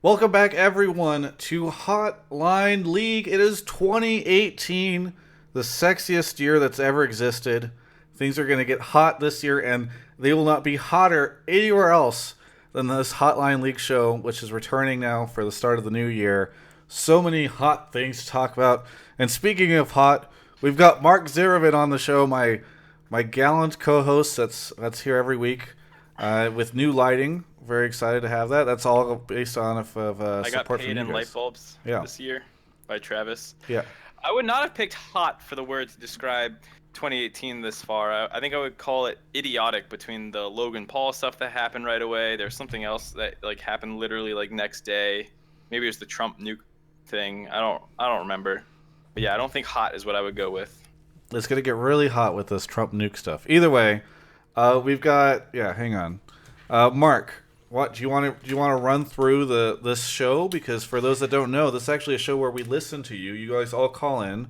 Welcome back, everyone, to Hotline League. It is 2018, the sexiest year that's ever existed. Things are going to get hot this year, and they will not be hotter anywhere else than this Hotline League show, which is returning now for the start of the new year. So many hot things to talk about. And speaking of hot, we've got Mark Zirovin on the show, my gallant co-host that's here every week with new lighting. Very excited to have that. That's all based on I got support from paid you in light guys. bulbs Yeah, this year by Travis. yeah. I would not have picked hot for the word to describe 2018 this far. I think I would call it idiotic between the Logan Paul stuff that happened right away. There's something else that happened literally next day. Maybe it was the Trump nuke thing. I don't remember. But yeah, I don't think hot is what I would go with. It's gonna get really hot with this Trump nuke stuff. Either way, we've got Hang on, Mark. What do you want to run through this show? Because for those that don't know, this is actually a show where we listen to you. You guys all call in,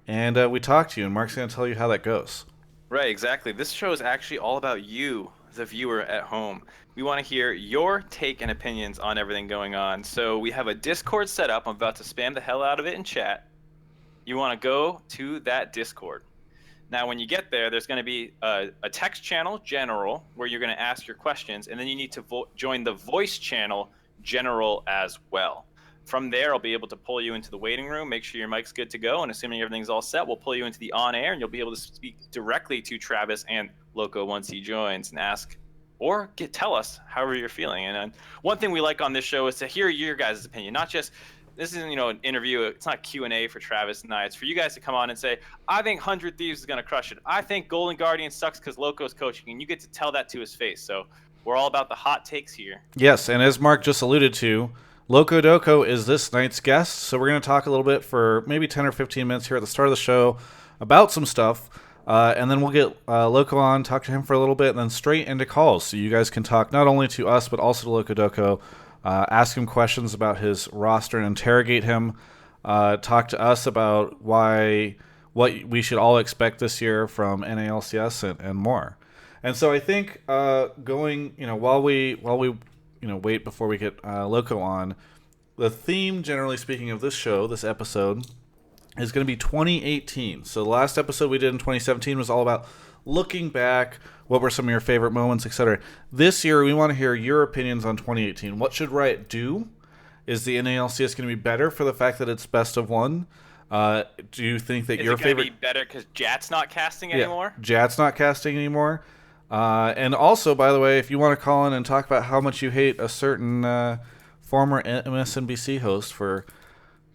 and we talk to you. And Mark's gonna tell you how that goes. Right, exactly. This show is actually all about you, the viewer at home. We want to hear your take and opinions on everything going on. So we have a Discord set up. I'm about to spam the hell out of it in chat. You want to go to that Discord. Now, when you get there, there's going to be a text channel, general, where you're going to ask your questions, and then you need to join the voice channel, general, as well. From there, I'll be able to pull you into the waiting room, make sure your mic's good to go, and assuming everything's all set, we'll pull you into the on-air, and you'll be able to speak directly to Travis and Loco once he joins and ask or tell us however you're feeling. And one thing we like on this show is to hear your guys' opinion, not just this isn't an interview. It's not Q&A for Travis and I. It's for you guys to come on and say, I think 100 Thieves is going to crush it. I think Golden Guardian sucks because Loco's coaching, and you get to tell that to his face. So we're all about the hot takes here. Yes, and as Mark just alluded to, Locodoco is this night's guest. So we're gonna talk a little bit for maybe 10 or 15 minutes here at the start of the show about some stuff. And then we'll get Loco on, talk to him for a little bit, and then straight into calls. So you guys can talk not only to us, but also to Locodoco. Ask him questions about his roster and interrogate him. Talk to us about what we should all expect this year from NALCS and more. And so I think going, while we wait before we get Loco on, the theme, generally speaking, of this show, this episode, is going to be 2018. So the last episode we did in 2017 was all about looking back, what were some of your favorite moments, etc. This year, we want to hear your opinions on 2018. What should Riot do? Is the NALCS going to be better for the fact that it's best of one? Do you think that your favorite... Is it going to be better because Jat's not casting anymore? Jat's not casting anymore. And also, by the way, if you want to call in and talk about how much you hate a certain former MSNBC host for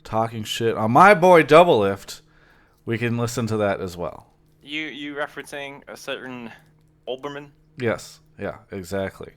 talking shit on my boy Doublelift, we can listen to that as well. You referencing a certain Olbermann? Yes. Yeah. Exactly.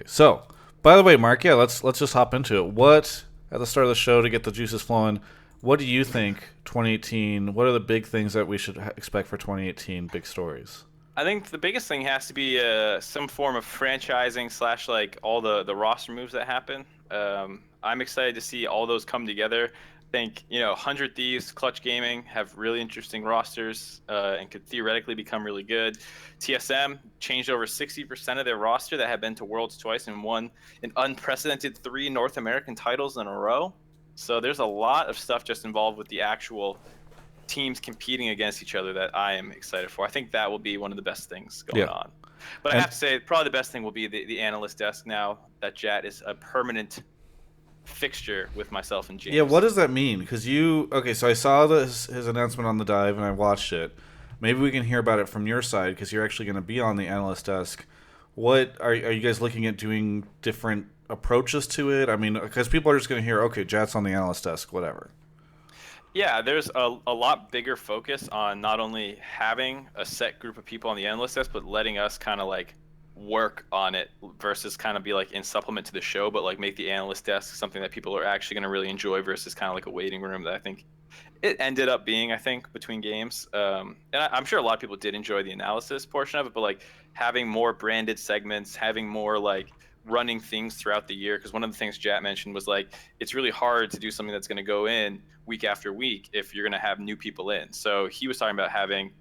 So, by the way, Mark, let's just hop into it. What at the start of the show to get the juices flowing? What do you think 2018? What are the big things that we should expect for 2018? Big stories. I think the biggest thing has to be some form of franchising slash all the roster moves that happen. I'm excited to see all those come together. I think 100 Thieves, Clutch Gaming have really interesting rosters and could theoretically become really good. TSM changed over 60% of their roster that had been to Worlds twice and won an unprecedented 3 North American titles in a row. So there's a lot of stuff just involved with the actual teams competing against each other that I am excited for. I think that will be one of the best things going on. But I have to say, probably the best thing will be the analyst desk now that Jat is a permanent fixture with myself and James. Yeah, what does that mean? Because so I saw his announcement on the dive and I watched it. Maybe we can hear about it from your side because you're actually going to be on the analyst desk. What are you guys looking at doing different approaches to it? I mean, because people are just going to hear, okay, Jat's on the analyst desk, whatever. Yeah, there's a lot bigger focus on not only having a set group of people on the analyst desk, but letting us kind of work on it versus kind of be in supplement to the show, but make the analyst desk something that people are actually going to really enjoy versus kind of a waiting room that I think it ended up being, between games. And I'm sure a lot of people did enjoy the analysis portion of it, but having more branded segments, having more running things throughout the year, because one of the things Jat mentioned was it's really hard to do something that's going to go in week after week if you're going to have new people in. So he was talking about having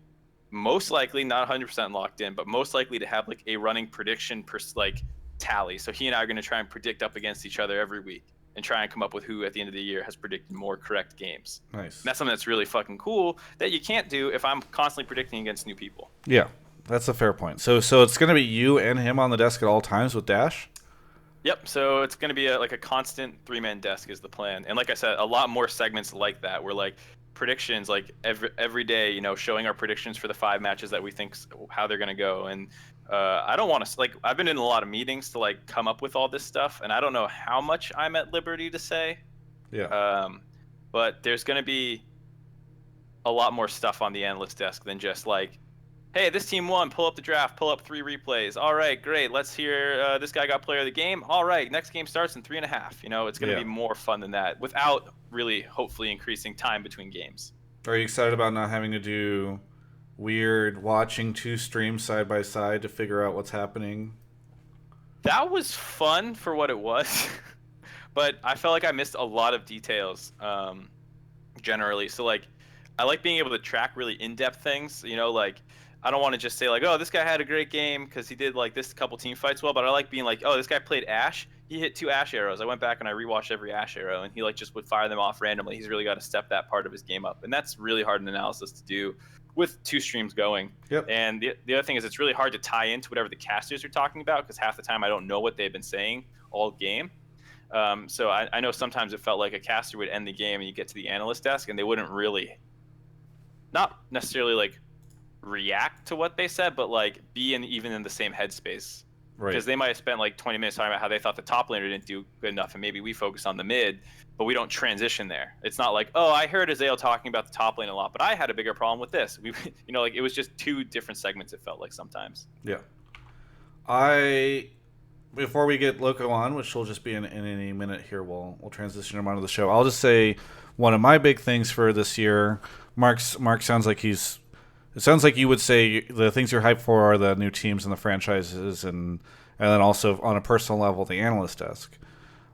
most likely not 100% locked in, but most likely to have a running prediction per tally. So he and I are going to try and predict up against each other every week and try and come up with who at the end of the year has predicted more correct games. Nice. And that's something that's really fucking cool that you can't do if I'm constantly predicting against new people. Yeah, that's a fair point. So it's going to be you and him on the desk at all times with Dash? Yep. So it's going to be like a constant 3-man desk is the plan. And like I said, a lot more segments like that where like predictions, like every day, you know, showing our predictions for the 5 matches that we think how they're going to go. And I don't want to, like, I've been in a lot of meetings to like come up with all this stuff, and I don't know how much I'm at liberty to say. Yeah. But there's going to be a lot more stuff on the analyst desk than just like, hey, this team won, pull up the draft, pull up 3 replays. All right, great. Let's hear this guy got player of the game. All right, next game starts in 3.5. You know, it's going to be more fun than that without really, hopefully, increasing time between games. Are you excited about not having to do weird watching 2 streams side by side to figure out what's happening? That was fun for what it was, but I felt like I missed a lot of details generally. So, like, I like being able to track really in-depth things, you know, like, I don't want to just say like, oh, this guy had a great game because he did like this couple team fights well, but I like being like, oh, this guy played Ashe. He hit 2 Ashe arrows. I went back and I rewatched every Ashe arrow, and he like just would fire them off randomly. He's really got to step that part of his game up, and that's really hard in analysis to do with 2 streams going. Yep. And the other thing is it's really hard to tie into whatever the casters are talking about because half the time I don't know what they've been saying all game. So I know sometimes it felt like a caster would end the game and you get to the analyst desk and they wouldn't really, not necessarily like react to what they said, but like be even in the same headspace, right? Because they might have spent like 20 minutes talking about how they thought the top laner didn't do good enough, and maybe we focus on the mid, but we don't transition there. It's not like, oh, I heard Azael talking about the top lane a lot, but I had a bigger problem with this. We, you know, like it was just 2 different segments. It felt like sometimes. Yeah. Before we get Loco on, which will just be in any minute here, we'll transition him onto the show. I'll just say one of my big things for this year. Mark sounds like it sounds like you would say the things you're hyped for are the new teams and the franchises, and then also on a personal level, the analyst desk.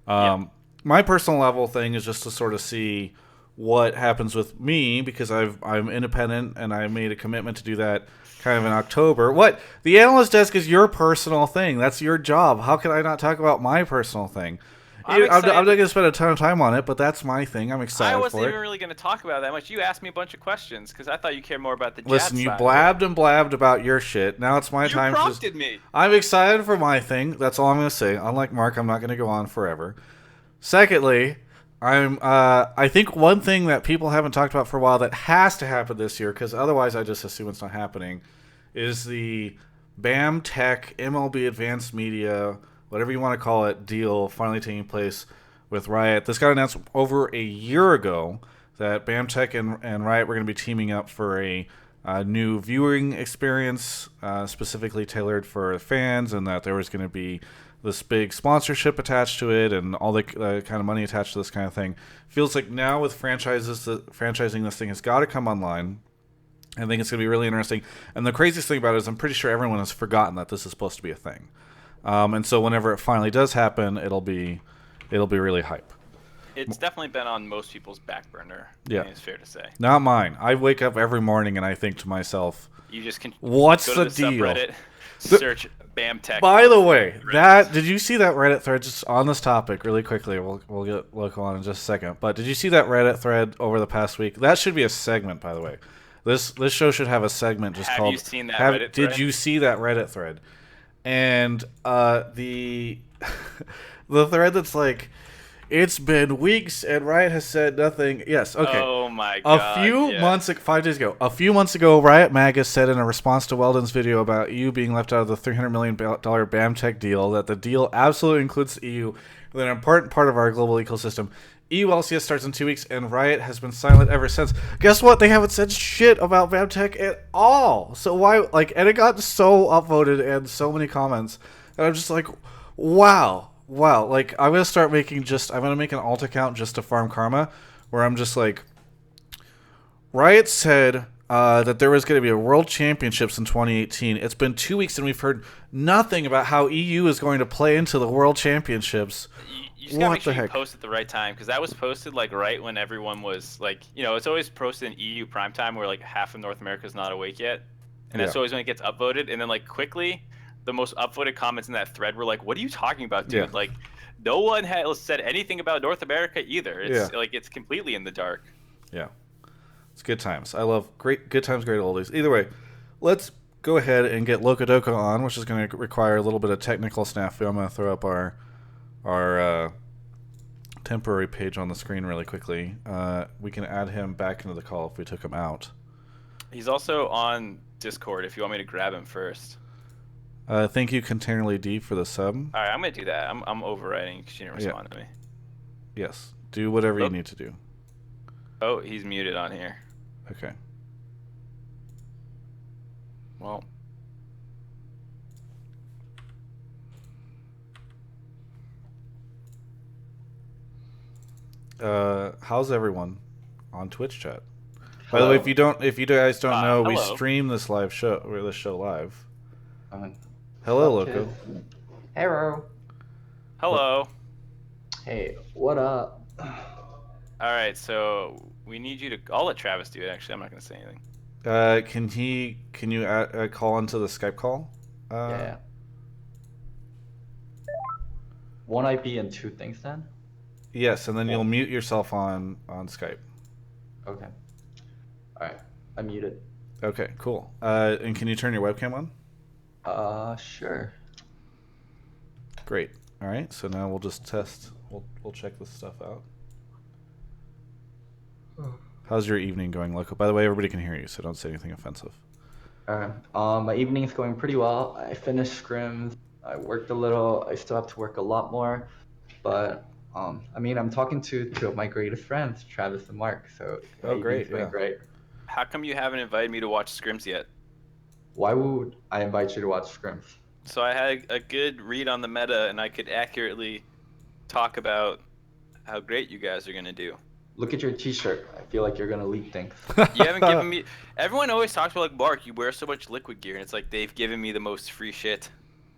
My personal level thing is just to sort of see what happens with me because I'm independent and I made a commitment to do that kind of in October. What? The analyst desk is your personal thing. That's your job. How can I not talk about my personal thing? I'm not going to spend a ton of time on it, but that's my thing. I'm excited for it. I wasn't even really going to talk about it that much. You asked me a bunch of questions because I thought you cared more about the Listen, you blabbed and blabbed about your shit. Now it's my time. You prompted me. I'm excited for my thing. That's all I'm going to say. Unlike Mark, I'm not going to go on forever. Secondly, I think one thing that people haven't talked about for a while that has to happen this year, because otherwise I just assume it's not happening, is the BAM Tech MLB Advanced Media, whatever you want to call it, deal finally taking place with Riot. This got announced over a year ago that BAM Tech and Riot were going to be teaming up for a new viewing experience specifically tailored for fans, and that there was going to be this big sponsorship attached to it and all the kind of money attached to this kind of thing. Feels like now with franchising this thing has got to come online. I think it's going to be really interesting. And the craziest thing about it is I'm pretty sure everyone has forgotten that this is supposed to be a thing. And so whenever it finally does happen, it'll be really hype. It's definitely been on most people's back burner. Yeah, I think it's fair to say. Not mine. I wake up every morning and I think to myself, you just can what's go to the deal? Subreddit, search BAM Tech. By the way, did you see that Reddit thread just on this topic really quickly? We'll get Loco on in just a second. But did you see that Reddit thread over the past week? That should be a segment, by the way. This show should have a segment just called. Have you seen that Reddit thread? Did you see that Reddit thread? And the the thread that's like, it's been weeks and Riot has said nothing. Yes, okay. Oh my god. 5 days ago, a few months ago, Riot Magus said in a response to Weldon's video about EU being left out of the $300 million BAM Tech deal that the deal absolutely includes the EU with an important part of our global ecosystem. EU LCS starts in 2 weeks, and Riot has been silent ever since. Guess what? They haven't said shit about BAM Tech at all. So why, and it got so upvoted and so many comments, and I'm just like, wow. I'm going to make an alt account just to farm karma, where I'm just like, Riot said that there was going to be a World Championships in 2018. It's been 2 weeks and we've heard nothing about how EU is going to play into the World Championships. You just gotta make sure you post at the right time, because that was posted right when everyone was it's always posted in EU primetime where half of North America is not awake yet, and that's always when it gets upvoted, and then quickly the most upvoted comments in that thread were like, "What are you talking about, dude? Yeah. Like, no one has said anything about North America either. It's Yeah. like it's completely in the dark." Yeah. It's good times. I love good times, great oldies. Either way, let's go ahead and get Locodoco on, which is going to require a little bit of technical snafu. I'm going to throw up our temporary page on the screen really quickly. We can add him back into the call if we took him out. He's also on Discord if you want me to grab him first. Thank you, Containerly D, for the sub. All right, I'm gonna do that. I'm overwriting because you didn't respond to me. Yes. Do whatever you need to do. Oh, he's muted on here. Okay. Well. How's everyone on Twitch chat? Hello. By the way, if you guys don't know, we hello. stream this show live. Um, Hello, Loco. Hello. Hello. Hey, what up? All right, so we need you to. I'll let Travis do it. Actually, I'm not gonna say anything. Can you call into the Skype call? Yeah. One IP and two things then? Yes, and then you'll mute yourself on Skype. Okay. Alright. I muted. Okay, cool. And can you turn your webcam on? Sure. Great. All right, so now we'll just test. We'll check this stuff out. How's your evening going, Loco? By the way, everybody can hear you, so don't say anything offensive. Alright. My evening is going pretty well. I finished scrims. I worked a little. I still have to work a lot more. But I'm talking to two of my greatest friends, Travis and Mark, so great, going great. How come you haven't invited me to watch scrims yet? Why would I invite you to watch scrims? So I had a good read on the meta, and I could accurately talk about how great you guys are gonna do. Look at your t-shirt. I feel like you're gonna leak things. You haven't given me. Everyone always talks about like, Mark, you wear so much liquid gear, and it's like they've given me the most free shit.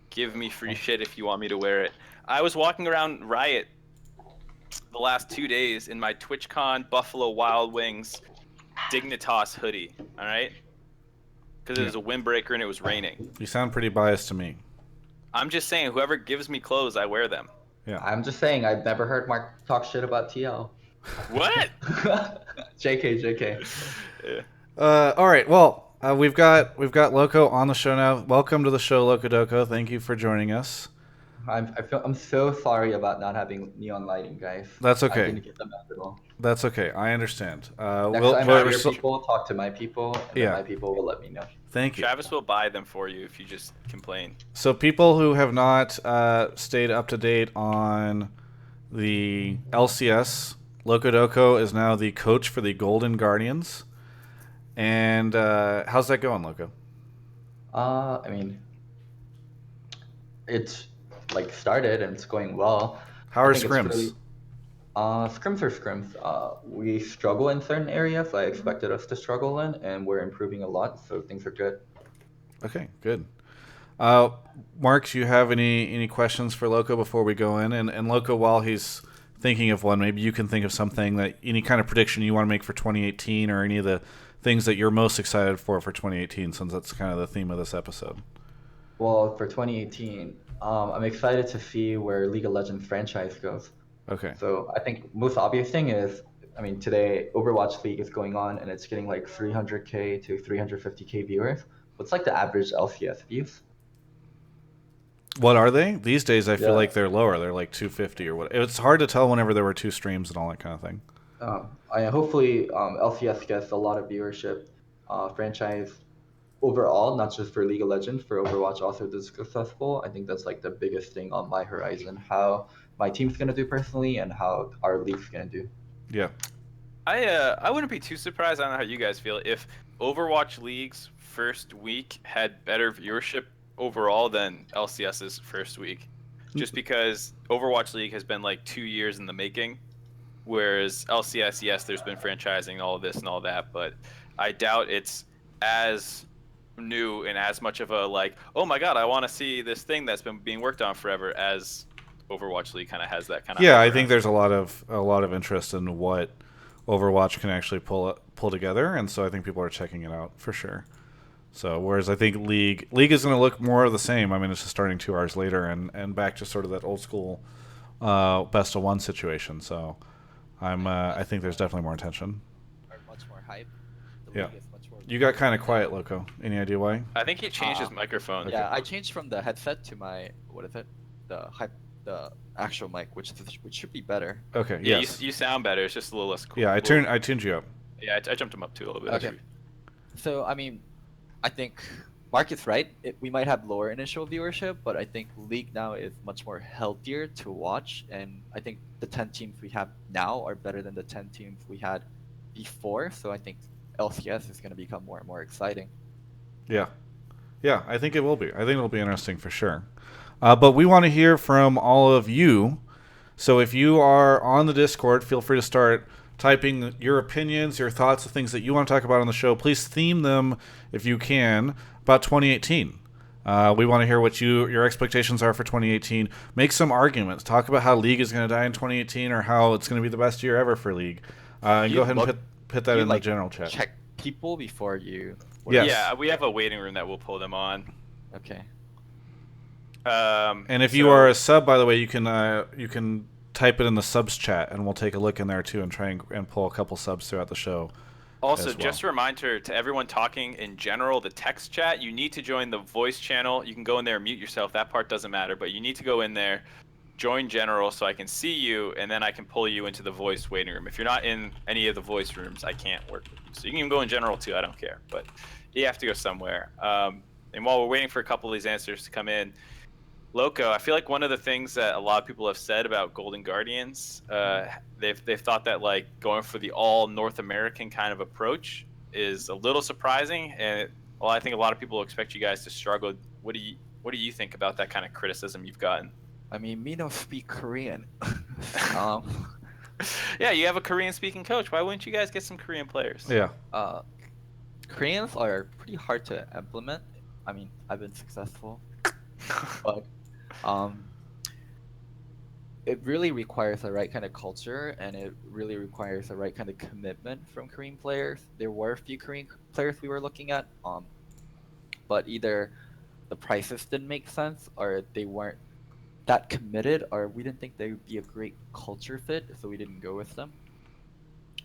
Give me free shit if you want me to wear it. I was walking around Riot the last 2 days in my TwitchCon Buffalo Wild Wings Dignitas hoodie. All right, because it was a windbreaker and it was raining. You sound pretty biased to me. I'm just saying, whoever gives me clothes, I wear them. Yeah. I'm just saying, I've never heard Mark talk shit about TL. What? JK. Yeah. All right. Well, we've got Loco on the show now. Welcome to the show, Locodoco. Thank you for joining us. I'm so sorry about not having neon lighting, guys. That's okay. I didn't get the memo. That's okay. I understand. Next time, your people talk to my people, and then my people will let me know. Thank you. Travis will buy them for you if you just complain. So people who have not stayed up to date on the LCS, Locodoco is now the coach for the Golden Guardians. And how's that going, Loco? It's started and it's going well. How are scrims? Scrims are scrims. We struggle in certain areas. I expected us to struggle in, and we're improving a lot, so things are good. Okay, good. Mark, do you have any questions for Loco before we go in? And Loco, while he's thinking of one, maybe you can think of something any kind of prediction you want to make for 2018, or any of the things that you're most excited for 2018, since that's kind of the theme of this episode. Well, for 2018, I'm excited to see where League of Legends franchise goes. Okay. So I think most obvious thing is, today Overwatch League is going on and it's getting like 300K to 350K viewers. What's like the average LCS views? What are they? These days I feel like they're lower. They're like 250 or what. It's hard to tell whenever there were two streams and all that kind of thing. Hopefully LCS gets a lot of viewership. Franchise overall, not just for League of Legends, for Overwatch also is successful. I think that's like the biggest thing on my horizon. How my team's gonna do personally, and how our league's gonna do. Yeah. I wouldn't be too surprised. I don't know how you guys feel if Overwatch League's first week had better viewership overall than LCS's first week, just because Overwatch League has been like 2 years in the making, whereas LCS, yes, there's been franchising, all of this and all that, but I doubt it's as new and as much of a like, oh my god, I want to see this thing that's been being worked on forever, as Overwatch League kind of has that kind of. Yeah, I think there's a lot of interest in what Overwatch can actually pull together, and so I think people are checking it out for sure. So whereas I think league is going to look more of the same. I mean, it's just starting 2 hours later and back to sort of that old school best of one situation. So I think there's definitely more attention. Are much more hype. The Yeah. league is much more. You got kind of quiet, Loco. Any idea why? I think he changed his microphone. Yeah, I changed from the headset to my the actual mic, which should be better. Okay. Yeah, Yes. you sound better. It's just a little less cool. Yeah, I tuned you up. Yeah, I jumped him up too a little bit. Okay. So I mean, I think Mark is right. We might have lower initial viewership, but I think League now is much more healthier to watch, and I think the 10 teams we have now are better than the 10 teams we had before. So I think LCS is going to become more and more exciting. Yeah. Yeah, I think it will be. I think it'll be interesting for sure. But we want to hear from all of you. So if you are on the Discord, feel free to start typing your opinions, your thoughts, the things that you want to talk about on the show. Please theme them, if you can, about 2018. We want to hear what your expectations are for 2018. Make some arguments. Talk about how League is going to die in 2018 or how it's going to be the best year ever for League. And go ahead and put that in the general chat. Check people before you. Yes. Yeah, we have a waiting room that we'll pull them on. Okay. And if you are a sub, by the way, you can type it in the subs chat, and we'll take a look in there too and try and pull a couple subs throughout the show. Also, just a reminder to everyone talking in general, the text chat, you need to join the voice channel. You can go in there and mute yourself. That part doesn't matter, but you need to go in there, join general so I can see you, and then I can pull you into the voice waiting room. If you're not in any of the voice rooms, I can't work with you. So you can even go in general too. I don't care, but you have to go somewhere. And while we're waiting for a couple of these answers to come in, Loco, I feel like one of the things that a lot of people have said about Golden Guardians, they've thought that like going for the all North American kind of approach is a little surprising, and I think a lot of people expect you guys to struggle. What do you think about that kind of criticism you've gotten? I mean, me don't speak Korean. Yeah, you have a Korean-speaking coach. Why wouldn't you guys get some Korean players? Yeah. Koreans are pretty hard to implement. I mean, I've been successful, but it really requires the right kind of culture, and it really requires the right kind of commitment from Korean players. There were a few Korean players we were looking at, but either the prices didn't make sense, or they weren't that committed, or we didn't think they would be a great culture fit, so we didn't go with them.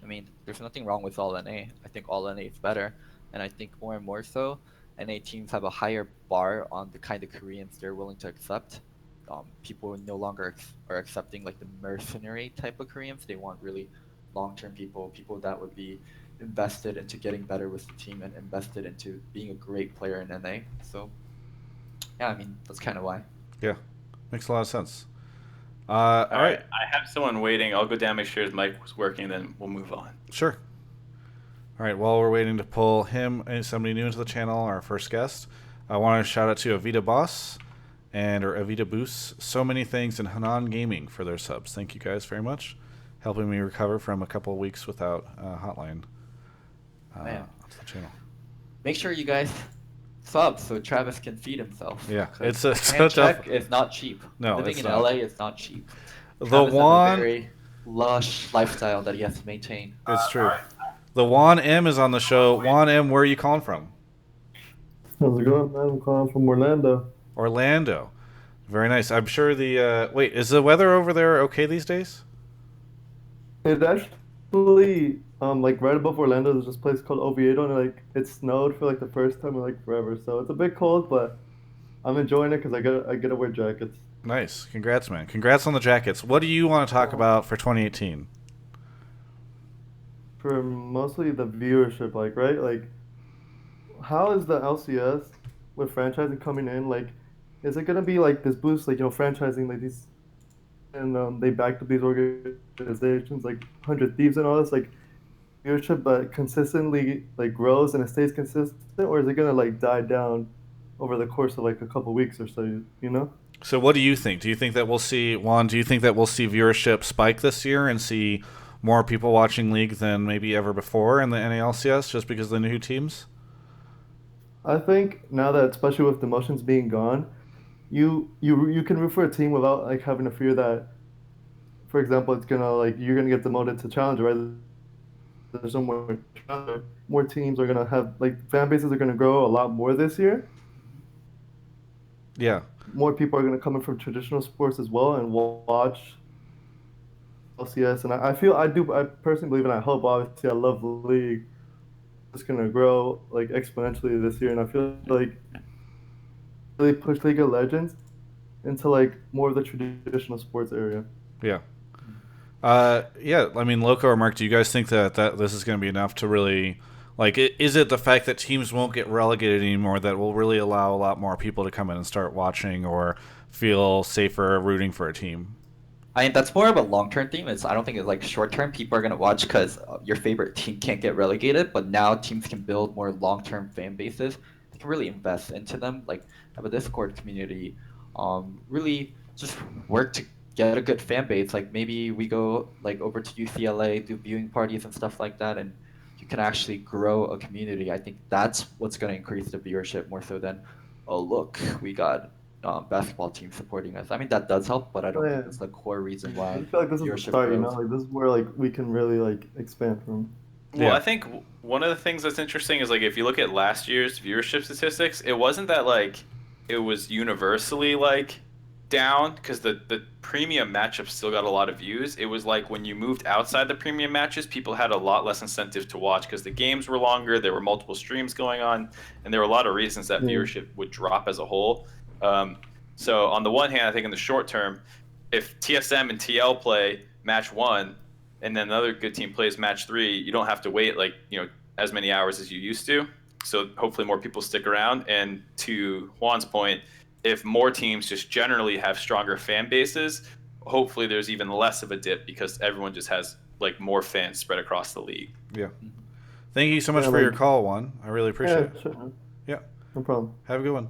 I mean, there's nothing wrong with all NA. I think all NA is better, and I think more and more so, NA teams have a higher bar on the kind of Koreans they're willing to accept. People no longer are accepting like the mercenary type of Koreans. They want really long-term people that would be invested into getting better with the team and invested into being a great player in NA. So, yeah, I mean, that's kind of why. Yeah, makes a lot of sense. All right, I have someone waiting. I'll go down, make sure his mic was working, then we'll move on. Sure. All right, while we're waiting to pull him and somebody new into the channel, our first guest, I want to shout out to Avita Boss or Avita Boos, So Many Things, and Hanan Gaming for their subs. Thank you guys very much, helping me recover from a couple of weeks without Hotline on the channel. Make sure you guys sub so Travis can feed himself. Yeah, it's not cheap. No, living it's in not. LA is not cheap. The Travis has Juan, a very lush lifestyle that he has to maintain. it's true. The Juan M is on the show. Juan M, where are you calling from? How's it going? I'm calling from Orlando. Orlando. Very nice. I'm sure wait, is the weather over there okay these days? It's actually like right above Orlando. There's this place called Oviedo, and like it snowed for like the first time in like forever. So it's a bit cold, but I'm enjoying it because I get to wear jackets. Nice. Congrats, man. Congrats on the jackets. What do you want to talk about for 2018? For mostly the viewership, like right, like how is the LCS with franchising coming in? Like, is it gonna be like this boost, like franchising like these, and they backed up these organizations like 100 Thieves and all this, like viewership, but consistently like grows and it stays consistent, or is it gonna like die down over the course of like a couple weeks or so? You know. So what do you think? Do you think that we'll see, Juan, do you think that we'll see viewership spike this year and see more people watching League than maybe ever before in the NALCS just because of the new teams? I think now that, especially with the motions being gone, you can root for a team without like having to fear that, for example, it's gonna like you're gonna get demoted to challenger rather there's no more more teams are gonna have like fan bases are gonna grow a lot more this year. Yeah. More people are gonna come in from traditional sports as well and watch LCS. And I feel I personally believe and I hope obviously I love the league. It's gonna grow like exponentially this year, and I feel like really push League of Legends into like more of the traditional sports area. Yeah. Yeah, I mean, Loco or Mark, do you guys think that this is going to be enough to really, like, is it the fact that teams won't get relegated anymore that will really allow a lot more people to come in and start watching or feel safer rooting for a team? I mean, that's more of a long-term theme. I don't think it's like short-term. People are gonna watch because your favorite team can't get relegated, but now teams can build more long-term fan bases. They can really invest into them, like have a Discord community, really just work to get a good fan base. Like maybe we go like over to UCLA, do viewing parties and stuff like that, and you can actually grow a community. I think that's what's gonna increase the viewership more so than, oh look, we got basketball team supporting us. I mean, that does help, but I Oh, don't think yeah. that's the core reason I why just feel like this is the viewership start, you know. grows. Like this is where like we can really like expand from. Well, Yeah. I think one of the things that's interesting is like if you look at last year's viewership statistics, it wasn't that like it was universally like down because the premium matchups still got a lot of views. It was like when you moved outside the premium matches, people had a lot less incentive to watch because the games were longer, there were multiple streams going on, and there were a lot of reasons that Yeah. viewership would drop as a whole. Um, so on the one hand, I think in the short term, if TSM and TL play match one and then another good team plays match three, you don't have to wait like as many hours as you used to. So hopefully more people stick around. And to Juan's point, if more teams just generally have stronger fan bases, hopefully there's even less of a dip because everyone just has like more fans spread across the league. Yeah. Thank you so much Yeah, for your like call, Juan. I really appreciate yeah, it. sure, man. Yeah. No problem. Have a good one.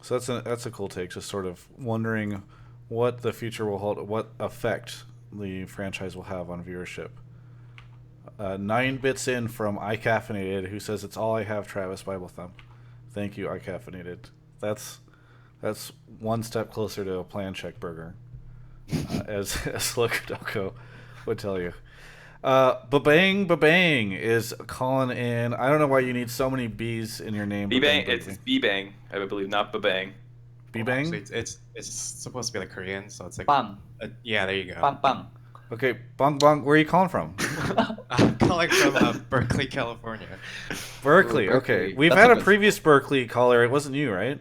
So that's a cool take. Just sort of wondering what the future will hold, what effect the franchise will have on viewership. 9 bits in from iCaffeinated, who says it's all I have. Travis Bible Thumb. Thank you, iCaffeinated. That's one step closer to a plan check burger, as Locodoco would tell you. Babang is calling in. I don't know why you need so many B's in your name. B-Bang, it's B-Bang, I believe, not Babang. Well, B-Bang? actually, it's supposed to be like Korean, so it's like Bang, yeah, there you go. bang, bang. Okay, Bong Bong, where are you calling from? I'm calling from Berkeley, California. Berkeley. Ooh, Okay, Berkeley. we've That's had a a good previous Berkeley caller. It wasn't you, right?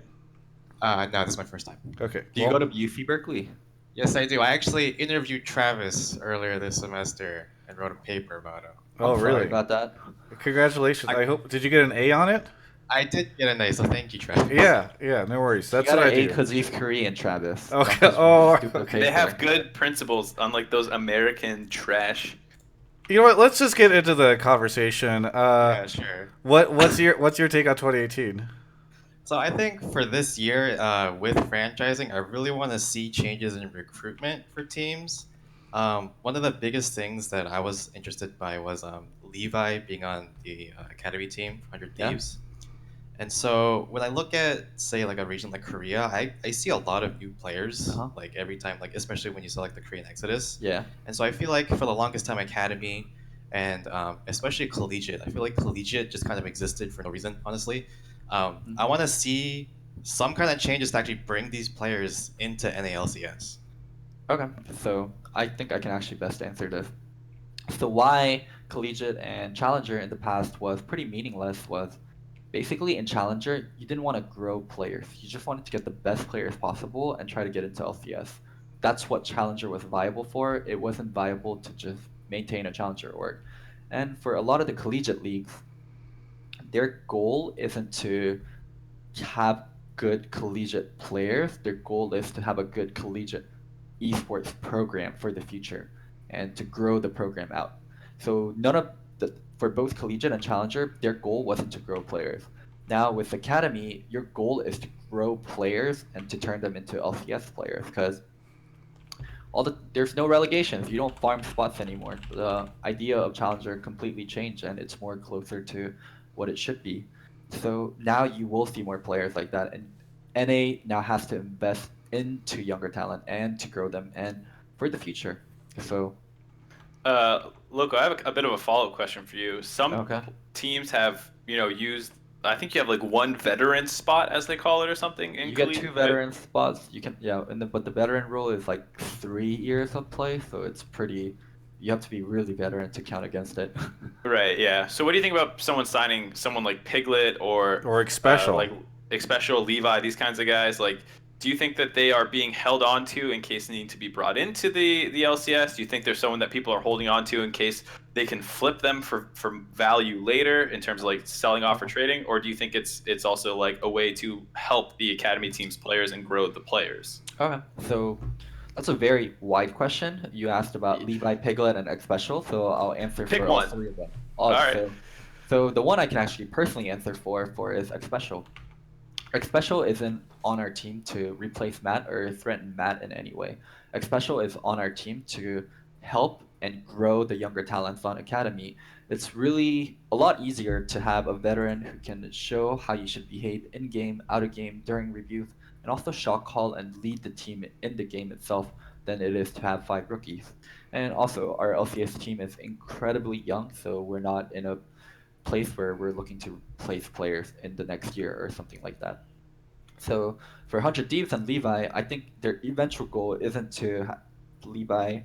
No, this is my first time. Okay. Do you well, go to UC Berkeley? Yes, I do. I actually interviewed Travis earlier this semester and wrote a paper about him. Oh, I'm sorry really? about that. Congratulations. I hope. Did you get an A on it? I did get a nice, so thank you, Travis. Yeah. No worries. That's you got what an I A do. because he's Korean, Travis. Okay, Don't just oh. duplicate They have there. good principles, unlike those American trash. You know what? Let's just get into the conversation. Yeah, sure. What's your take on 2018? So I think for this year, with franchising, I really want to see changes in recruitment for teams. One of the biggest things that I was interested by was Levi being on the academy team, 100 Yeah. Thieves. And so when I look at, say, like a region like Korea, I see a lot of new players, Uh-huh. like every time, like especially when you saw like the Korean Exodus. Yeah. And so I feel like for the longest time, academy and especially collegiate, I feel like collegiate just kind of existed for no reason, honestly. I want to see some kind of changes to actually bring these players into NALCS. Okay. So I think I can actually best answer this. So why collegiate and challenger in the past was pretty meaningless was basically in challenger you didn't want to grow players. You just wanted to get the best players possible and try to get into LCS. That's what challenger was viable for. It wasn't viable to just maintain a challenger org. And for a lot of the collegiate leagues, their goal isn't to have good collegiate players. Their goal is to have a good collegiate esports program for the future and to grow the program out. So none of the for both collegiate and challenger, their goal wasn't to grow players. Now with academy, your goal is to grow players and to turn them into LCS players because there's no relegations. You don't farm spots anymore. The idea of challenger completely changed and it's more closer to what it should be. So now you will see more players like that, and NA now has to invest into younger talent and to grow them and for the future. So Loco, I have a bit of a follow-up question for you. Some Okay. teams have, used. I think you have like one veteran spot, as they call it, or something in You get 2 collegiate. veteran spots. You can but the veteran rule is like 3 years of play, so it's pretty. You have to be really veteran to count against it. Right. Yeah. So, what do you think about someone signing someone like Piglet or Or Special. like Special Levi? These kinds of guys. Like, do you think that they are being held on to in case they need to be brought into the LCS? Do you think there's someone that people are holding on to in case they can flip them for value later in terms of like selling off or trading? Or do you think it's also like a way to help the academy team's players and grow the players? Okay, so that's a very wide question. You asked about Levi, Piglet, and X Special, so I'll answer Pick for all one. 3 of them. All right. So the one I can actually personally answer for is X Special. X Special isn't on our team to replace Matt or threaten Matt in any way. X Special is on our team to help and grow the younger talents on Academy. It's really a lot easier to have a veteran who can show how you should behave in game, out of game, during reviews, and also shot call and lead the team in the game itself than it is to have 5 rookies. And also, our LCS team is incredibly young, so we're not in a place where we're looking to replace players in the next year or something like that. So for 100 Thieves and Levi, I think their eventual goal isn't to Levi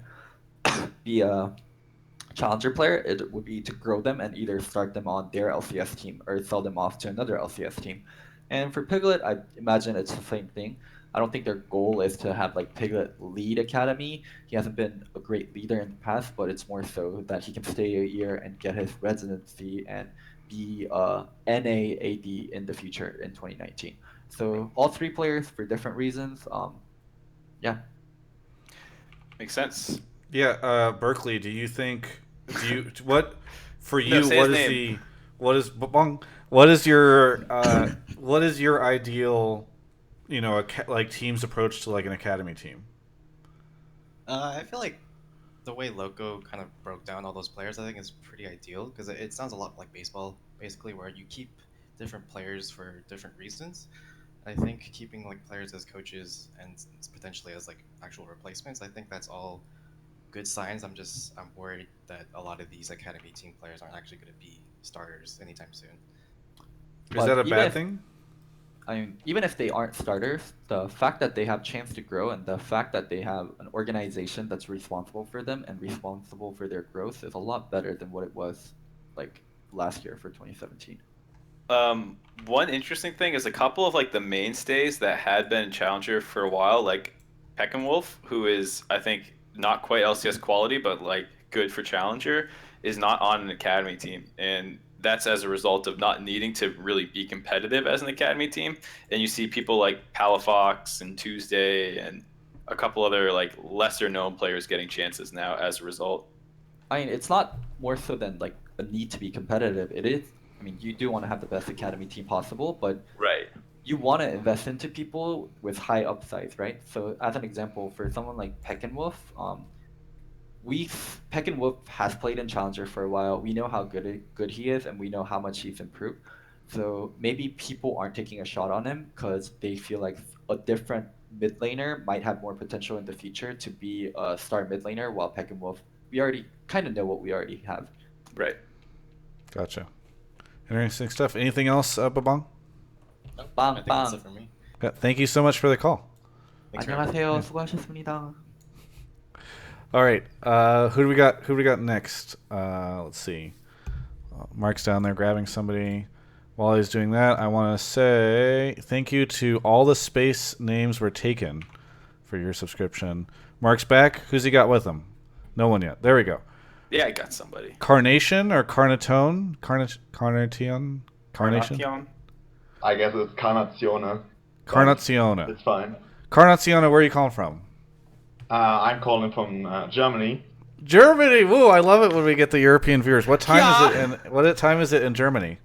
be a challenger player. It would be to grow them and either start them on their LCS team or sell them off to another LCS team. And for Piglet, I imagine it's the same thing. I don't think their goal is to have like Piglet lead Academy. He hasn't been a great leader in the past, but it's more so that he can stay a year and get his residency and be NA AD in the future in 2019. So all 3 players for different reasons. Yeah. Makes sense. Yeah, Berkeley, what for you? No, say what his is name. what is your what is your ideal, like team's approach to like an academy team? I feel like the way Loco kind of broke down all those players, I think is pretty ideal because it sounds a lot like baseball, basically, where you keep different players for different reasons. I think keeping like players as coaches and potentially as like actual replacements, I think that's all good signs. I'm worried that a lot of these academy team players aren't actually going to be starters anytime soon. Is But that a even bad if- thing? I mean, even if they aren't starters, the fact that they have chance to grow and the fact that they have an organization that's responsible for them and responsible for their growth is a lot better than what it was like last year for 2017. One interesting thing is a couple of like the mainstays that had been challenger for a while, like Peckenwolf, who is I think not quite LCS quality, but like good for challenger, is not on an academy team, and that's as a result of not needing to really be competitive as an academy team. And you see people like Palafox and Tuesday and a couple other like lesser known players getting chances now as a result. I mean, it's not more so than like a need to be competitive. It is. I mean, you do want to have the best academy team possible, but Right. you want to invest into people with high upsides, right? So, as an example, for someone like Peckenwolf, Peckenwolf has played in Challenger for a while. We know how good he is, and we know how much he's improved. So maybe people aren't taking a shot on him because they feel like a different mid laner might have more potential in the future to be a star mid laner, while Peckenwolf, we already kind of know what we already have. Right. Gotcha. Interesting stuff. Anything else, Babong? Nope, Bang, I think that's bang. it for me. Yeah, thank you so much for the call. Thanks for having me. 안녕하세요. 수고하셨습니다. All right, who do we got? Who do we got next? Let's see. Mark's down there grabbing somebody. While he's doing that, I want to say thank you to all the space names were taken for your subscription. Mark's back. Who's he got with him? No one yet. There we go. Yeah, I got somebody. Carnation or Carnatone? Carnation? Carnation? I guess it's Carnazione. Carnazione. It's fine. Carnazione, where are you calling from? I'm calling from Germany. Germany. Woo! I love it when we get the European viewers. What time is it? And what time is it in Germany?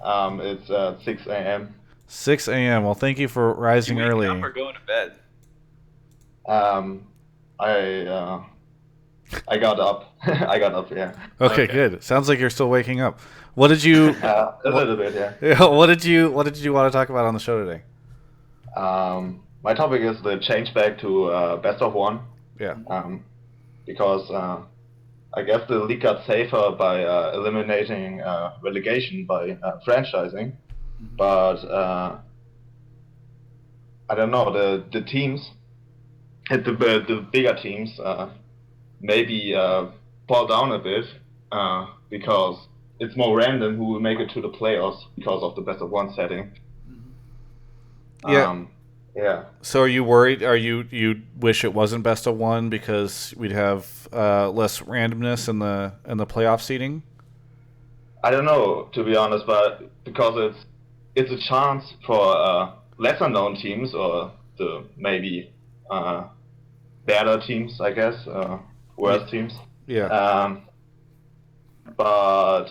It's 6 a.m. 6 a.m. Well, thank you for rising You waking early. up or going to bed? I got up. I got up. Yeah. Okay, good. Sounds like you're still waking up. What did you? A little bit. Yeah. Yeah, what did you want to talk about on the show today? My topic is the change back to best of one. Yeah. Because I guess the league got safer by eliminating relegation by franchising, but I don't know, the teams, the bigger teams, maybe fall down a bit because it's more random who will make it to the playoffs because of the best of one setting. Yeah. Yeah. So are you worried? Are you wish it wasn't best of one because we'd have less randomness in the playoff seeding? I don't know, to be honest, but because it's a chance for lesser known teams or the maybe better teams, I guess, worse teams. Yeah. But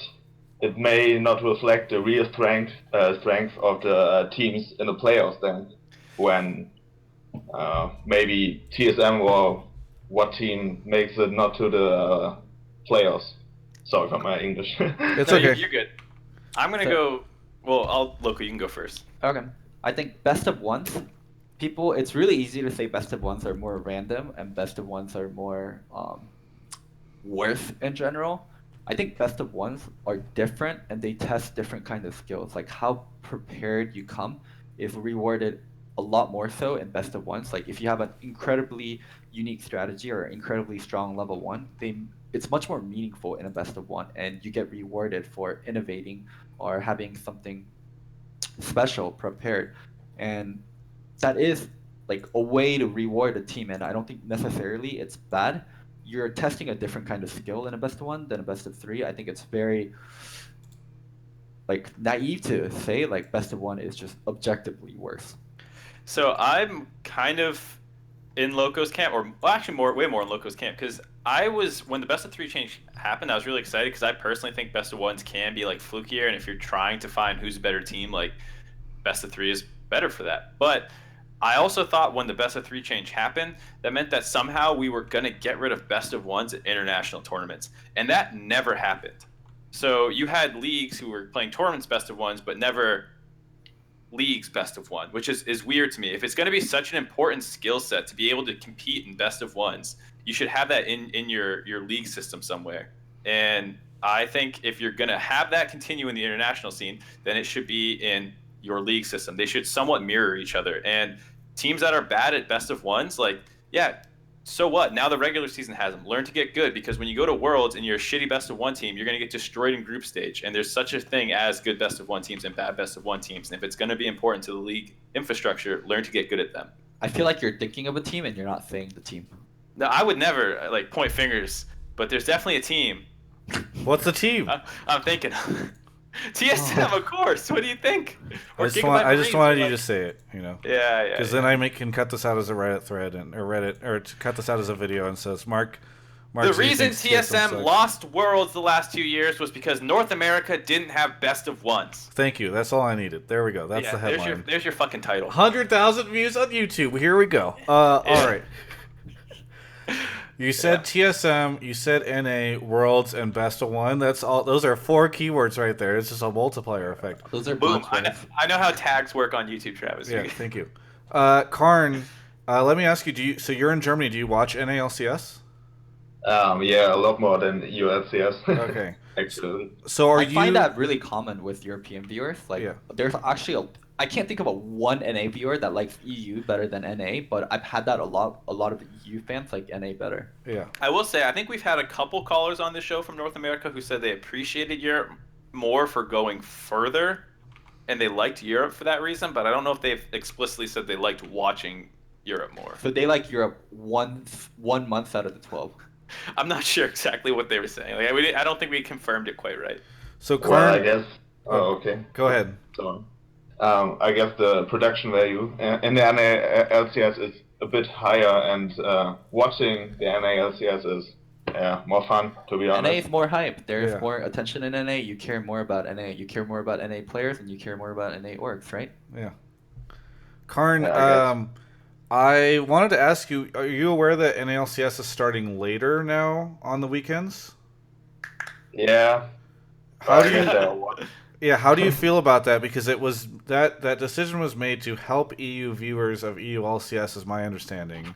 it may not reflect the real strength of the teams in the playoffs then, when maybe TSM or what team makes it not to the playoffs. Sorry for my English. It's No, okay. you're good. I'm gonna go. Well, Loco, you can go first. Okay. I think best of ones, people, it's really easy to say best of ones are more random and best of ones are more worth in general. I think best of ones are different and they test different kinds of skills. Like how prepared you come is rewarded a lot more so in best of ones. Like if you have an incredibly unique strategy or incredibly strong level one, it's much more meaningful in a best of one and you get rewarded for innovating or having something special prepared. And that is like a way to reward a team. And I don't think necessarily it's bad. You're testing a different kind of skill in a best of one than a best of three. I think it's very like naive to say like best of one is just objectively worse. So I'm kind of in Loco's camp, or well, actually way more in Loco's camp, because when the best of three change happened, I was really excited because I personally think best of ones can be like flukier, and if you're trying to find who's a better team, like best of three is better for that. But I also thought when the best of three change happened, that meant that somehow we were gonna get rid of best of ones at international tournaments, and that never happened. So you had leagues who were playing tournaments best of ones, but never leagues best of one, which is weird to me. If it's going to be such an important skill set to be able to compete in best of ones, you should have that in your league system somewhere. And I think if you're going to have that continue in the international scene, then it should be in your league system. They should somewhat mirror each other. And teams that are bad at best of ones, like, yeah, so what? Now the regular season has them. Learn to get good, because when you go to Worlds and you're a shitty best of one team, you're going to get destroyed in group stage. And there's such a thing as good best of one teams and bad best of one teams. And if it's going to be important to the league infrastructure, learn to get good at them. I feel like you're thinking of a team and you're not saying the team. No, I would never like point fingers, but there's definitely a team. What's the team? I'm thinking. TSM, of course. What do you think? I just wanted you to say it, you know. Yeah. Because then I can cut this out as a Reddit thread or to cut this out as a video and says Mark. The reason TSM lost Worlds the last 2 years was because North America didn't have best of ones. Thank you. That's all I needed. There we go. That's the headline. There's your fucking title. 100,000 views on YouTube. Here we go. All right. You said TSM, you said NA, Worlds, and Best of One. That's all. Those are 4 keywords right there. It's just a multiplier effect. Those are boom. I know how tags work on YouTube, Travis. Yeah, thank you. Karn, let me ask you. So you're in Germany. Do you watch NALCS? Yeah, a lot more than ULCS. Okay. Actually. So I find that really common with European viewers. Like, there's actually I can't think of one NA viewer that likes EU better than NA, but I've had that a lot of EU fans like NA better. Yeah. I will say, I think we've had a couple callers on this show from North America who said they appreciated Europe more for going further, and they liked Europe for that reason, but I don't know if they've explicitly said they liked watching Europe more. So they like Europe one month out of the 12. I'm not sure exactly what they were saying. Like, I don't think we confirmed it quite right. So Karn, well, I guess. Oh, okay. Go ahead. So, I guess the production value in the NALCS is a bit higher, and watching the NALCS is more fun, to be honest. NA is more hype. There's more attention in NA. You care more about NA. You care more about NA players, and you care more about NA orgs, right? Yeah. Karn, I wanted to ask you, are you aware that NALCS is starting later now on the weekends? Yeah. How do you feel about that? Because it was that decision was made to help EU viewers of EU LCS, is my understanding.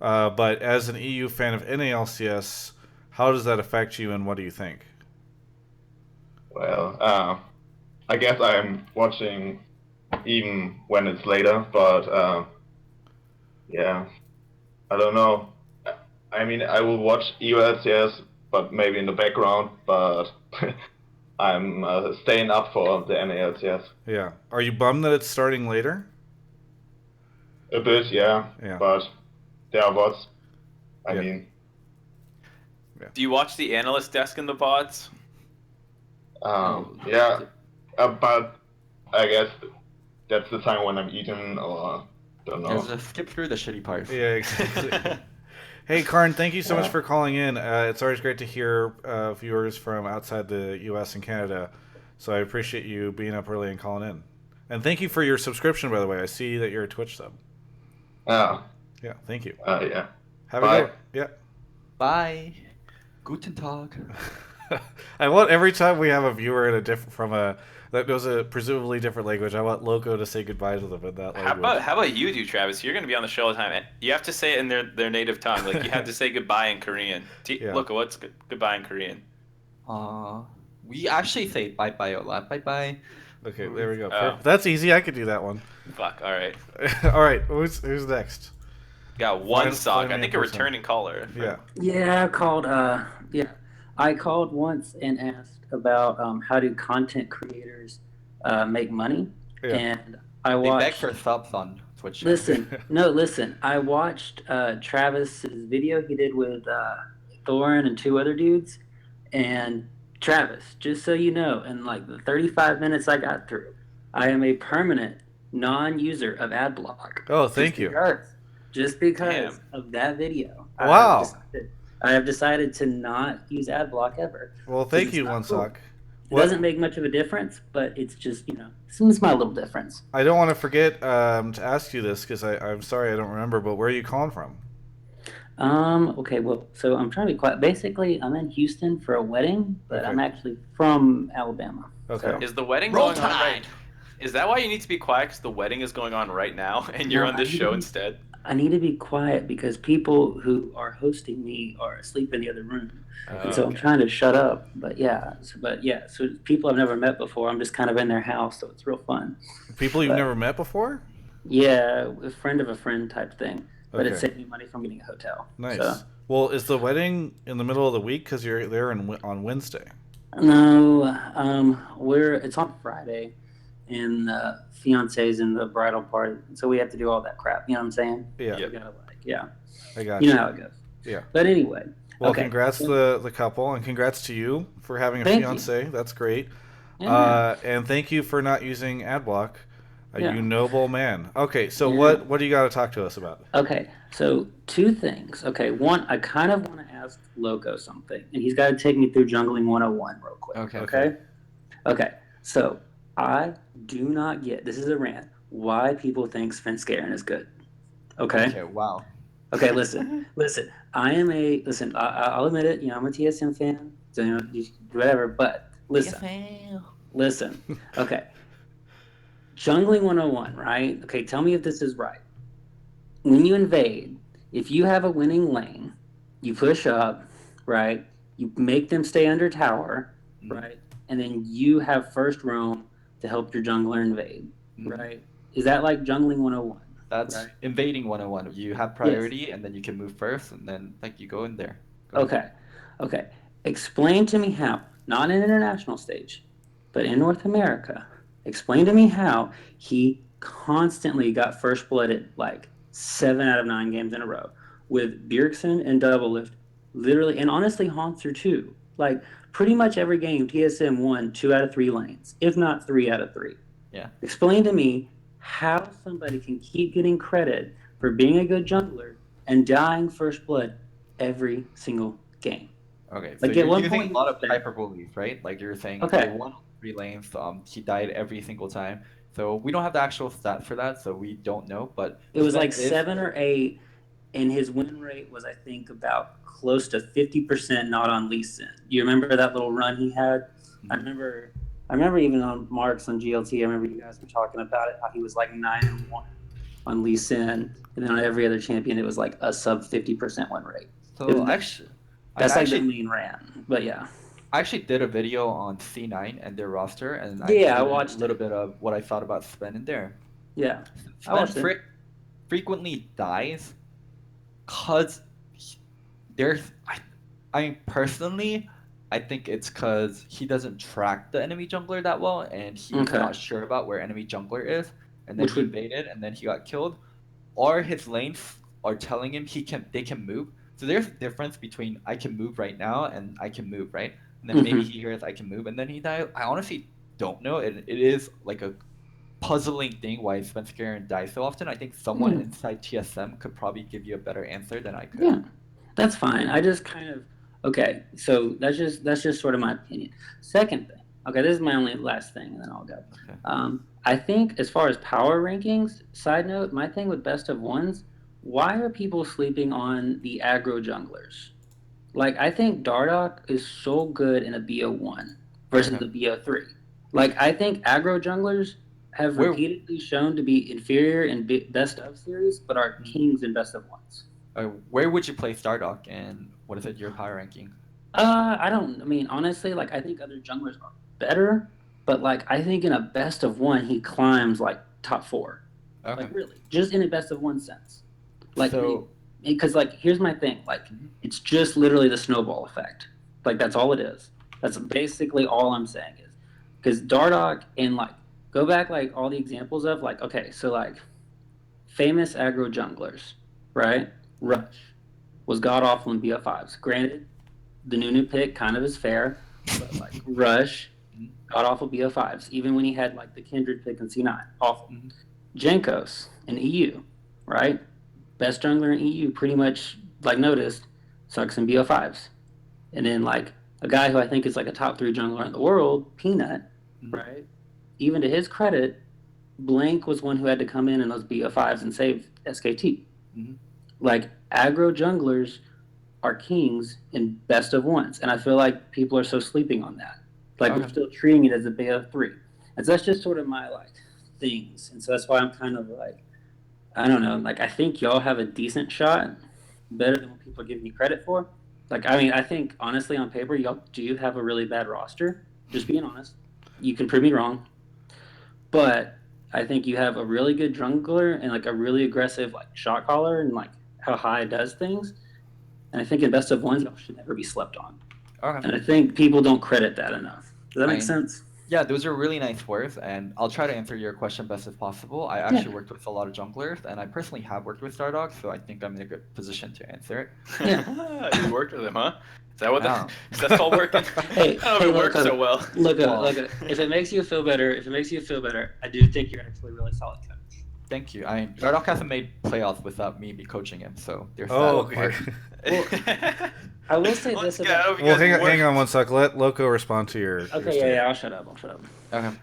But as an EU fan of NALCS, how does that affect you, and what do you think? Well, I guess I'm watching even when it's later, but yeah, I don't know. I mean, I will watch EULCS, but maybe in the background, but I'm staying up for the NALCS. Yeah. Are you bummed that it's starting later? A bit, yeah, Yeah. but there are bots. I Yeah. mean, Do you watch the analyst desk in the VODs? yeah, but I guess that's the time when I'm eating or don't know. Just skip through the shitty parts. Yeah, exactly. Hey, Karn, thank you so much for calling in. It's always great to hear viewers from outside the U.S. and Canada, so I appreciate you being up early and calling in. And thank you for your subscription, by the way. I see that you're a Twitch sub. Yeah. Yeah, thank you. Yeah. Have Bye. a good one. Yeah. Bye. Guten Tag. I want every time we have a viewer in a different that knows a presumably different language, I want Loco to say goodbye to them in that language. How about you do, Travis? You're going to be on the show all the time. You have to say it in their native tongue. Like you have to say goodbye in Korean. Yeah. Loco, what's goodbye in Korean? We actually say bye bye a lot. Bye bye. Okay, there we go. Oh. That's easy. I could do that one. Fuck. All right. All right. Who's next? Got one Find sock. me I a think a person. returning caller. Yeah. Yeah, I called once and asked about how do content creators make money, Yeah. and I They beg watched. for subs on Twitch. Listen. I watched Travis's video he did with Thorin and two other dudes, and Travis. Just so you know, in like the 35 minutes I got through, I am a permanent non-user of AdBlock. Oh, thank you. Just because Damn. of that video. Wow. I have decided to not use AdBlock ever. Well, thank It's you, not One cool. Sock. It doesn't make much of a difference, but it's just, it's my little difference. I don't want to forget to ask you this because I'm sorry I don't remember, but where are you calling from? Okay, well, so I'm trying to be quiet. Basically, I'm in Houston for a wedding, but Okay. I'm actually from Alabama. Okay. So- Is the wedding Roll going on right? Tide! Is that why you need to be quiet? Because the wedding is going on right now, and you're No, on this I need show to be- instead. I need to be quiet because people who are hosting me are asleep in the other room. And so I'm trying to shut up. But so people I've never met before, I'm just kind of in their house, so it's real fun. People you've But- never met before? Yeah, a friend of a friend type thing. But it Okay. saved me money from getting a hotel. Nice. So, Well, is the wedding in the middle of the week because you're there on Wednesday? no, it's on Friday, and the fiance's in the bridal party, so we have to do all that crap. You know what I'm saying? Yeah. We gotta, I got you know how it goes. Yeah. But anyway. Well, okay. congrats to the couple, and congrats to you for having a Thank you. fiance. That's great. Yeah. And thank you for not using AdBlock. Yeah. You noble man. Okay, so Yeah. what do you got to talk to us about? Okay, so two things. Okay, one, I kind of want to ask Loco something, and he's got to take me through Jungling 101 real quick. Okay. Okay, so I do not get, this is a rant, why people think Svenskeren is good. Okay? Wow. Okay, listen. I'll admit it, I'm a TSM fan, so, whatever, but listen. Okay. Jungling 101, right? Okay, tell me if this is right. When you invade, if you have a winning lane, you push up, right? You make them stay under tower, right? And then you have first roam to help your jungler invade, right? Is that like Jungling 101? That's Right. invading 101. You have priority, and then you can move first, and then you go in there. Go ahead. Okay. Explain to me how, not in international stage, but in North America, explain to me how he constantly got first blooded like 7 out of 9 games in a row with Bjergsen and Doublelift, literally, and honestly Haunter too. Like pretty much every game TSM won 2 out of 3 lanes, if not 3 out of 3. Yeah. Explain to me how somebody can keep getting credit for being a good jungler and dying first blood every single game. Okay, so Like, at you're one using point a lot of you said- hyperboles, right? Like you're saying, Okay. he won 3 lanes. He died every single time. So we don't have the actual stat for that, so we don't know. But It was like Sven is- 7 or 8, and his win rate was, I think, about close to 50% not on Lee Sin. You remember that little run he had? I remember even on Marks on GLT, I remember you guys were talking about it, how he was like 9-1 on Lee Sin, and then on every other champion, it was like a sub 50% win rate. It So was- That's like the actually, main ran. But yeah. I actually did a video on C9 and their roster, and I Yeah, I included watched a little it. bit of what I thought about Sven in there. Yeah, I Sven watched it. frequently dies because there's I personally I think it's because he doesn't track the enemy jungler that well, and he's Okay. not sure about where enemy jungler is, and then Which he would invaded, and then he got killed, or his lanes are telling him they can move. So there's a difference between I can move right now and I can move, right? And then maybe Mhm. he hears I can move and then he dies. I honestly don't know. It is like a puzzling thing why Spencer Garen dies so often. I think someone Yeah. inside TSM could probably give you a better answer than I could. Yeah, that's fine. I just kind of okay. So that's just sort of my opinion. Second thing. Okay, this is my only last thing, and then I'll go. Okay. I think as far as power rankings, side note, my thing with best of ones, why are people sleeping on the aggro junglers? Like I think Dardoch is so good in a BO1 versus Okay. the BO3. Like I think aggro junglers have Where repeatedly shown to be inferior in best of series, but are kings in best of ones. where would you play Stardock and what is it your power ranking? I don't. I mean, honestly, like I think other junglers are better, but like I think in a best of one, he climbs like top four. Okay. Like really, just in a best of one sense. Like, So because like here's my thing. Like, Mhm. it's just literally the snowball effect. Like that's all it is. That's basically all I'm saying is because Dardoch and like go back like all the examples of like okay, so like famous aggro junglers, right? Rush was god awful in BO5s. Granted, the Nunu pick kind of is fair, but like Rush, Mhm. god awful BO5s, even when he had like the Kindred pick in C9, awful. Mhm. Jankos in EU, right? Best jungler in EU, pretty much like noticed, sucks in BO5s. And then like a guy who I think is like a top 3 jungler in the world, Peanut, Mhm. right? Even to his credit, Blank was one who had to come in those BO5s and save SKT. Mhm. Like aggro junglers are kings in best of ones, and I feel like people are so sleeping on that. Like we're Okay. still treating it as a BO3, and so that's just sort of my like things, and so that's why I'm kind of like I don't know. Like I think y'all have a decent shot, better than what people are giving you credit for. Like I mean, I think honestly on paper y'all do have a really bad roster. Just being honest, you can prove me wrong, but I think you have a really good jungler and like a really aggressive like shot caller and like how high it does things. And I think in best of ones, y'all should never be slept on. Okay. And I think people don't credit that enough. Does that make I sense? Yeah, those are really nice words, and I'll try to answer your question best as possible. I Yeah. actually worked with a lot of junglers, and I personally have worked with Stardock, so I think I'm in a good position to answer it. Yeah. You worked with him, huh? Is that what Yeah. that's called working? Hey, I don't know if it works so well. Well, If it makes you feel better, I do think you're actually a really solid coach. thank you. Stardock hasn't made playoffs without me be coaching him, so there's Oh, that okay. part. I will say Let's this go. about. You Well, guys hang on worked. one sec. Let Loco respond to your Okay, yeah, statement. I'll shut up. Okay.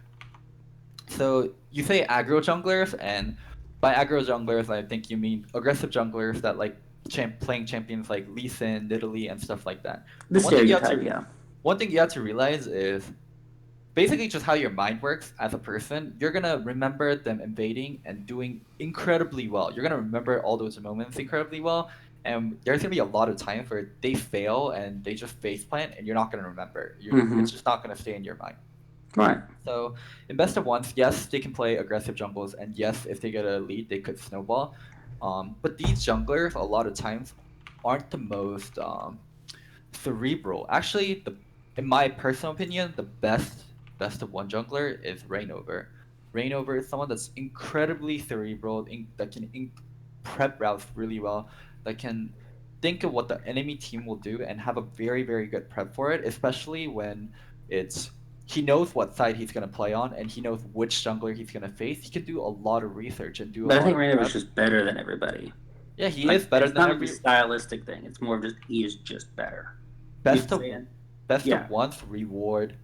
So you say aggro junglers, and by aggro junglers, I think you mean aggressive junglers that like playing champions like Lee Sin, Nidalee, and stuff like that. The And stereotype, yeah. one thing you have to realize is basically just how your mind works as a person. You're gonna remember them invading and doing incredibly well. You're gonna remember all those moments incredibly well. And there's gonna be a lot of times where they fail and they just face plant, and you're not gonna remember. Mm-hmm. It's just not gonna stay in your mind. Right. So in best of ones, yes, they can play aggressive jungles, and yes, if they get a lead, they could snowball. But these junglers a lot of times aren't the most cerebral. Actually, in my personal opinion, the best of one jungler is Reignover. Reignover is someone that's incredibly cerebral, that can prep routes really well, that can think of what the enemy team will do and have a very very good prep for it, especially when it's he knows what side he's gonna play on and he knows which jungler he's gonna face. He can do a lot of research and do a But I lot think of Rainover's prep. just better than everybody. Yeah, he Like, is better it's than not like every a stylistic thing. It's more of just he is just better. best You of saying? best Yeah. of ones reward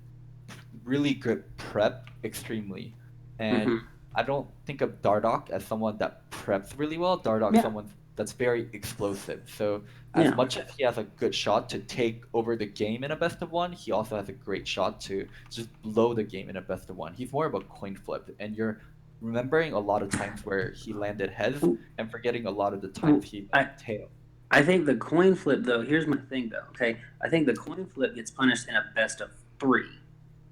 really good prep extremely. And Mhm. I don't think of Dardoch as someone that preps really well. Dardoch Yeah. someone that's very explosive. So as Yeah. much as he has a good shot to take over the game in a best of one, he also has a great shot to just blow the game in a best of one. He's more of a coin flip, and you're remembering a lot of times where he landed heads and forgetting a lot of the times he I landed tail. I think the coin flip, though, here's my thing, though, okay? I think the coin flip gets punished in a best of 3,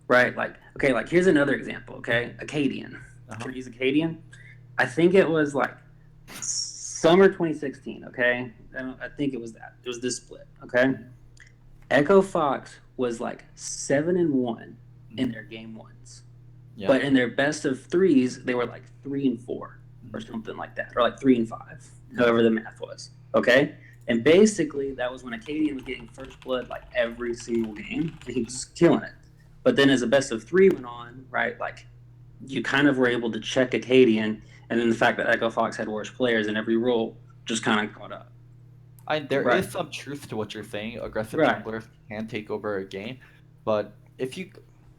right? Like, okay, like here's another example, okay? Acadian. Can I use Acadian? I think it was like summer 2016, okay? I think it was that. It was this split, okay? Echo Fox was like 7-1 in their game ones. Yeah. But in their best of 3s, they were like 3-4 or something like that, or like 3-5, however the math was. Okay, and basically that was when Acadian was getting first blood like every single game, and he was killing it. But then as the best of 3 went on, right, like you kind of were able to check Acadian, and then the fact that Echo Fox had worse players in every role just kind of caught up. There Right. is some truth to what you're saying. Aggressive Right. junglers can take over a game, but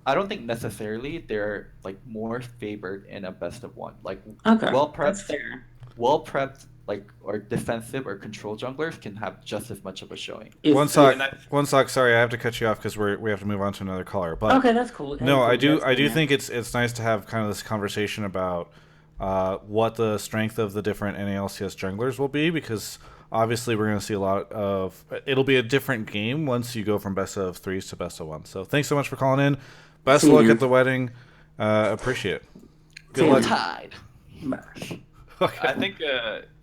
I don't think necessarily they're like more favored in a best of 1. Like Okay, well that's prepped, fair. like or defensive or control junglers can have just as much of a showing. One sock. Sorry, I have to cut you off because we have to move on to another caller. But Okay, that's cool. Hey, no, cool. I do That's cool, man. think it's nice to have kind of this conversation about what the strength of the different NALCS junglers will be, because obviously we're going to see a lot of. It'll be a different game once you go from best of 3s to best of 1. So thanks so much for calling in. Best See luck you. at the wedding. Appreciate it. Good See luck. you. Tide. Okay. I think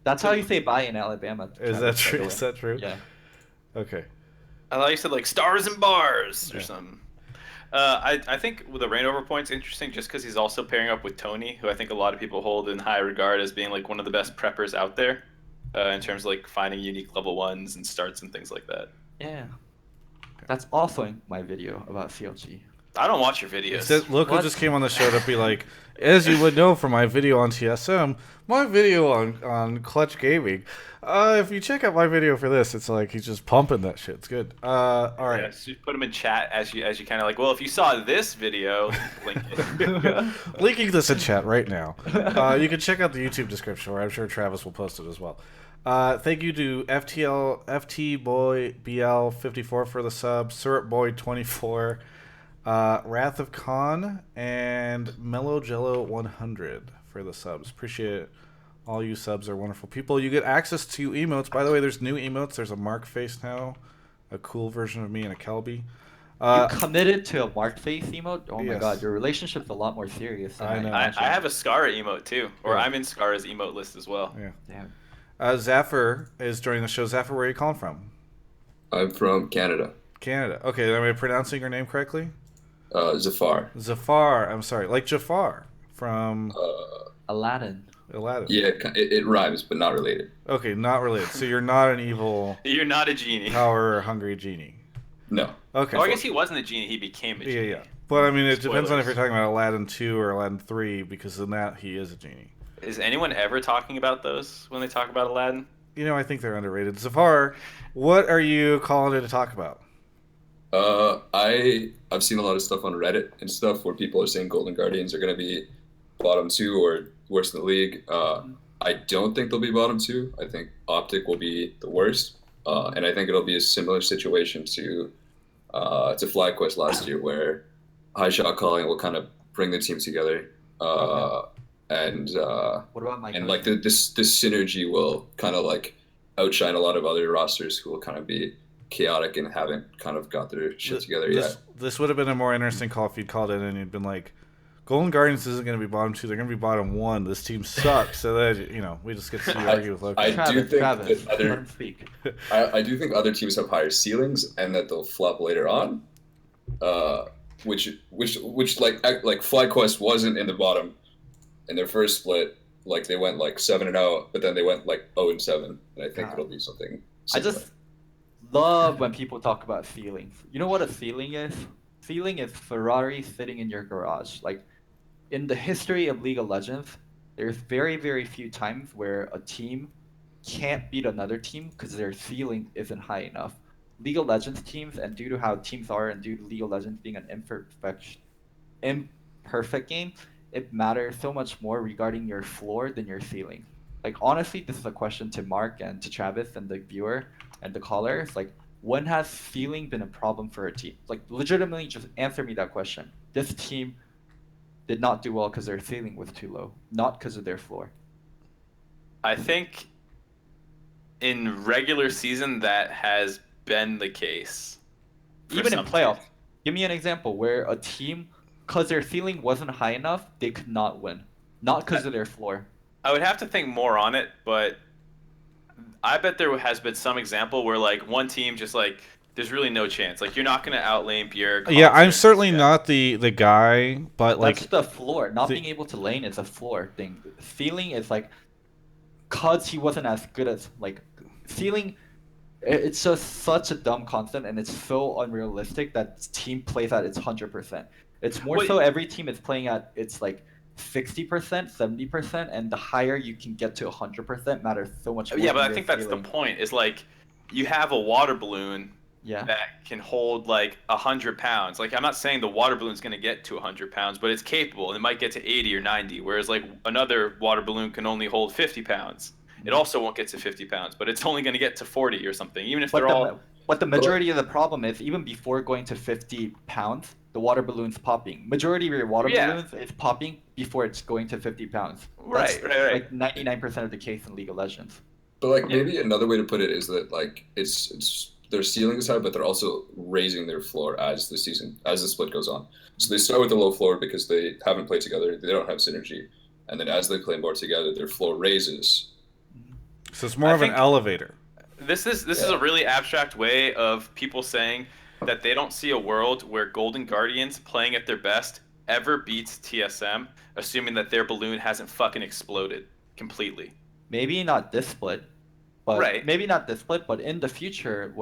That's how you say bye in Alabama. Is that true? Is that true? Yeah. Okay. I thought you said like stars and bars or Yeah. something. I think the Rainover point's interesting just because he's also pairing up with Tony, who I think a lot of people hold in high regard as being like one of the best preppers out there in terms of like finding unique level 1s and starts and things like that. Yeah. That's also in my video about CLG. I don't watch your videos. Loco What? just came on the show to be like, as you would know from my video on TSM, my video on Clutch Gaming. If you check out my video for this, it's like he's just pumping that shit. It's good. All right. Yeah, so you put them in chat as you kind of like. Well, if you saw this video, link it. Linking this in chat right now. You can check out the YouTube description, where I'm sure Travis will post it as well. Thank you to FT Boy BL 54 for the sub, Syrup Boy 24. Wrath of Khan and Mellow Jello 100 for the subs. Appreciate it. All you subs are wonderful people. You get access to emotes. By the way, there's new emotes. There's a Mark face now, a cool version of me and a Kelby. You committed to a marked face emote? Oh my Yes. god, your relationship's a lot more serious than I know. I have a Scara emote too, or Yeah. I'm in Scara's emote list as well. Yeah. Damn. Zaffer is joining the show. Zaffer, where are you calling from? I'm from Canada. Canada. Okay, am I pronouncing your name correctly? Zafar. Zafar. I'm sorry. Like Jafar from Aladdin. Aladdin. Yeah, it rhymes, but not related. Okay, not related. So you're not an evil, You're not a genie. power-hungry genie. No. Okay. Oh, I guess he wasn't a genie. He became a Yeah, genie. yeah. But I mean, it depends on if Spoilers. you're talking about Aladdin 2 or Aladdin 3, because in that he is a genie. Is anyone ever talking about those when they talk about Aladdin? You know, I think they're underrated. Zafar, what are you calling in to talk about? I've seen a lot of stuff on Reddit and stuff where people are saying Golden Guardians are going to be bottom 2 or worse in the league. I don't think they'll be bottom 2. I think Optic will be the worst, and I think it'll be a similar situation to FlyQuest last year, where high shot calling will kind of bring the team together, and What about my and like this synergy will kind of like outshine a lot of other rosters who will kind of be chaotic and haven't kind of got their shit together yet. This would have been a more interesting call if you'd called in and you'd been like, Golden Guardians isn't going to be bottom 2, they're going to be bottom 1. This team sucks. So that, you know, we just get to see you argue with Loki. I do think Travis, that let him speak. I do think other teams have higher ceilings and that they'll flop later on. Which like FlyQuest wasn't in the bottom in their first split. Like they went like 7-0, but then they went like 0-7, and I think it'll be something I similar. just love when people talk about ceilings. You know what a ceiling is? Ceiling is Ferrari sitting in your garage. Like, in the history of League of Legends, there's very, very few times where a team can't beat another team because their ceiling isn't high enough. League of Legends teams, and due to how teams are, and due to League of Legends being an imperfect game, it matters so much more regarding your floor than your ceiling. Like, honestly, this is a question to Mark and to Travis and the viewer and the caller. It's like, when has ceiling been a problem for a team? Like, legitimately, just answer me that question. This team did not do well because their ceiling was too low, not because of their floor. I think in regular season that has been the case. Even in playoffs. Give me an example where a team, because their ceiling wasn't high enough, they could not win. Not because of their floor. I would have to think more on it, but I bet there has been some example where like one team just like there's really no chance. Like you're not gonna outlane Bjerg. Yeah, I'm certainly not the guy, but like that's the floor. Not being able to lane is a floor thing. Ceiling is like, cause he wasn't as good as like ceiling. It's just such a dumb concept, and it's so unrealistic that team plays at its 100%. It's more so every team is playing at its like 60%, 70%, and the higher you can get to 100% matters so much more. Yeah, but I think that's the point. Is like you have a water balloon that can hold like 100 pounds. Like I'm not saying the water balloon's going to get to 100 pounds, but it's capable. It might get to 80 or 90, whereas like another water balloon can only hold 50 pounds. It also won't get to 50 pounds, but it's only going to get to 40 or something, even if they're all... But the majority of the problem is, even before going to 50 pounds, the water balloon's popping. Majority of your water balloons is popping before it's going to 50 pounds. Right. Like 99% of the case in League of Legends. But like maybe another way to put it is that like it's their ceiling is high, but they're also raising their floor as the split goes on. So they start with a low floor because they haven't played together, they don't have synergy, and then as they play more together, their floor raises. So it's more of an elevator. This is a really abstract way of people saying that they don't see a world where Golden Guardians playing at their best ever beats TSM, assuming that their balloon hasn't fucking exploded completely. Maybe not this split, but maybe not this split, but in the future,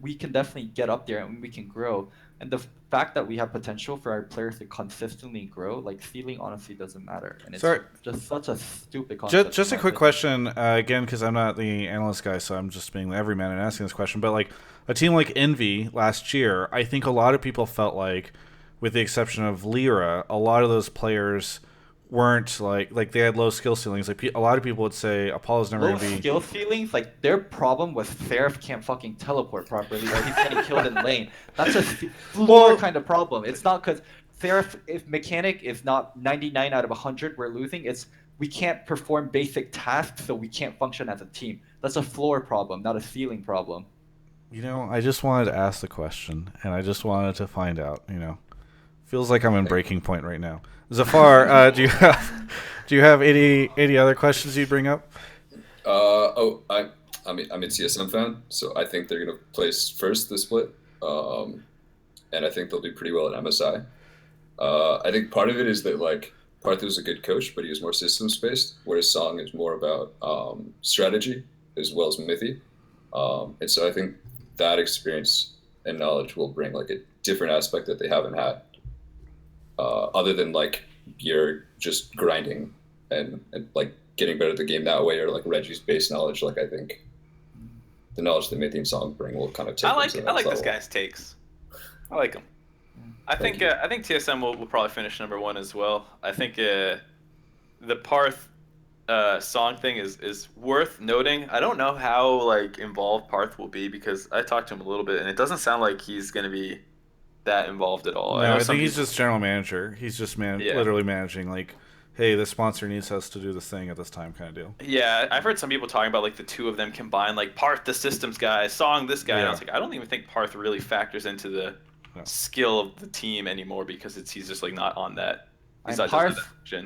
we can definitely get up there and we can grow. And the fact that we have potential for our players to consistently grow, like ceiling honestly doesn't matter. And it's just such a stupid concept. Just a quick question, again, because I'm not the analyst guy, so I'm just being the everyman and asking this question. But like a team like Envy last year, I think a lot of people felt like, with the exception of Lyra, a lot of those players weren't like they had low skill ceilings. Like a lot of people would say Apollo's never going to be low skill ceilings. Like their problem was Seraph can't fucking teleport properly, or he's getting killed in lane. That's a floor kind of problem. It's not because Seraph, if mechanic is not 99 out of 100, we're losing. It's we can't perform basic tasks, so we can't function as a team. That's a floor problem, not a ceiling problem. You know, I just wanted to ask the question, and I just wanted to find out. You know, feels like I'm in breaking point right now. Zafar, do you have any other questions you'd bring up? I'm a TSM fan, so I think they're gonna place first this split, and I think they'll do pretty well at MSI. I think part of it is that like Partho's a good coach, but he was more systems based, whereas Song is more about strategy as well as Mythy, and so I think that experience and knowledge will bring like a different aspect that they haven't had. Other than like you're just grinding and like getting better at the game that way, or like Reggie's base knowledge, like I think the knowledge that Mythy and Song bring will kind of take. I like this guy's takes. I like him. I think TSM will probably finish number 1 as well. I think the Parth Song thing is worth noting. I don't know how like involved Parth will be, because I talked to him a little bit and it doesn't sound like he's gonna be that involved at all. No, I think he's just general manager. He's just literally managing, like, hey, this sponsor needs us to do this thing at this time kind of deal. Yeah, I've heard some people talking about like the two of them combined, like Parth the systems guy, Song this guy. And I was like, I don't even think Parth really factors into the skill of the team anymore, because he's just like not on that.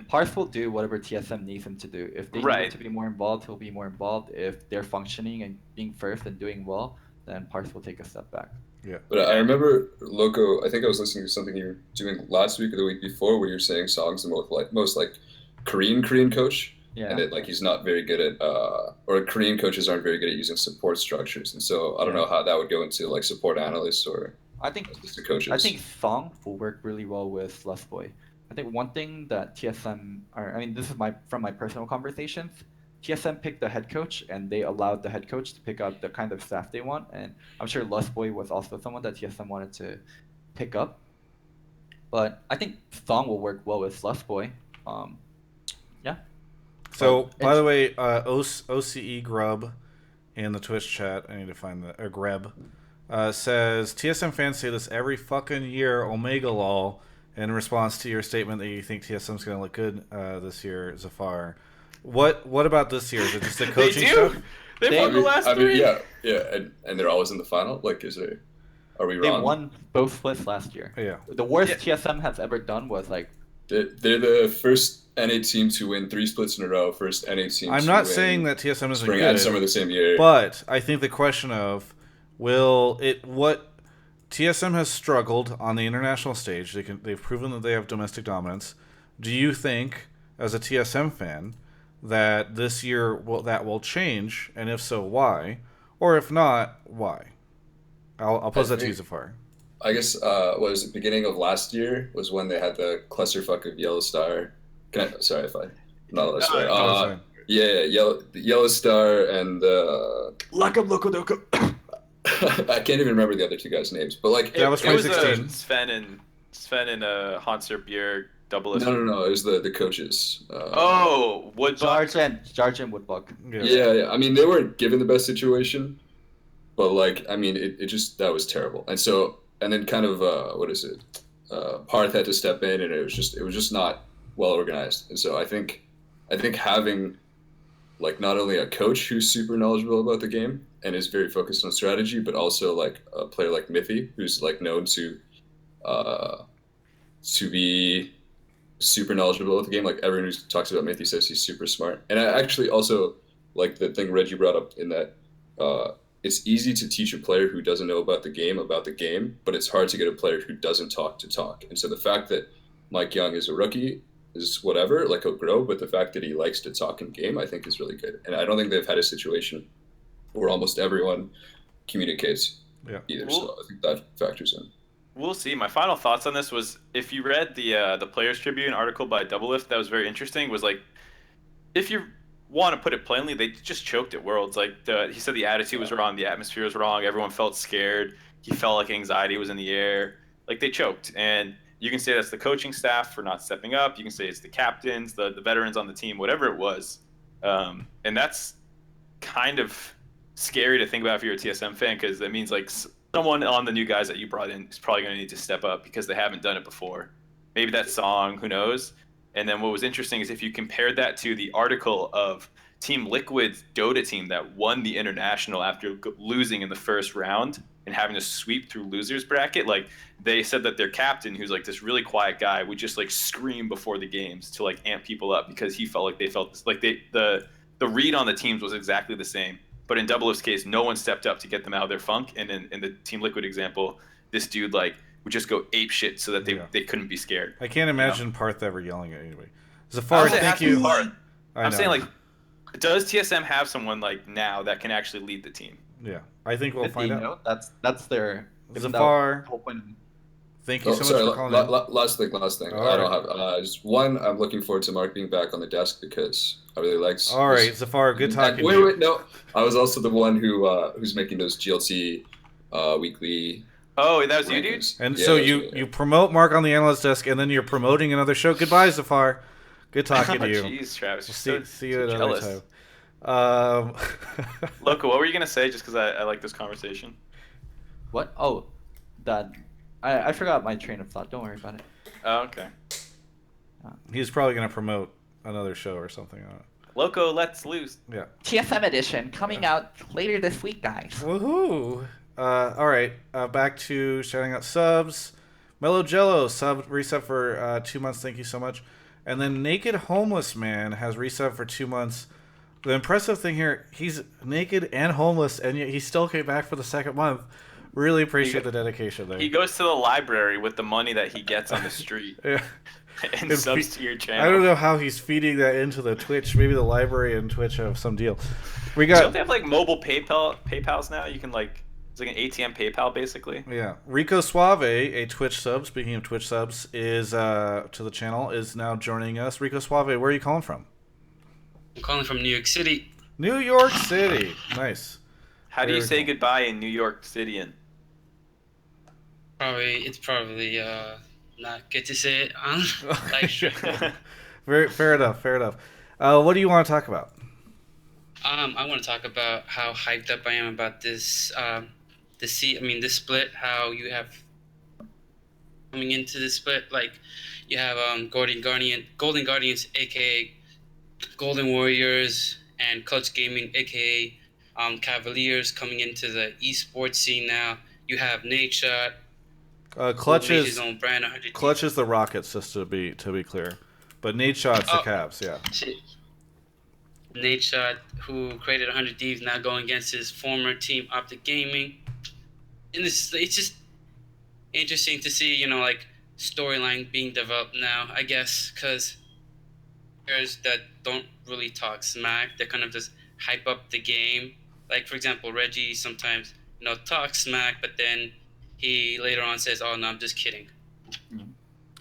Parth will do whatever TSM needs him to do. If they need him to be more involved, he'll be more involved. If they're functioning and being first and doing well, then Parth will take a step back. Yeah. But I remember Loco, I think I was listening to something you were doing last week or the week before, where you're saying Song's the most Korean coach. Yeah. And that like he's not very good at or Korean coaches aren't very good at using support structures. And so I don't know how that would go into like support analysts or assistant coaches. I think Song will work really well with Lustboy. I think one thing that TSM this is from my personal conversations, TSM picked the head coach, and they allowed the head coach to pick out the kind of staff they want. And I'm sure Lustboy was also someone that TSM wanted to pick up. But I think Song will work well with Lustboy. Yeah. So, by the way, OCE Grub in the Twitch chat, I need to find the Greb, says, TSM fans say this every fucking year, Omega lol, in response to your statement that you think TSM's going to look good this year, Zafar. What about this year? Is it just the coaching stuff? They won the last I mean, three. yeah, and they're always in the final. Like, are we They wrong? won both splits last year. Yeah. The worst TSM has ever done was like. They're the first NA team to win 3 splits in a row. First NA team. I'm not saying that TSM isn't spring good, and summer the same year. but I think the question of what TSM has struggled on the international stage. They've proven that they have domestic dominance. Do you think, as a TSM fan, that this year that will change, and if so, why? Or if not, why? I'll pose that to you, Zafar. I guess what was it, beginning of last year was when they had the clusterfuck of Yellow Star. Sorry if I'm not allowed to swear. Yellow Star and Lock up Locodoco. I can't even remember the other 2 guys' names, but like that was 2016. Sven and Hanser Bjerg double. No. It was the coaches. Woodbuck. Jarge and Woodbuck. Yeah. I mean, they weren't given the best situation, but like, I mean, it just that was terrible. And then kind of Parth had to step in, and it was just not well organized. And so I think having like not only a coach who's super knowledgeable about the game and is very focused on strategy, but also like a player like Mithy, who's like known to be super knowledgeable about the game. Like everyone who talks about Mithy says he's super smart. And I actually also like the thing Reggie brought up in that it's easy to teach a player who doesn't know about the game, but it's hard to get a player who doesn't talk to talk. And so the fact that Mike Young is a rookie is whatever, like he'll grow, but the fact that he likes to talk in game, I think is really good. And I don't think they've had a situation where almost everyone communicates either. So I think that factors in. We'll see. My final thoughts on this was, if you read the Players Tribune article by Doublelift, that was very interesting, was like, if you want to put it plainly, they just choked at Worlds. Like he said the attitude was wrong, the atmosphere was wrong, everyone felt scared, he felt like anxiety was in the air. Like they choked. And you can say that's the coaching staff for not stepping up, you can say it's the captains, the veterans on the team, whatever it was. And that's kind of scary to think about if you're a TSM fan, because that means like someone on the new guys that you brought in is probably going to need to step up because they haven't done it before. Maybe that song, who knows? And then what was interesting is if you compared that to the article of Team Liquid's Dota team that won the international after losing in the first round and having to sweep through losers bracket, like they said that their captain, who's like this really quiet guy, would just like scream before the games to like amp people up because he felt like the read on the teams was exactly the same. But in Doublelift's case, no one stepped up to get them out of their funk. And in the Team Liquid example, this dude like would just go ape shit so that they couldn't be scared. I can't imagine Parth ever yelling at anybody. Zafar, thank you. I'm saying, like, does TSM have someone like now that can actually lead the team? Yeah, I think we'll find out. That's their Zafar. Thank you so much for calling in. Last thing. I don't have just one. I'm looking forward to Mark being back on the desk because I really like. All right, Zafar, good talking to you. Wait, no. I was also the one who's making those GLT weekly. Oh, that was you, dude? And so you promote Mark on the analyst desk, and then you're promoting another show. Goodbye, Zafar. Good talking to you. Jeez, Travis. We'll see you another time. Loco, what were you going to say just because I like this conversation? What? Oh, that. I forgot my train of thought. Don't worry about it. Oh, okay. He's probably going to promote another show or something on it. Loco, let's loose. Yeah. TSM edition coming out later this week, guys. Woohoo! All right, back to shouting out subs. Mellow Jello resub for 2 months. Thank you so much. And then Naked Homeless Man has resub for 2 months. The impressive thing here, he's naked and homeless, and yet he still came back for the second month. Really appreciate the dedication there. He goes to the library with the money that he gets on the street and subs to your channel. I don't know how he's feeding that into the Twitch. Maybe the library and Twitch have some deal. Don't they have like mobile PayPals now? You can like. It's like an ATM PayPal, basically. Yeah. Rico Suave, a Twitch sub, speaking of Twitch subs, is to the channel, is now joining us. Rico Suave, where are you calling from? I'm calling from New York City. New York City. Nice. How do you say goodbye in New York City? It's probably not good to say it on live stream. Fair enough. What do you want to talk about? I want to talk about how hyped up I am about this this split, how you have coming into this split, like you have Golden Guardians, aka Golden Warriors, and Clutch Gaming, aka Cavaliers coming into the esports scene now. You have Nate Shot. Clutch made his is own brand, 100 Clutch is the Rockets, just to be clear. But Nate Shot's the Oh, Cavs, yeah. shit. Nate Shot, who created 100 Thieves, now going against his former team, Optic Gaming. And it's just interesting to see, like, storyline being developed now, I guess, because players that don't really talk smack, they kind of just hype up the game. Like, for example, Reggie sometimes, talks smack, but then he later on says, "Oh, no, I'm just kidding."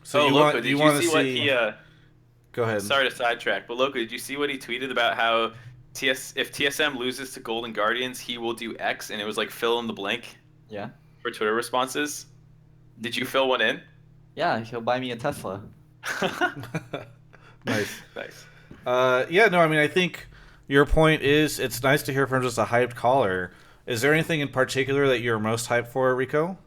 So you Loco, want did you you want to see what see? he? Go ahead. Sorry to sidetrack, but Loco, did you see what he tweeted about how if TSM loses to Golden Guardians, he will do X, and it was like fill in the blank Yeah. for Twitter responses. Did you fill one in? Yeah, he'll buy me a Tesla. Nice. Nice. Yeah, no, I mean, I think your point is it's nice to hear from just a hyped caller. Is there anything in particular that you're most hyped for, Rico?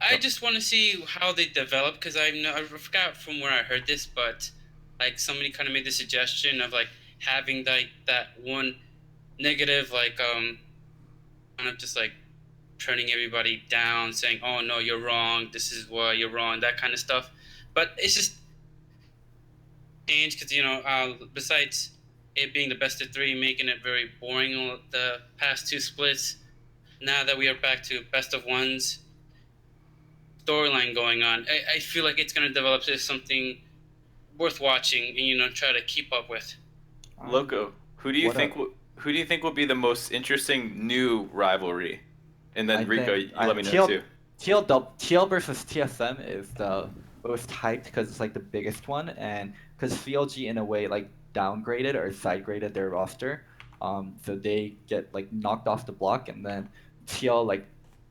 I just want to see how they develop, because I forgot from where I heard this, but like somebody kind of made the suggestion of like having like that one negative, like kind of just like turning everybody down, saying, "Oh no, you're wrong. This is why you're wrong," that kind of stuff. But it's just change, because besides it being the best of three, making it very boring the past two splits. Now that we are back to best of ones storyline going on, I feel like it's going to develop into something worth watching and try to keep up with. Loco, who do you think will be the most interesting new rivalry? And then Rico, you let me know too. TL versus TSM is the most hyped because it's like the biggest one, and because CLG in a way like downgraded or side graded their roster, so they get like knocked off the block, and then TL like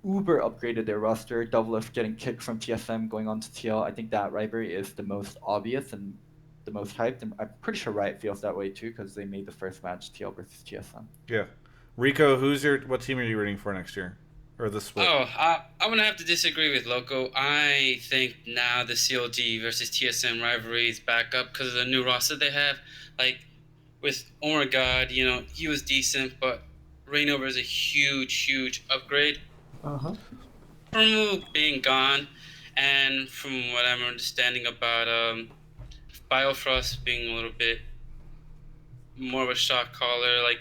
uber upgraded their roster. Doublelift getting kicked from TSM going on to TL. I think that rivalry is the most obvious and the most hyped, and I'm pretty sure Riot feels that way too because they made the first match TL versus TSM. Yeah, Rico, what team are you rooting for next year, or this split? Oh, I'm gonna have to disagree with Loco. I think now the CLG versus TSM rivalry is back up because of the new roster they have. Like with God, he was decent, but Rainover is a huge upgrade. From being gone, and from what I'm understanding about Biofrost being a little bit more of a shot caller, like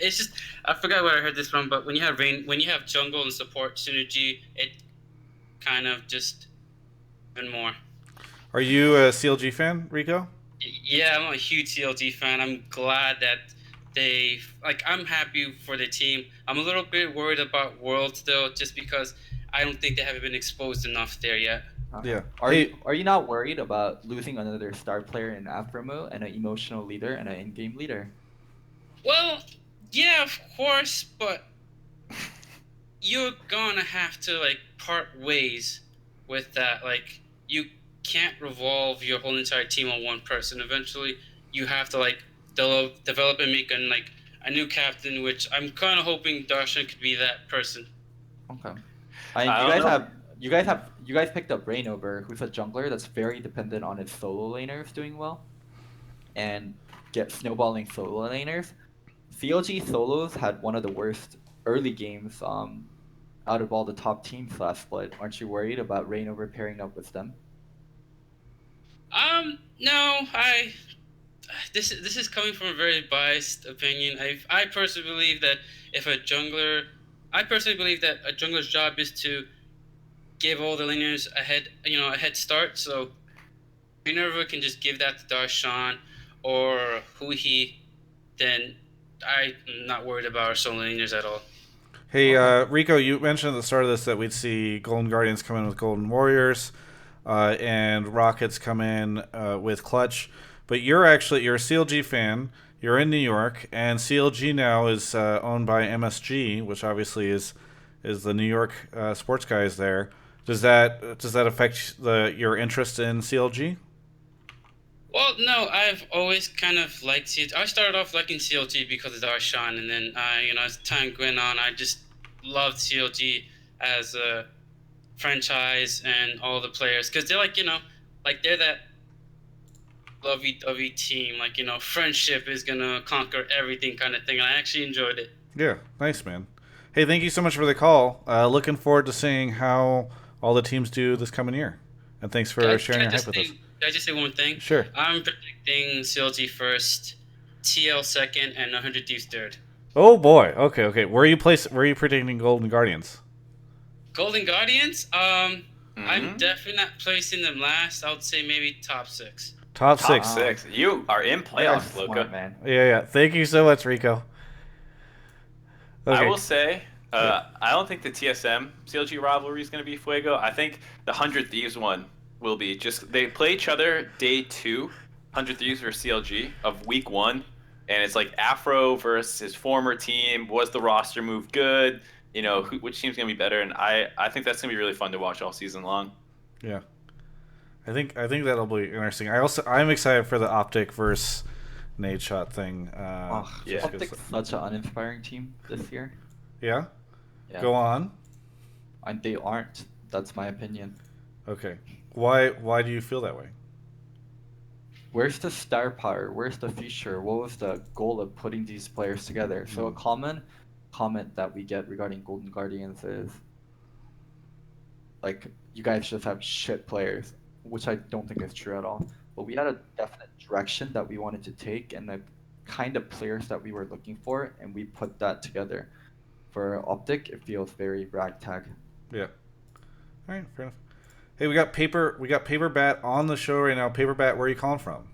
it's just I forgot where I heard this from, but when you have jungle and support synergy, it kind of just even more. Are you a CLG fan, Rico? Yeah, I'm a huge CLG fan. I'm glad that I'm happy for the team. I'm a little bit worried about Worlds though, just because I don't think they haven't been exposed enough there yet. Yeah. Are you not worried about losing another star player in Aframo and an emotional leader and an in-game leader? Well, yeah, of course, but you're gonna have to like part ways with that. Like you can't revolve your whole entire team on one person. Eventually, you have to like develop and make a new captain, which I'm kind of hoping Darshan could be that person. Okay. You guys picked up Rainover, who's a jungler that's very dependent on its solo laners doing well, and get snowballing solo laners. CLG solos had one of the worst early games out of all the top teams last split. Aren't you worried about Rainover pairing up with them? No, this is coming from a very biased opinion. I personally believe that I personally believe that a jungler's job is to give all the laners a head start. So Minerva can just give that to Darshan or Huhi, then I'm not worried about our solo laners at all. Hey, Rico, you mentioned at the start of this that we'd see Golden Guardians come in with Golden Warriors, and Rockets come in with Clutch. But you're a CLG fan. You're in New York, and CLG now is owned by MSG, which obviously is the New York sports guys there. Does that affect your interest in CLG? Well, no, I've always kind of liked CLG. I started off liking CLG because of Darshan, and then as time went on, I just loved CLG as a franchise and all the players because they're they're that lovey-dovey team, like, you know, friendship is gonna conquer everything kind of thing. And I actually enjoyed it. Yeah, nice, man. Hey, thank you so much for the call. Looking forward to seeing how all the teams do this coming year. And thanks for sharing your hype with us. Can I just say one thing? Sure. I'm predicting CLG first, TL second, and 100 Thieves third. Oh boy. Okay. Where are you predicting Golden Guardians? Golden Guardians? I'm definitely not placing them last. I would say maybe top 6. Top 6. Top 6. You are in playoffs, Loco. Man. Yeah. Thank you so much, Rico. Okay. I will say, I don't think the TSM CLG rivalry is going to be Fuego. I think the 100 Thieves one will be. Just they play each other day 2, 100 Thieves versus CLG of week 1, and it's like Afro versus his former team. Was the roster move good? You know, which team's going to be better? And I think that's going to be really fun to watch all season long. Yeah. I think that'll be interesting. I'm excited for the Optic versus Nade Shot thing. Yeah. Optic's such an uninspiring team this year. Yeah? Yeah. Go on. And they aren't. That's my opinion. Okay. Why do you feel that way? Where's the star power? Where's the future? What was the goal of putting these players together? So a common comment that we get regarding Golden Guardians is, like, you guys just have shit players, which I don't think is true at all. But we had a definite direction that we wanted to take and the kind of players that we were looking for, and we put that together. For Optic, it feels very ragtag. Yeah. All right, fair enough. Hey, we got Paper Bat on the show right now. Paper Bat, where are you calling from?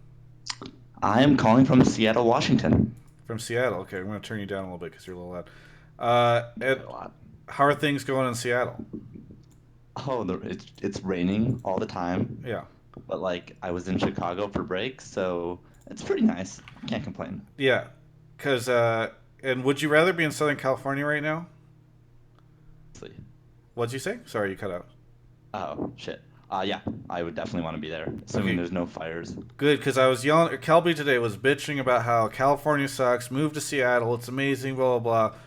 I am calling from Seattle, Washington. From Seattle. Okay, I'm going to turn you down a little bit because you're a little loud. Ed, how are things going in Seattle? Oh, it's raining all the time. Yeah. But, like, I was in Chicago for break, so it's pretty nice. Can't complain. Yeah. Because, and would you rather be in Southern California right now? What'd you say? Sorry, you cut out. Oh, shit. Yeah, I would definitely want to be there, assuming there's no fires. Good, because I was yelling. Kelby today was bitching about how California sucks. Move to Seattle. It's amazing. Blah blah blah.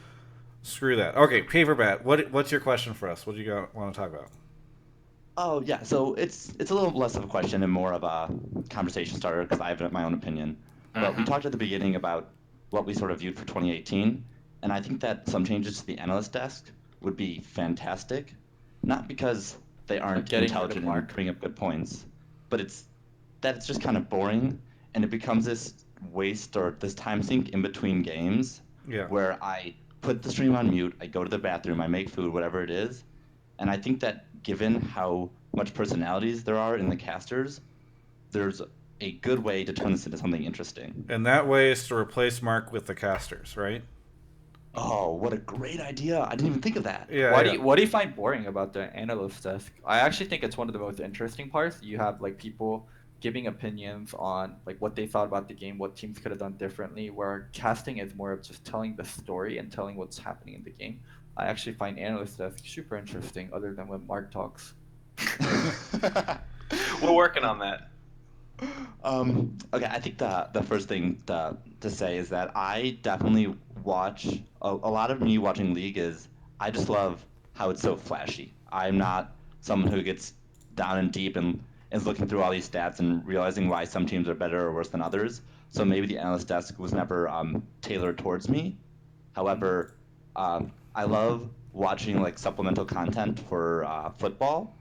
Screw that. Okay, Paperbat. What's your question for us? What do you want to talk about? Oh yeah, so it's a little less of a question and more of a conversation starter because I have my own opinion. But we talked at the beginning about what we sort of viewed for 2018, and I think that some changes to the analyst desk would be fantastic, not because they aren't intelligent and bring up good points, but it's just kind of boring, and it becomes this waste or this time sink in between games where I put the stream on mute, I go to the bathroom, I make food, whatever it is, and I think that given how much personalities there are in the casters, there's a good way to turn this into something interesting. And that way is to replace Mark with the casters, right? Oh, what a great idea! I didn't even think of that. Yeah. What do you find boring about the analyst desk? I actually think it's one of the most interesting parts. You have like people giving opinions on like what they thought about the game, what teams could have done differently. Where casting is more of just telling the story and telling what's happening in the game. I actually find analyst desk super interesting, other than when Mark talks. We're working on that. Okay, I think the first thing to say is that I definitely watch a lot of me watching League is I just love how it's so flashy. I'm not someone who gets down and deep and is looking through all these stats and realizing why some teams are better or worse than others. So maybe the analyst desk was never tailored towards me. However, I love watching like supplemental content for football.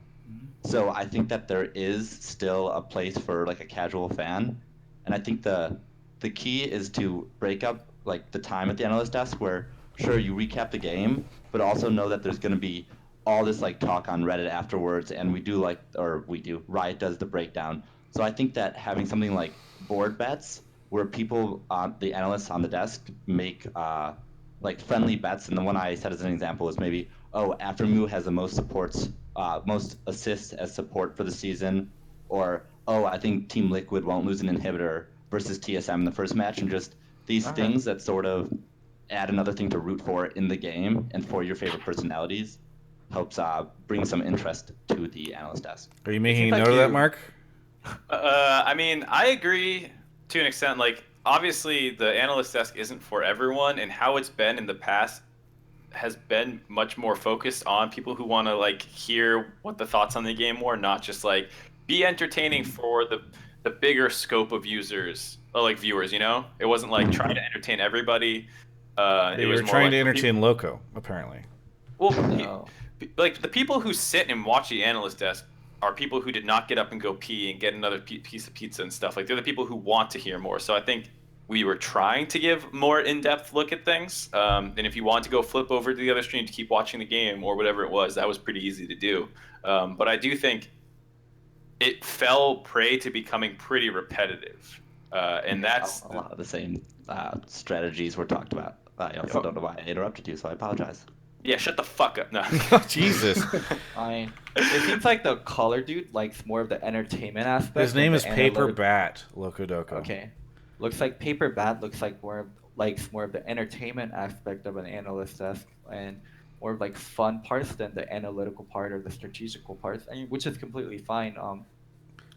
So I think that there is still a place for like a casual fan, and I think the key is to break up like the time at the analyst desk where sure you recap the game, but also know that there's going to be all this like talk on Reddit afterwards, and Riot does the breakdown. So I think that having something like board bets where people the analysts on the desk make like friendly bets, and the one I said as an example is maybe after Mu has the most most assists as support for the season, or I think Team Liquid won't lose an inhibitor versus TSM in the first match, and just these things that sort of add another thing to root for in the game and for your favorite personalities helps bring some interest to the analyst desk. Are you making a note of that, Mark? I mean, I agree to an extent. Like, obviously, the analyst desk isn't for everyone, and how it's been in the past has been much more focused on people who want to like hear what the thoughts on the game were, not just like be entertaining for the bigger scope of users, or like viewers. It wasn't like trying to entertain everybody. They It was were more trying like to the entertain Loco, apparently. Well, No. like the people who sit and watch the analyst desk are people who did not get up and go pee and get another piece of pizza and stuff. Like they're the people who want to hear more. So I think we were trying to give more in-depth look at things. And if you want to go flip over to the other stream to keep watching the game or whatever it was, that was pretty easy to do. But I do think it fell prey to becoming pretty repetitive. And that's a lot of the same strategies were talked about. I also don't know why I interrupted you, so I apologize. Yeah, shut the fuck up. No. Jesus. It seems like the color dude likes more of the entertainment aspect. His name than is the Paper analytic- Bat, Locodoco. Okay. Looks like Paper Bat looks like likes more of the entertainment aspect of an analyst desk and more of like fun parts than the analytical part or the strategical parts, which is completely fine.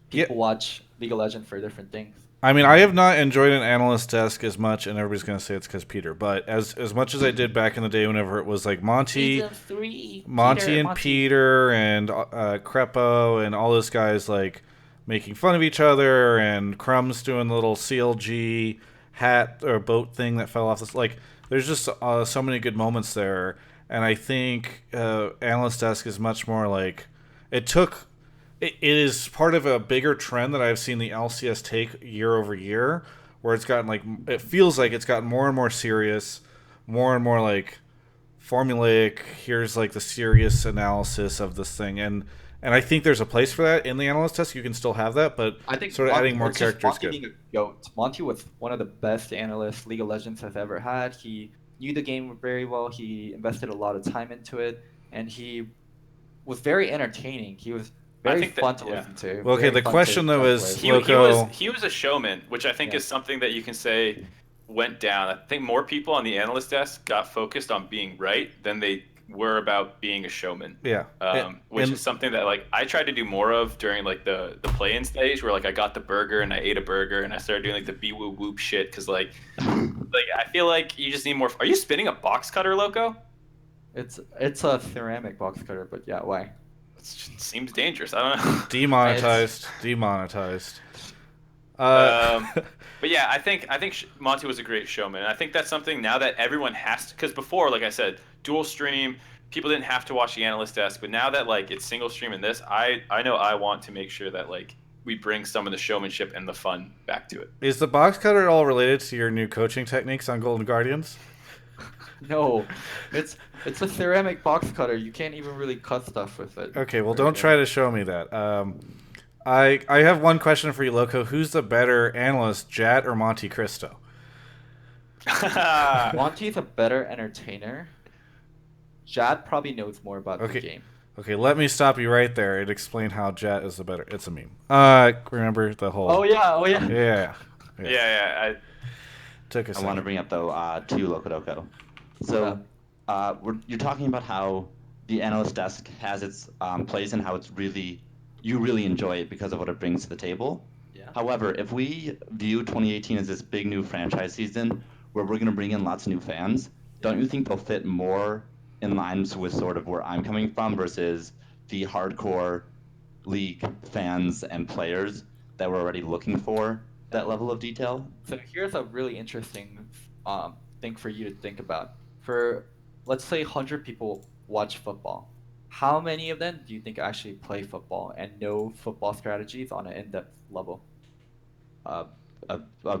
People watch League of Legends for different things. I mean, I have not enjoyed an analyst desk as much, and everybody's going to say it's because Peter, but as much as I did back in the day whenever it was like Monty and Peter and Crepo and all those guys like making fun of each other and Crumbs doing the little CLG hat or boat thing that fell off this. Like, there's just so many good moments there, and I think analyst desk is much more like it is part of a bigger trend that I've seen the LCS take year over year, where it's gotten it feels like it's gotten more and more serious, more and more like formulaic. Here's like the serious analysis of this thing, and I think there's a place for that in the analyst test. You can still have that, but I think sort of adding more characters Monty good. being a goat. Monty was one of the best analysts League of Legends has ever had. He knew the game very well. He invested a lot of time into it, and he was very entertaining. He was very fun to listen to. Well, okay, the question though is he was a showman, which I think is something that you can say went down. I think more people on the analyst desk got focused on being right than they were about being a showman. Yeah. Which is something that like I tried to do more of during like the play-in stage, where like I got the burger and I ate a burger and I started doing like the bee whoop whoop shit because like I feel like you just need more. Are you spinning a box cutter, Loco? It's a ceramic box cutter, but yeah, why? Seems dangerous. I don't know. Demonetized. But yeah, I think Monty was a great showman. And I think that's something now that everyone has to, because before, like I said, dual stream, people didn't have to watch the analyst desk. But now that like it's single stream in this, I know I want to make sure that like we bring some of the showmanship and the fun back to it. Is the box cutter at all related to your new coaching techniques on Golden Guardians? No, it's a ceramic box cutter. You can't even really cut stuff with it. Okay, well, don't try to show me that. I have one question for you, Loco. Who's the better analyst, Jat or Monte Cristo? Monty's a better entertainer. Jat probably knows more about the game. Okay, let me stop you right there and explain how Jat is the better. It's a meme. Remember the whole... Oh, yeah. Yeah. Took a I second. want to bring up, though, to Locodoco. So, you're talking about how the analyst desk has its place and how you really enjoy it because of what it brings to the table. Yeah. However, if we view 2018 as this big new franchise season where we're going to bring in lots of new fans, don't you think they'll fit more in lines with sort of where I'm coming from versus the hardcore league fans and players that were already looking for that level of detail? So here's a really interesting thing for you to think about. For, let's say, 100 people watch football. How many of them do you think actually play football and know football strategies on an in-depth level? A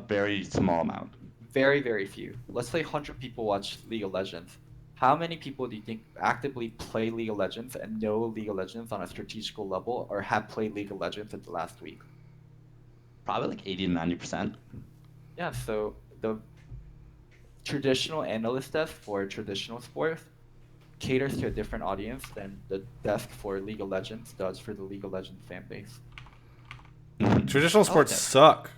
very small amount. Very, very few. Let's say 100 people watch League of Legends. How many people do you think actively play League of Legends and know League of Legends on a strategical level or have played League of Legends in the last week? Probably like 80 to 90%. Yeah, so the traditional analyst desk for traditional sports caters to a different audience than the desk for League of Legends does for the League of Legends fan base. Traditional sports suck.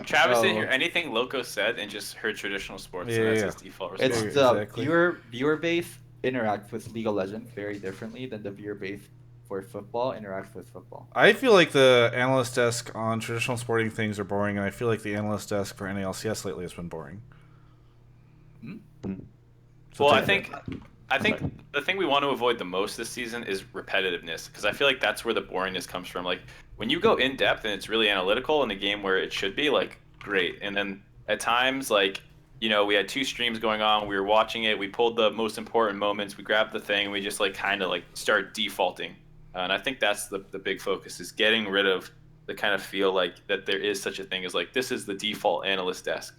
Travis didn't hear anything Loco said and just heard traditional sports. Yeah, and that's yeah. his default response. It's the viewer base interacts with League of Legends very differently than the viewer base for football interacts with football. I feel like the analyst desk on traditional sporting things are boring, and I feel like the analyst desk for NALCS lately has been boring. Well, I think the thing we want to avoid the most this season is repetitiveness, because I feel like that's where the boringness comes from. Like when you go in depth and it's really analytical in a game where it should be, like, great. And then at times, like, you know, we had 2 streams going on, we were watching it, we pulled the most important moments, we grabbed the thing, and we just, like, kind of, like, start defaulting. And I think that's the big focus, is getting rid of the kind of feel like that there is such a thing as, like, this is the default analyst desk,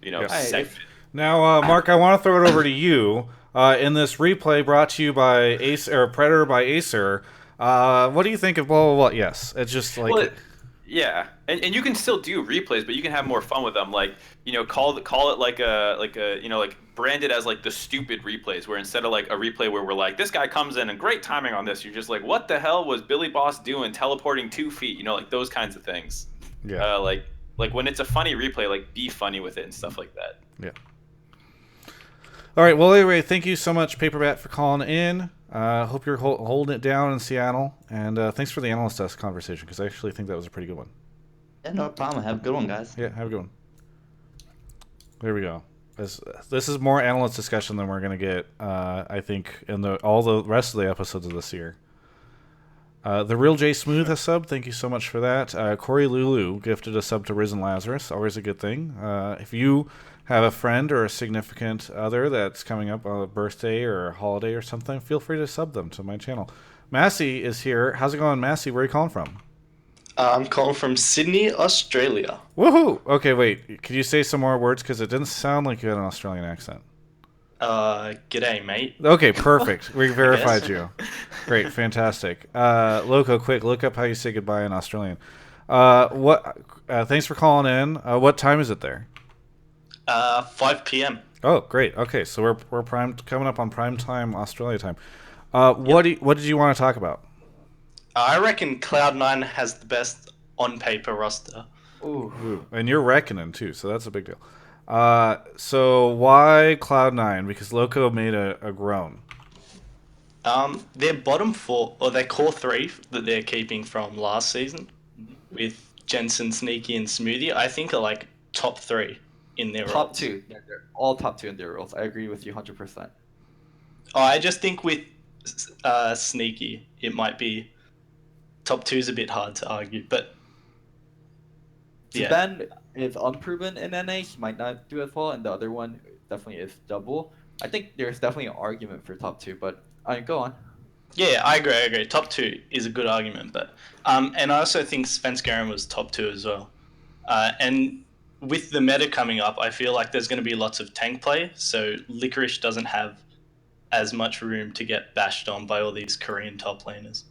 you know, segment. Now, Mark, I want to throw it over to you. In this replay brought to you by Ace or Predator by Acer, what do you think of blah blah blah? Yes, it's just like. Well, yeah, and you can still do replays, but you can have more fun with them. Like, you know, call it like a you know, like brand it as like the stupid replays, where instead of like a replay where we're like, this guy comes in and great timing on this, you're just like, what the hell was Billy Boss doing teleporting 2 feet? You know, like those kinds of things. Yeah. Like when it's a funny replay, like be funny with it and stuff like that. Yeah. All right. Well, anyway, thank you so much, Paperbat, for calling in. Hope you're holding it down in Seattle, and thanks for the analyst desk conversation, because I actually think that was a pretty good one. Yeah, no problem. Have a good one, guys. Yeah, have a good one. There we go. This is more analyst discussion than we're going to get, I think, in all the rest of the episodes of this year. The Real J Smooth has subbed. Thank you so much for that. Corey Lulu gifted a sub to Risen Lazarus. Always a good thing. If you have a friend or a significant other that's coming up on a birthday or a holiday or something, feel free to sub them to my channel. Massey is here. How's it going, Massey? Where are you calling from? I'm calling from Sydney, Australia. Woohoo! Okay, wait. Could you say some more words? Because it didn't sound like you had an Australian accent. G'day, mate. Okay, perfect. We verified you. Great, fantastic. Loco, quick, look up how you say goodbye in Australian. Thanks for calling in. What time is it there? 5 p.m. Oh, great. Okay, so we're coming up on prime time Australia time. What did you want to talk about? I reckon Cloud9 has the best on-paper roster. Ooh. And you're reckoning, too, so that's a big deal. So why Cloud9? Because Loco made a groan. Their bottom 4, or their core 3 that they're keeping from last season, with Jensen, Sneaky, and Smoothie, I think are like top 3 in their Top roles. 2. Yeah, they're all top 2 in their roles. I agree with you 100%. Oh, I just think with Sneaky, it might be top 2 is a bit hard to argue, but yeah. Ben is unproven in NA. He might not do as well, and the other one definitely is double. I think there's definitely an argument for top 2, but go on. Yeah, I agree. Top 2 is a good argument, but and I also think Svenskeren was top 2 as well. And with the meta coming up, I feel like there's going to be lots of tank play, so Licorice doesn't have as much room to get bashed on by all these Korean top laners.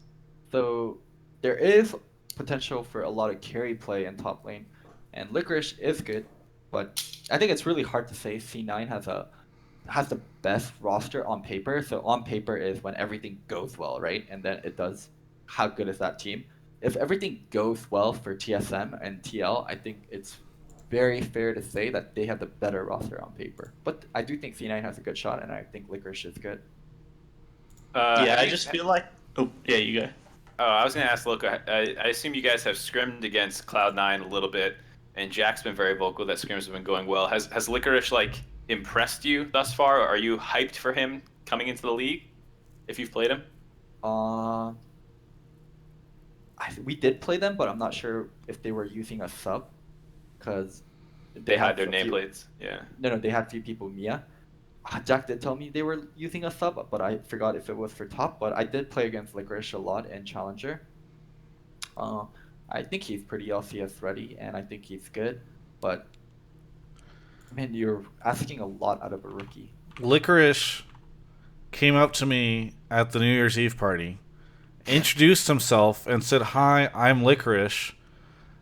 So there is potential for a lot of carry play in top lane, and Licorice is good, but I think it's really hard to say C9 has the best roster on paper. So on paper is when everything goes well, right? And then it does, how good is that team? If everything goes well for TSM and TL, I think it's very fair to say that they have the better roster on paper. But I do think C9 has a good shot, and I think Licorice is good. I just feel like... Oh, yeah, you go. Oh, I was going to ask Loco, I assume you guys have scrimmed against Cloud9 a little bit, and Jack's been very vocal that scrims have been going well. Has Licorice, like, impressed you thus far? Are you hyped for him coming into the league, if you've played him? We did play them, but I'm not sure if they were using a sub, because they had their nameplates. Yeah. No, they had few people. Mia. Jack did tell me they were using a sub, but I forgot if it was for top. But I did play against Licorice a lot in Challenger. I think he's pretty LCS ready, and I think he's good. But man, you're asking a lot out of a rookie. Licorice came up to me at the New Year's Eve party, introduced himself, and said, "Hi, I'm Licorice.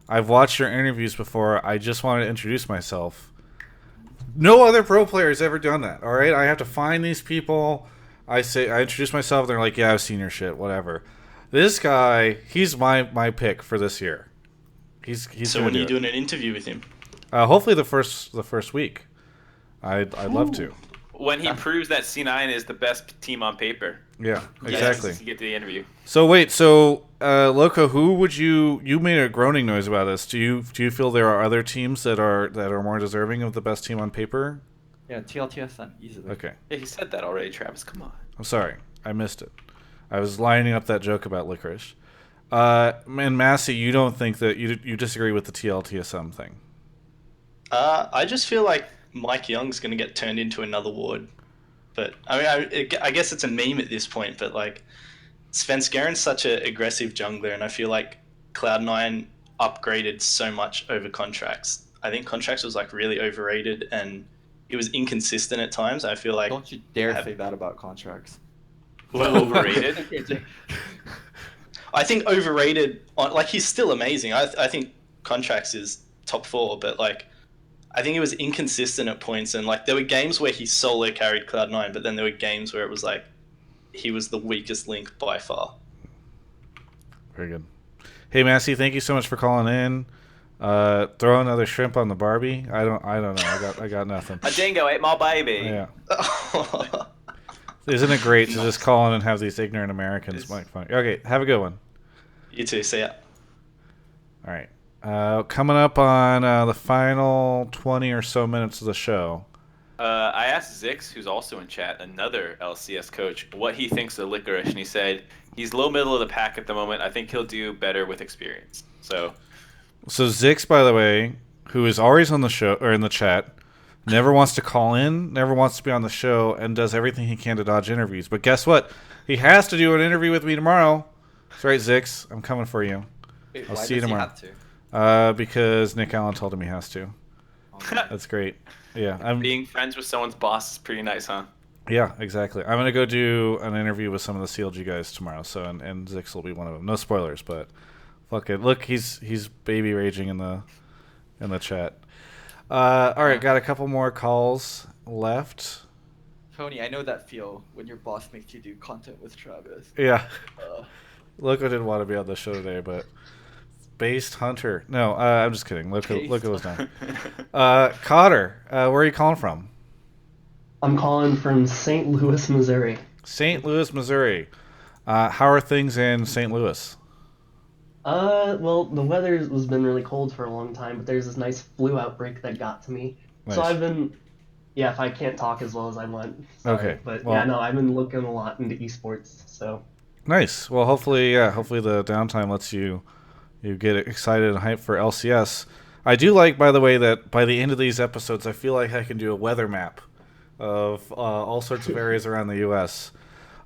I've watched your interviews before. I just wanted to introduce myself." No other pro player has ever done that, all right? I have to find these people. I introduce myself, and they're like, "Yeah, I've seen your shit, whatever." This guy, he's my pick for this year. He's so when are you doing an interview with him? Hopefully the first week. I'd love to. When he proves that C9 is the best team on paper. Yeah, exactly. To get to the interview. So wait, Loco, who would you made a groaning noise about this? Do you feel there are other teams that are more deserving of the best team on paper? Yeah, TLTSN easily. Okay. Yeah, he said that already, Travis. Come on. I'm sorry, I missed it. I was lining up that joke about Licorice. And Massey, you don't think that you disagree with the TLTSM thing? I just feel like Mike Young's going to get turned into another ward. But I mean, I guess it's a meme at this point. But like, Svenskerin's such an aggressive jungler, and I feel like Cloud9 upgraded so much over Contracts. I think Contracts was like really overrated, and it was inconsistent at times. I feel like Don't you dare say that about Contracts. Well, overrated. I think overrated. Like, he's still amazing. I think Contracts is top 4, but like, I think it was inconsistent at points, and like there were games where he solo carried Cloud9, but then there were games where it was like he was the weakest link by far. Very good. Hey Massey, thank you so much for calling in. Throw another shrimp on the Barbie. I don't know. I got nothing. A dingo ate my baby. Yeah. Isn't it great to just call in and have these ignorant Americans make fun? Okay, have a good one. You too. See ya. All right. Coming up on the final 20 or so minutes of the show. I asked Zix, who's also in chat, another LCS coach, what he thinks of Licorice, and he said he's low middle of the pack at the moment. I think he'll do better with experience. So Zix, by the way, who is always on the show or in the chat, never wants to call in, never wants to be on the show, and does everything he can to dodge interviews. But guess what? He has to do an interview with me tomorrow. That's right, Zix. I'm coming for you. Wait, I'll why see you does he tomorrow. have to? Because Nick Allen told him he has to. That's great. Yeah, I'm being friends with someone's boss is pretty nice, huh? Yeah, exactly. I'm gonna go do an interview with some of the CLG guys tomorrow. So and Zix will be one of them. No spoilers, but fuck it. Look, he's baby raging in the chat. All right, got a couple more calls left. Tony, I know that feel when your boss makes you do content with Travis. Yeah. Loco didn't want to be on the show today, but Based Hunter. No, I'm just kidding. Loco was down. Cotter, where are you calling from? I'm calling from St. Louis, Missouri. St. Louis, Missouri. How are things in St. Louis? Well, the weather has been really cold for a long time, but there's this nice flu outbreak that got to me. Nice. So I've been, if I can't talk as well as I want. Sorry. Okay. But well, I've been looking a lot into esports, so. Nice. Well, hopefully the downtime lets you get excited and hyped for LCS. I do like, by the way, that by the end of these episodes, I feel like I can do a weather map of all sorts of areas around the U.S.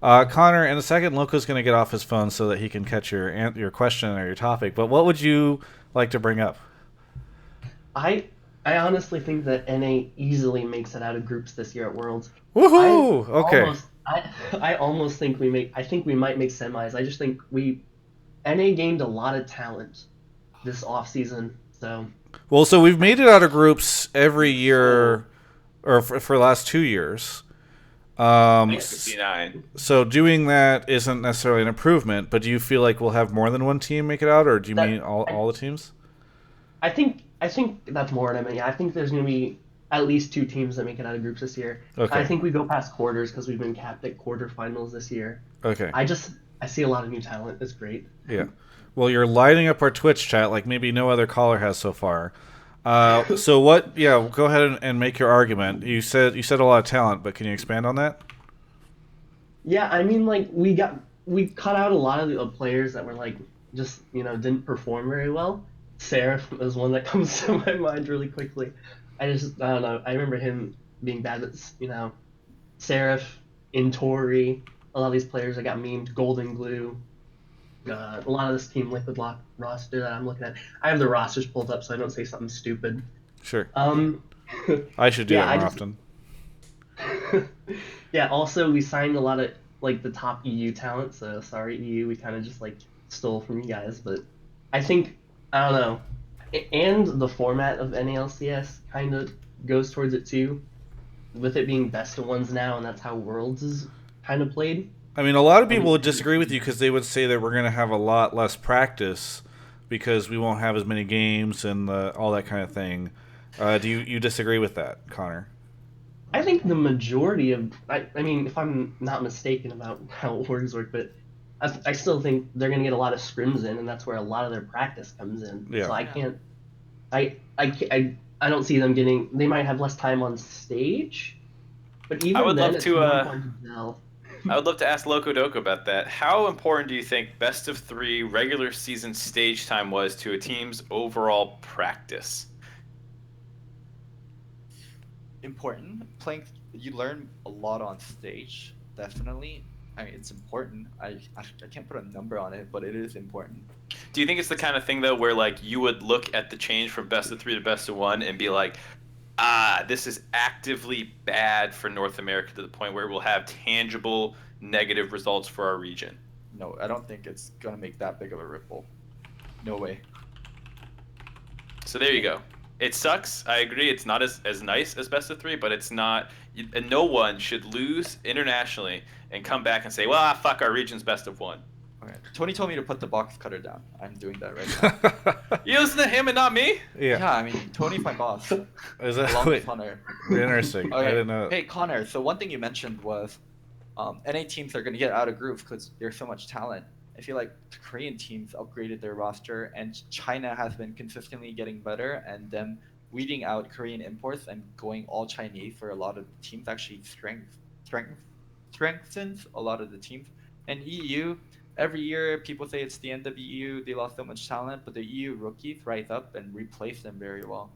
Connor, in a second, Loco's going to get off his phone so that he can catch your question or your topic. But what would you like to bring up? I honestly think that NA easily makes it out of groups this year at Worlds. Woohoo! Okay. I almost think we might make semis. I just think NA gained a lot of talent this offseason, so. Well, so we've made it out of groups every year, or for the last 2 years. 59. So doing that isn't necessarily an improvement, but do you feel like we'll have more than one team make it out, or do you mean all the teams? I think that's more what I mean. Yeah, I think there's going to be at least 2 teams that make it out of groups this year. Okay. I think we go past quarters because we've been capped at quarterfinals this year. Okay. I see a lot of new talent. It's great. Yeah. Well, you're lighting up our Twitch chat like maybe no other caller has so far. So what? Yeah, go ahead and make your argument. You said a lot of talent, but can you expand on that? Yeah, I mean, like we cut out a lot of the players that were like just didn't perform very well. Seraph is one that comes to my mind really quickly. I don't know. I remember him being bad, but Seraph, Intori, a lot of these players that got memed, Golden Glue. A lot of this Team Liquid Lock roster that I'm looking at. I have the rosters pulled up so I don't say something stupid. Sure. I should do that more often. Yeah, also we signed a lot of like the top EU talent, so sorry EU, we kind of just like stole from you guys, but I think, I don't know, and the format of NALCS kind of goes towards it too, with it being best of ones now, and that's how Worlds is kind of played. I mean, a lot of people would disagree with you because they would say that we're going to have a lot less practice because we won't have as many games and all that kind of thing. Do you disagree with that, Connor? I think the majority of, I mean, if I'm not mistaken about how orgs work, but I still think they're going to get a lot of scrims in, and that's where a lot of their practice comes in. Yeah. So I can't, I don't see them getting, they might have less time on stage, but even I would then, love it's to, hard to tell. I would love to ask Locodoco about that. How important do you think best of 3 regular season stage time was to a team's overall practice? Important. Playing, you learn a lot on stage, definitely. I mean, it's important. I can't put a number on it, but it is important. Do you think it's the kind of thing though where like you would look at the change from best of 3 to best of 1 and be like, this is actively bad for North America to the point where we'll have tangible negative results for our region? No, I don't think it's gonna make that big of a ripple. No way. So there you go. It sucks. I agree. It's not as nice as best of 3, but it's not. And no one should lose internationally and come back and say, well, fuck, our region's best of 1. Okay. Tony told me to put the box cutter down. I'm doing that right now. You listen to him and not me? Yeah, I mean, Tony's my boss. Is that Along wait, with Connor. interesting? Okay. I didn't know. Hey, Connor. So one thing you mentioned was, NA teams are gonna get out of groove because there's so much talent. I feel like the Korean teams upgraded their roster, and China has been consistently getting better, and them weeding out Korean imports and going all Chinese for a lot of the teams actually strengthens a lot of the teams. And EU, every year people say it's the end of EU, they lost so much talent, but the EU rookies rise up and replace them very well.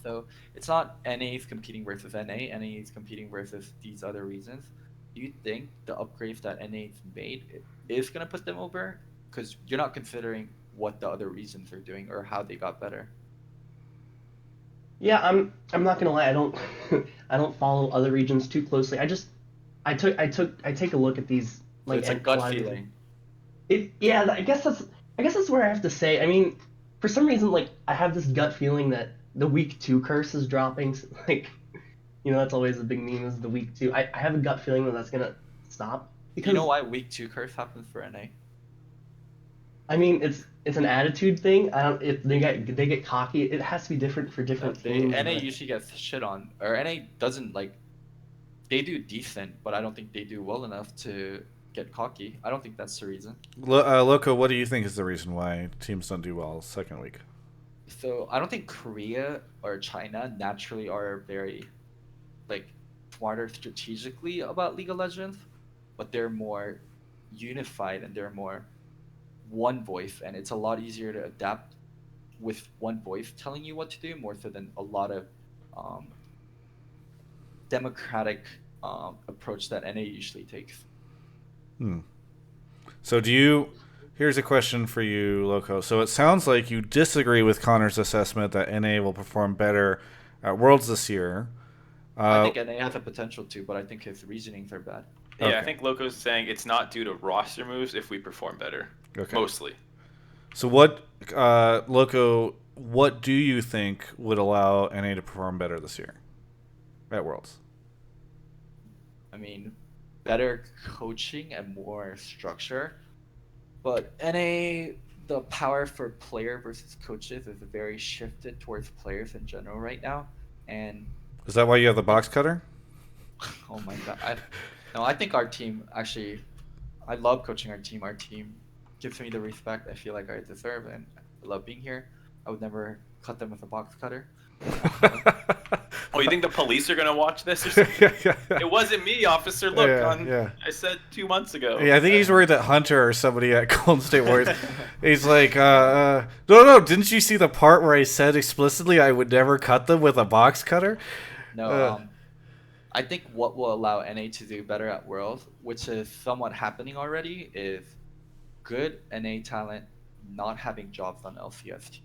So it's not NA's competing versus NA is competing versus these other reasons. Do you think the upgrades that NA's made is going to put them over? Because you're not considering what the other reasons are doing or how they got better. Yeah, I'm not gonna lie. I don't I don't follow other regions too closely. I take a look at these So it's a gut feeling. I guess that's where I have to say. I mean, for some reason, like I have this gut feeling that the week 2 curse is dropping. Like, that's always a big meme is the week 2. I have a gut feeling that that's gonna stop. Because you know why week 2 curse happens for NA? I mean, it's an attitude thing. I don't. If they get cocky, it has to be different for different teams. NA usually gets shit on, or NA doesn't like. They do decent, but I don't think they do well enough to get cocky. I don't think that's the reason. Loco, what do you think is the reason why teams don't do well second week? So I don't think Korea or China naturally are very, like, smarter strategically about League of Legends, but they're more unified and they're more one voice, and it's a lot easier to adapt with one voice telling you what to do more so than a lot of democratic approach that NA usually takes. So here's a question for you, Loco. So it sounds like you disagree with Connor's assessment that NA will perform better at Worlds this year. I think NA has a potential to, but I think his reasonings are bad. Yeah, Okay. I think Loco's saying it's not due to roster moves if we perform better. Okay. Mostly. So what, Loco, what do you think would allow NA to perform better this year at Worlds? I mean, better coaching and more structure. But NA, the power for player versus coaches is very shifted towards players in general right now. And Is that why you have the box cutter? oh my god. I think our team actually, I love coaching our team. Our team gives me the respect I feel like I deserve, and I love being here. I would never cut them with a box cutter. Oh, you think the police are gonna watch this? Or something? It wasn't me, officer. Look, I said 2 months ago. Yeah, I think he's worried that Hunter or somebody at Golden State Warriors. He's like, no, didn't you see the part where I said explicitly I would never cut them with a box cutter? No, I think what will allow NA to do better at Worlds, which is somewhat happening already, is good NA talent not having jobs on LCS team.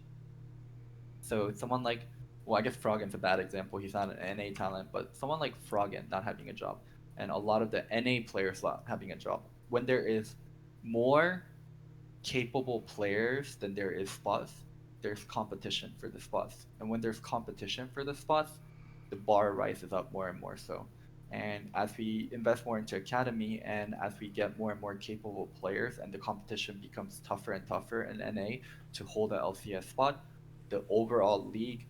So someone like, well, I guess Froggen's a bad example. He's not an NA talent, but someone like Froggen not having a job, and a lot of the NA players not having a job. When there is more capable players than there is spots, there's competition for the spots. And when there's competition for the spots, the bar rises up more and more so. And as we invest more into academy and as we get more and more capable players and the competition becomes tougher and tougher in NA to hold an LCS spot, the overall league,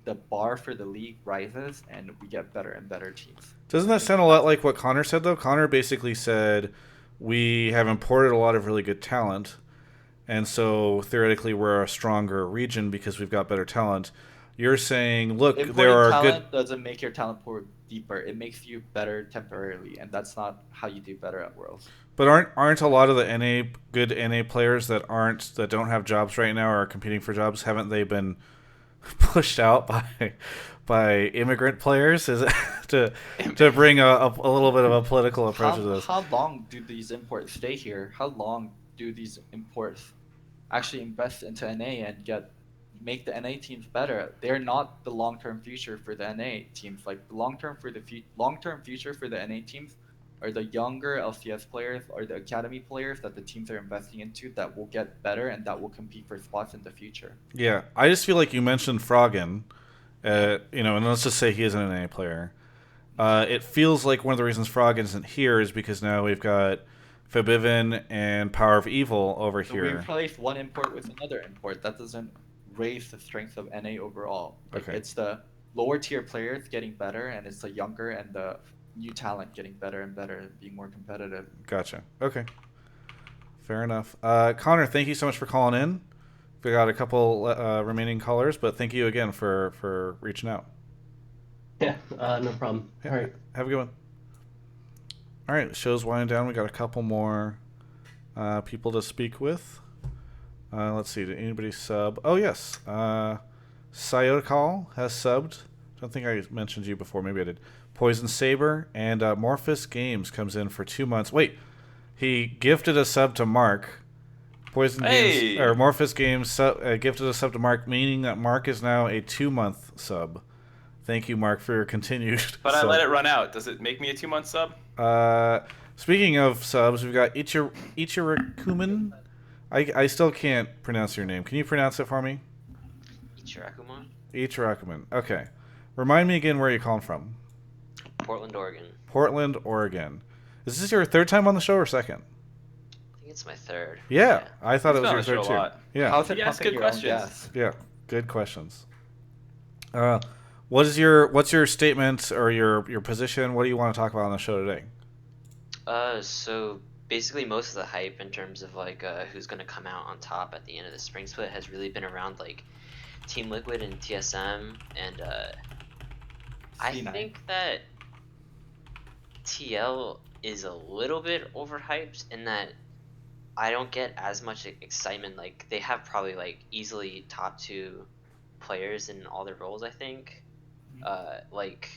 the bar for the league rises and we get better and better teams. Doesn't that sound a lot like what Connor said, though? Connor basically said we have imported a lot of really good talent, and so theoretically we're a stronger region because we've got better talent. You're saying, look, there Importing are talent good. doesn't make your talent pool deeper. It makes you better temporarily, and that's not how you do better at Worlds. But aren't a lot of the good NA players that don't have jobs right now or are competing for jobs? Haven't they been pushed out by immigrant players? Is it to bring a little bit of a political approach to this? How long do these imports stay here? How long do these imports actually invest into NA and make the NA teams better? They're not the long-term future for the NA teams. Like the long-term future for the NA teams are the younger LCS players or the academy players that the teams are investing into that will get better and that will compete for spots in the future. Yeah, I just feel like you mentioned Froggen, and let's just say he is an NA player. It feels like one of the reasons Froggen isn't here is because now we've got Fabiven and Power of Evil over So we here. replace one import with another import. That doesn't raise the strength of NA overall. Okay. It's the lower tier players getting better, and it's the younger and the new talent getting better and better, being more competitive. Gotcha. Okay. Fair enough. Connor, thank you so much for calling in. We got a couple remaining callers, but thank you again for reaching out. Yeah, no problem. Yeah, All right. have a good one. All right, the show's winding down. We got a couple more people to speak with. Let's see. Did anybody sub? Oh, yes. Sayokal has subbed. Don't think I mentioned you before. Maybe I did. Poison Saber and Morphus Games comes in for 2 months. Wait, he gifted a sub to Mark. Poison Games or Morphus Games gifted a sub to Mark, meaning that Mark is now a 2-month sub. Thank you, Mark, for your continued. But sub. I let it run out. Does it make me a 2-month sub? Speaking of subs, we've got Ichirakuman. I still can't pronounce your name. Can you pronounce it for me? Ichirakuman. Ichirakuman. Okay. Remind me again where you're calling from. Portland, Oregon. Portland, Oregon. Is this your third time on the show or second? I think it's my third. Yeah, I thought it was your third too. Yeah. How's it You ask good questions. Yeah, good questions. What's your statement or your position? What do you want to talk about on the show today? So basically most of the hype in terms of like who's gonna come out on top at the end of the spring split has really been around like Team Liquid and TSM, and I think that TL is a little bit overhyped in that I don't get as much excitement. Like they have probably like easily top 2 players in all their roles, I think. Like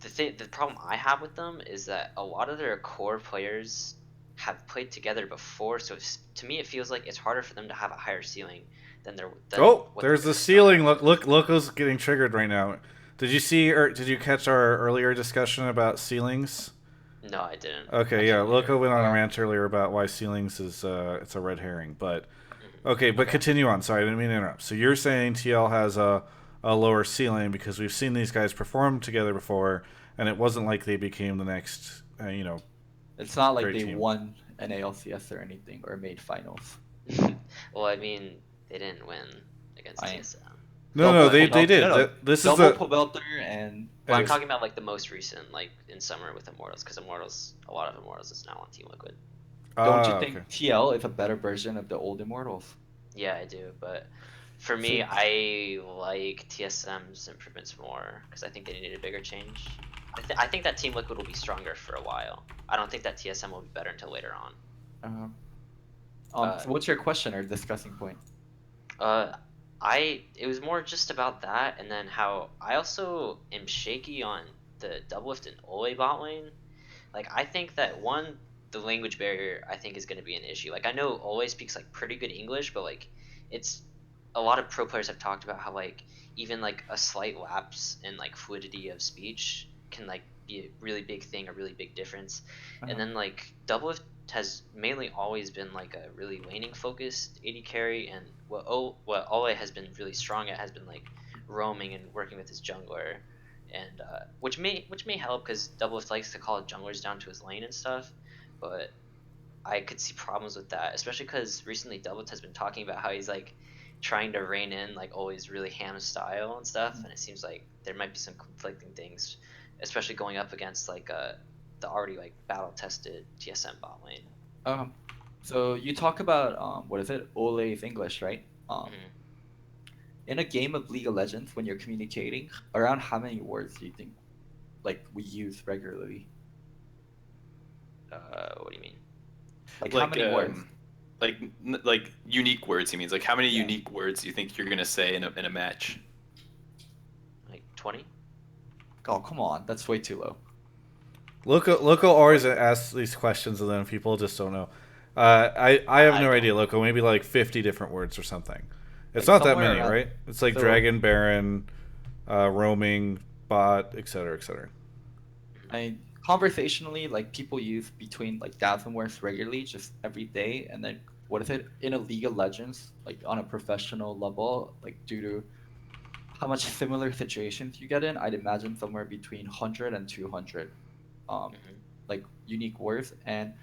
the problem I have with them is that a lot of their core players have played together before, so to me it feels like it's harder for them to have a higher ceiling than there's the ceiling. Look, Loco's getting triggered right now. Did you see or did you catch our earlier discussion about ceilings? No, I didn't. Okay, yeah, Loco went on a rant earlier about why ceilings is it's a red herring, but okay, but continue on. Sorry, I didn't mean to interrupt. So you're saying TL has a lower ceiling because we've seen these guys perform together before, and it wasn't like they became the next, It's not like they team. won an ALCS or anything or made finals. Well, I mean, they didn't win against TSM. No, they did. No. This Double is Pobelter and. Well, I'm talking about like the most recent, like in summer with Immortals, because a lot of Immortals is now on Team Liquid. Don't you think TL is a better version of the old Immortals? Yeah, I do, but for me, I like TSM's improvements more because I think they needed a bigger change. I think that Team Liquid will be stronger for a while. I don't think that TSM will be better until later on. So what's your question or discussing point? It was more just about that, and then how I also am shaky on the Doublelift and Ole bot lane. Like, I think that the language barrier I think is going to be an issue. Like, I know Ole speaks like pretty good English, but like, it's a lot of pro players have talked about how like even like a slight lapse in like fluidity of speech can like be a really big thing, a really big difference. And then like Doublelift has mainly always been like a really laning focused AD carry, and what Ole has been really strong at has been like roaming and working with his jungler, and which may help because Doublelift likes to call junglers down to his lane and stuff, but I could see problems with that, especially because recently Doublelift has been talking about how he's like trying to rein in like Ole's really ham style and stuff, and it seems like there might be some conflicting things, especially going up against like the already like battle tested TSM bot lane. So you talk about what is it? Ole's English, right? in a game of League of Legends, when you're communicating, around how many words do you think like we use regularly? What do you mean? Like how many words? Like unique words. He means like how many unique words do you think you're gonna say in a match? Like 20? Oh, come on, that's way too low. Loco always asks these questions, and then people just don't know. I have no idea, Loco. Maybe like 50 different words or something. It's Like not that somewhere many, around- right? It's like so- Dragon, Baron, roaming, bot, etc., etc. Conversationally, like people use between like 1,000 words regularly, just every day, and then what is it in a League of Legends, like on a professional level, like due to how much similar situations you get in, I'd imagine somewhere between 100 and 200, like unique words. And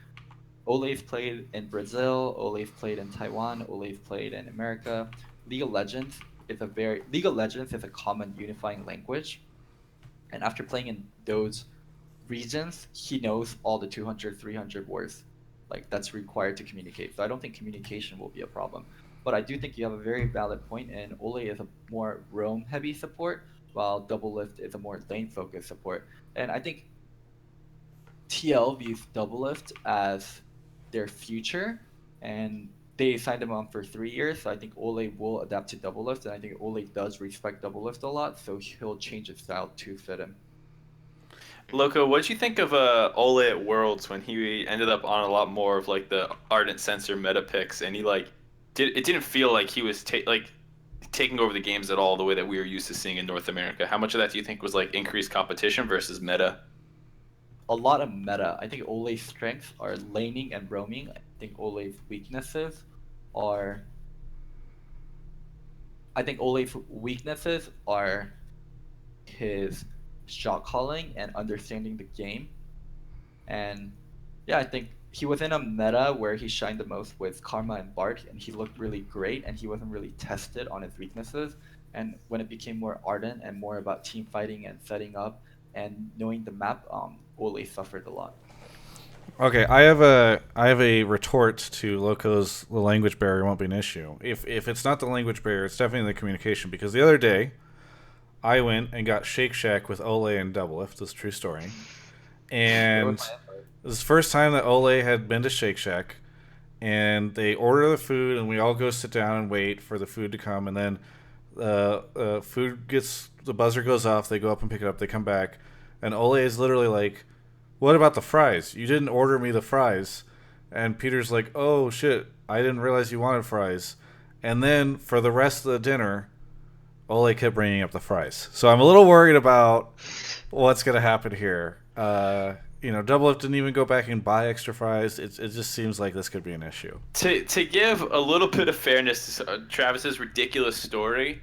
Ole's played in Brazil, Ole's played in Taiwan, Ole's played in America. League of Legends is a common unifying language, and after playing in those regions, he knows all the 200, 300 words like that's required to communicate. So I don't think communication will be a problem. But I do think you have a very valid point, and Ole is a more roam heavy support, while Double Lift is a more lane focused support. And I think TL views Double Lift as their future, and they signed him on for 3 years. So I think Ole will adapt to Double Lift, and I think Ole does respect Double Lift a lot, so he'll change his style to fit him. Loco, what did you think of Ole at Worlds when he ended up on a lot more of like the Ardent Sensor meta picks, and he like it didn't feel like he was taking over the games at all the way that we were used to seeing in North America. How much of that do you think was like increased competition versus meta? A lot of meta. I think Ole's strengths are laning and roaming. I think Ole's weaknesses are his shot calling and understanding the game. And yeah, I think he was in a meta where he shined the most with Karma and Bart, and he looked really great, and he wasn't really tested on his weaknesses. And when it became more ardent and more about team fighting and setting up and knowing the map, Ole suffered a lot. Okay, I have a retort to Loco's. The language barrier won't be an issue. If it's not the language barrier, it's definitely the communication. Because the other day, I went and got Shake Shack with Ole and Double Lift. This is a true story. And this is the first time that Ole had been to Shake Shack. And they order the food, and we all go sit down and wait for the food to come. And then the buzzer goes off. They go up and pick it up. They come back, and Ole is literally like, "What about the fries? You didn't order me the fries." And Peter's like, "Oh shit, I didn't realize you wanted fries." And then for the rest of the dinner, Ole kept bringing up the fries. So I'm a little worried about what's gonna happen here. Double Up didn't even go back and buy extra fries. It just seems like this could be an issue. To give a little bit of fairness to Travis's ridiculous story,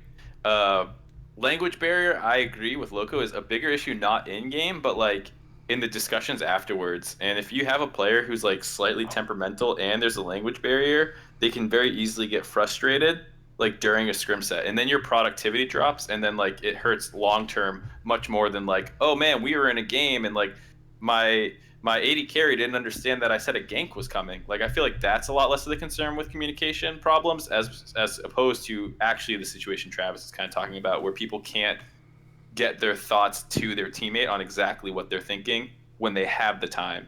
language barrier, I agree with Loco, is a bigger issue not in game, but like in the discussions afterwards. And if you have a player who's like slightly temperamental and there's a language barrier, they can very easily get frustrated like during a scrim set, and then your productivity drops, and then like it hurts long term much more than like, oh man, we were in a game and like my 80 carry didn't understand that I said a gank was coming. Like I feel like that's a lot less of the concern with communication problems as opposed to actually the situation Travis is kind of talking about, where people can't get their thoughts to their teammate on exactly what they're thinking when they have the time,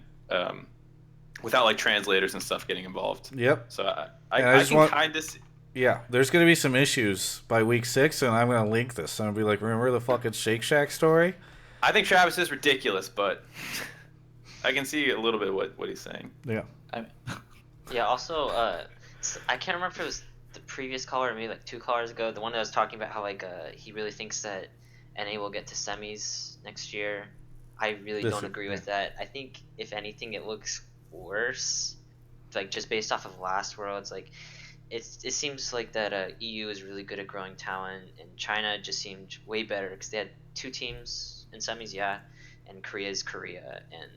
without like translators and stuff getting involved. Yep. So I can kind of. Yeah, there's going to be some issues by week 6, and I'm going to link this. I'm going to be like, remember the fucking Shake Shack story? I think Travis is ridiculous, but I can see a little bit what he's saying. Yeah. Yeah, also, I can't remember if it was the previous caller or maybe like 2 callers ago, the one that was talking about how like he really thinks that NA will get to semis next year. I really don't agree with that. I think, if anything, it looks worse. Like, just based off of last Worlds, like, it seems like that EU is really good at growing talent, and China just seemed way better because they had 2 teams in semis, and Korea's Korea, and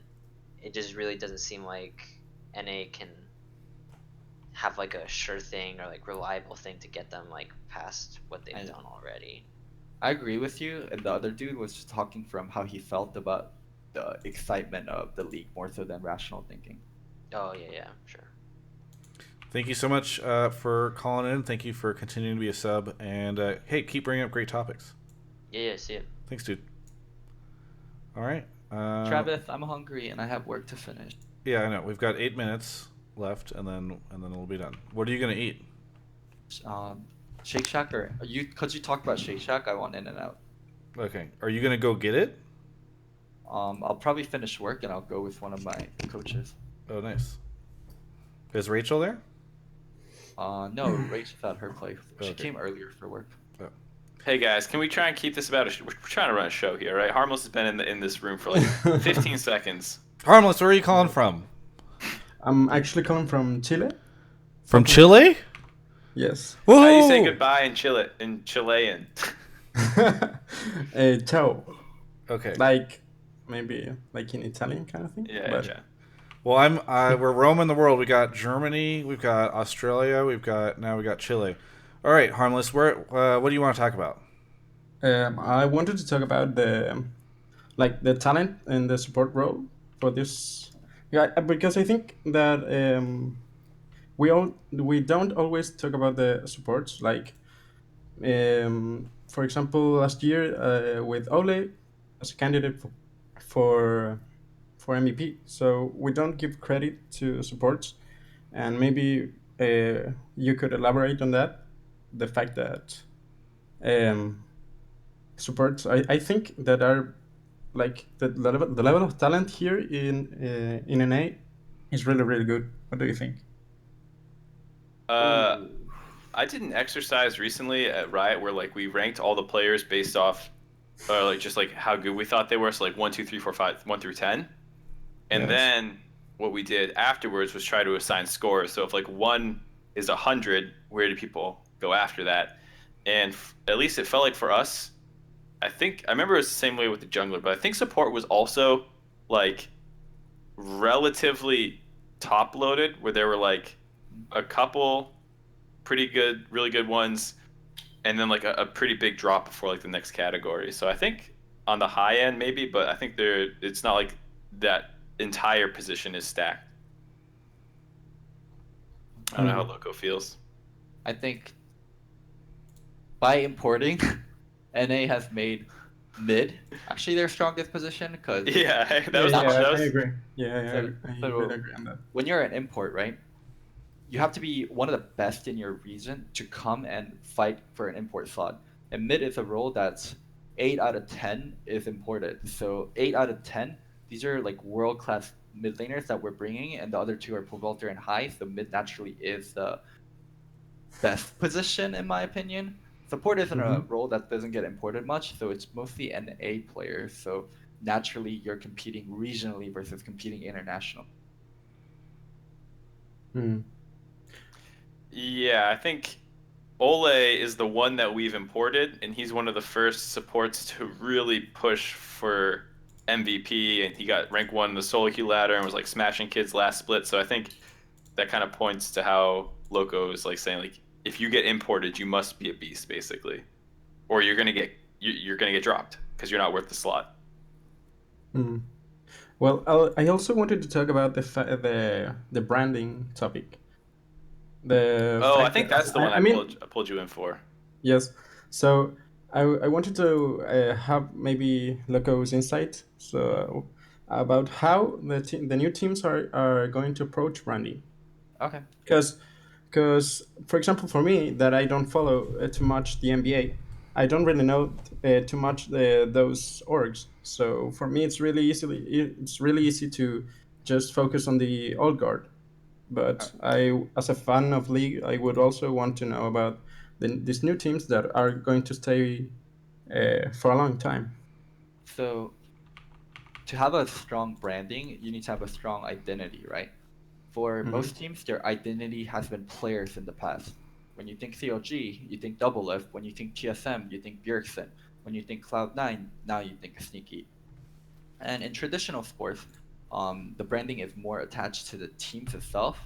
it just really doesn't seem like NA can have like a sure thing or like reliable thing to get them like past what they've done already. I agree with you, and the other dude was just talking from how he felt about the excitement of the league more so than rational thinking. Oh yeah, sure. Thank you so much for calling in. Thank you for continuing to be a sub. And hey, keep bringing up great topics. Yeah, see ya. Thanks, dude. All right. Travis, I'm hungry and I have work to finish. Yeah, I know. We've got 8 minutes left, and then we'll be done. What are you gonna eat? Shake Shack or because you talked about Shake Shack, I want In-N-Out. Okay. Are you gonna go get it? I'll probably finish work and I'll go with one of my coaches. Oh, nice. Is Rachel there? No, Rachel's at her place. She Okay. came earlier for work. Oh. Hey guys, can we try and keep this about we're trying to run a show here, right? Harmless has been in this room for like 15 seconds. Harmless, where are you calling from? I'm actually calling from Chile. From Chile? Yes. How do you say goodbye in Chilean? Ciao. Okay. Like maybe like in Italian kind of thing. Yeah. Well, we're roaming the world. We got Germany, we've got Australia, we got Chile. All right, Harmless. What do you want to talk about? I wanted to talk about the talent and the support role for this. Yeah, because I think that we don't always talk about the supports. Like, for example, last year with Ole as a candidate for MVP. So we don't give credit to supports, and maybe you could elaborate on that. The fact that supports, I think that are like the level of talent here in NA is really really good. What do you think? I did an exercise recently at Riot where like we ranked all the players based off, like just like how good we thought they were. So like 1, 2, 3, 4, 5, 1 through 10, and Yes. then what we did afterwards was try to assign scores. So if like 1 is 100, where do people go after that? And at least it felt like for us, I remember it was the same way with the jungler, but I think support was also like relatively top loaded, where there were like a couple pretty good, really good ones, and then like a pretty big drop before like the next category. So I think on the high end maybe, but I think it's not like that entire position is stacked. I don't know how Loco feels. I think by importing, NA has made mid actually their strongest position because Yeah, that was I agree. Yeah, I So really agree on that. when you're an import, right, you have to be one of the best in your region to come and fight for an import slot. And mid is a role that's 8 out of 10 is imported. So 8 out of 10, these are like world-class mid laners that we're bringing, and the other 2 are Povelter and High. So mid naturally is the best position in my opinion. Support isn't a role that doesn't get imported much, so it's mostly NA players. So naturally, you're competing regionally versus competing international. Yeah, I think Ole is the one that we've imported, and he's one of the first supports to really push for MVP, and he got rank 1 in the solo queue ladder and was like smashing kids last split. So I think that kind of points to how Loco is like saying like if you get imported, you must be a beast basically, or you're gonna get dropped because you're not worth the slot. Well, I also wanted to talk about the branding topic. I think that's the one I pulled you in for. Yes. So I wanted to have maybe Loco's insight about how the new teams are going to approach branding. Okay. Because for example, for me, that I don't follow too much the NBA, I don't really know too much those orgs. So for me, it's really easy to just focus on the old guard. But as a fan of League, I would also want to know about these new teams that are going to stay for a long time. So to have a strong branding, you need to have a strong identity, right? For most teams, their identity has been players in the past. When you think CLG, you think Doublelift. When you think TSM, you think Bjergsen. When you think Cloud9, now you think Sneaky. And in traditional sports, the branding is more attached to the teams itself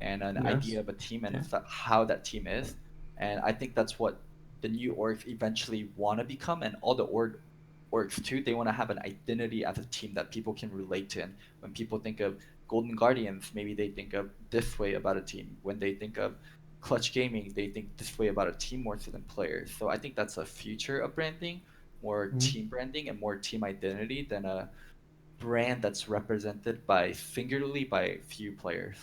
and an idea of a team and how that team is. And I think that's what the new orgs eventually want to become, and all the orgs too. They want to have an identity as a team that people can relate to. And when people think of Golden Guardians, maybe they think of this way about a team. When they think of Clutch Gaming, they think this way about a team more so than players. So I think that's a future of branding, more team branding and more team identity than a brand that's represented by singularly by few players.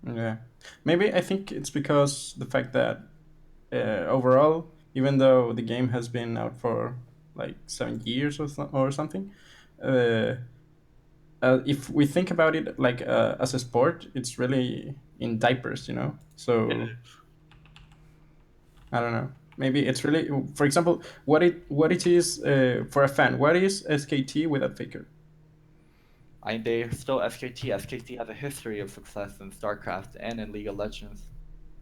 Yeah, maybe I think it's because the fact that overall, even though the game has been out for like 7 years or something, if we think about it like as a sport, it's really in diapers, you know. So I don't know. Maybe it's really, for example, what it is for a fan. What is SKT without Faker? They're still SKT. SKT has a history of success in StarCraft and in League of Legends.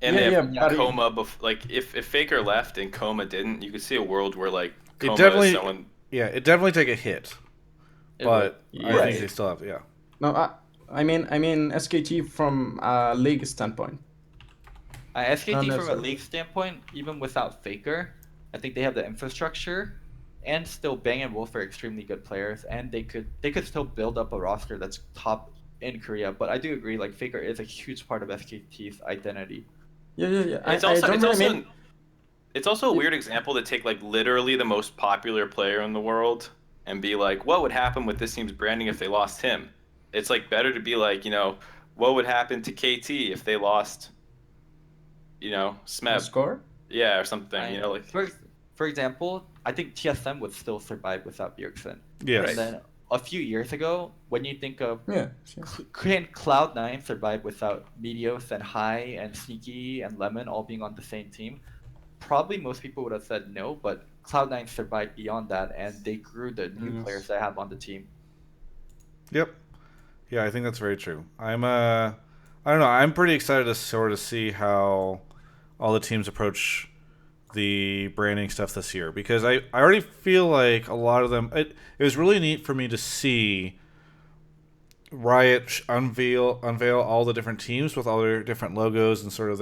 And they have Coma. Like if Faker left and Coma didn't, you could see a world where like Coma is someone. Yeah, it definitely take a hit, but I think they still have. Yeah. No, I mean SKT from a league standpoint. SKT from a league standpoint, even without Faker, I think they have the infrastructure, and still Bang and Wolf are extremely good players, and they could still build up a roster that's top in Korea. But I do agree, like Faker is a huge part of SKT's identity. Yeah. It's also a weird example to take like literally the most popular player in the world and be like, what would happen with this team's branding if they lost him? It's like better to be like, what would happen to KT if they lost, Smeb? Score? Yeah, or something. Like for example, I think TSM would still survive without Bjergsen. Yes. And then a few years ago, when you think of can Cloud9 survive without Meteos and High and Sneaky and Lemon all being on the same team? Probably most people would have said no, but Cloud9 survived beyond that, and they grew the new players they have on the team. Yep. Yeah, I think that's very true. I don't know. I'm pretty excited to sort of see how all the teams approach the branding stuff this year, because I already feel like a lot of them. It was really neat for me to see Riot unveil all the different teams with all their different logos and sort of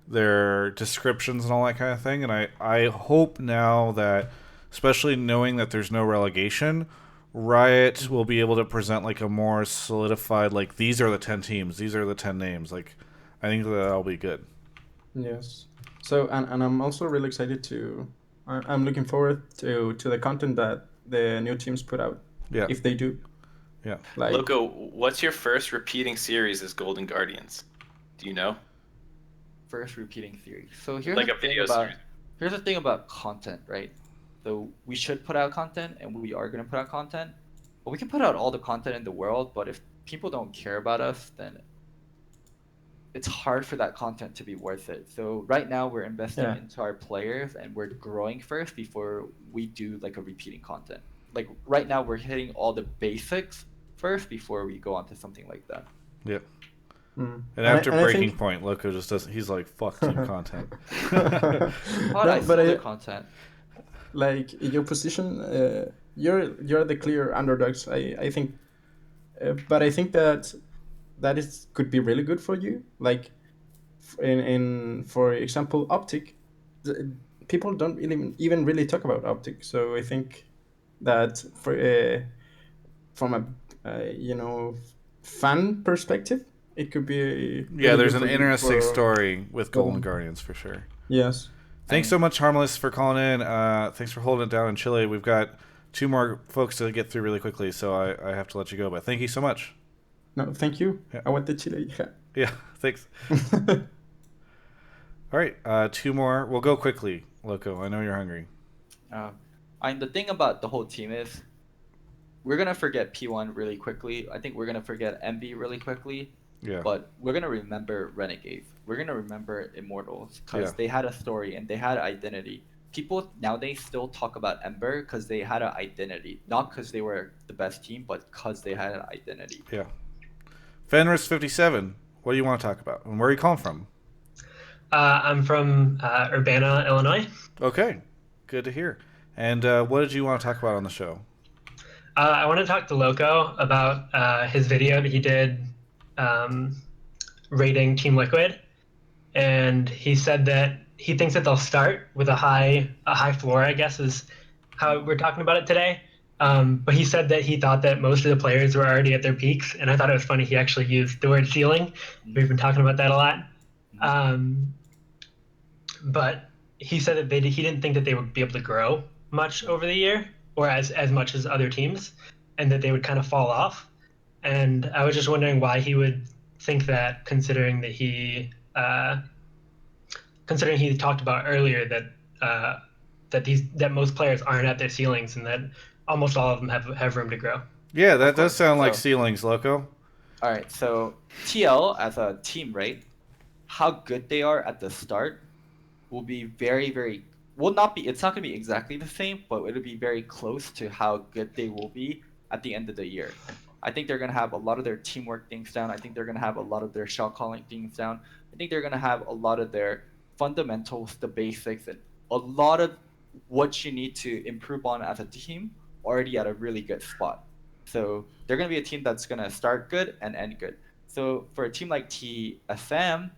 their descriptions and all that kind of thing. And I hope now that, especially knowing that there's no relegation, Riot will be able to present like a more solidified, like, these are the 10 teams, these are the 10 names. Like, I think that'll be good. Yes. So, and I'm also really excited I'm looking forward to the content that the new teams put out. Yeah. If they do. Yeah. Like, Loco, what's your first repeating series as Golden Guardians? Do you know? First repeating series. So here's like a video series. Here's the thing about content, right? So we should put out content, and we are going to put out content. But we can put out all the content in the world, but if people don't care about us, then it's hard for that content to be worth it. So right now we're investing into our players, and we're growing first before we do like a repeating content. Like right now we're hitting all the basics first before we go on to something like that. Yep. And after Breaking Point, Loco just doesn't. He's like, "Fuck team content." Content. Like your position, you're the clear underdogs. I think, but I think that could be really good for you. Like, in for example, Optic, people don't even really talk about Optic. So I think that from a fan perspective, it could be there's an interesting story with Golden Guardians for sure. Yes. Thanks so much, Harmless, for calling in. Thanks for holding it down in Chile. We've got 2 more folks to get through really quickly, so I have to let you go. But thank you so much. No, thank you. Yeah. I went to Chile. Yeah, thanks. All right, 2 more. We'll go quickly, Loco. I know you're hungry. The thing about the whole team is we're going to forget P1 really quickly. I think we're going to forget MB really quickly. Yeah. But we're going to remember Renegades. We're going to remember Immortals because they had a story and they had an identity. People nowadays still talk about Ember because they had an identity. Not because they were the best team, but because they had an identity. Yeah. Fenris57, what do you want to talk about? And where are you calling from? I'm from Urbana, Illinois. Okay. Good to hear. And what did you want to talk about on the show? I want to talk to Loco about his video that he did rating Team Liquid, and he said that he thinks that they'll start with a high floor, I guess is how we're talking about it today. But he said that he thought that most of the players were already at their peaks, and I thought it was funny he actually used the word ceiling. We've been talking about that a lot. But he said that he didn't think that they would be able to grow much over the year, or as much as other teams, and that they would kind of fall off. And I was just wondering why he would think that, considering he talked about earlier that most players aren't at their ceilings, and that almost all of them have room to grow. Yeah, that does course. sound like So- ceilings, Loco. All right, so TL as a team, right? How good they are at the start will be very will not be. It's not going to be exactly the same, but it'll be very close to how good they will be at the end of the year. I think they're going to have a lot of their teamwork things down. I think they're going to have a lot of their shot calling things down. I think they're going to have a lot of their fundamentals, the basics, and a lot of what you need to improve on as a team already at a really good spot. So they're going to be a team that's going to start good and end good. So for a team like TSM,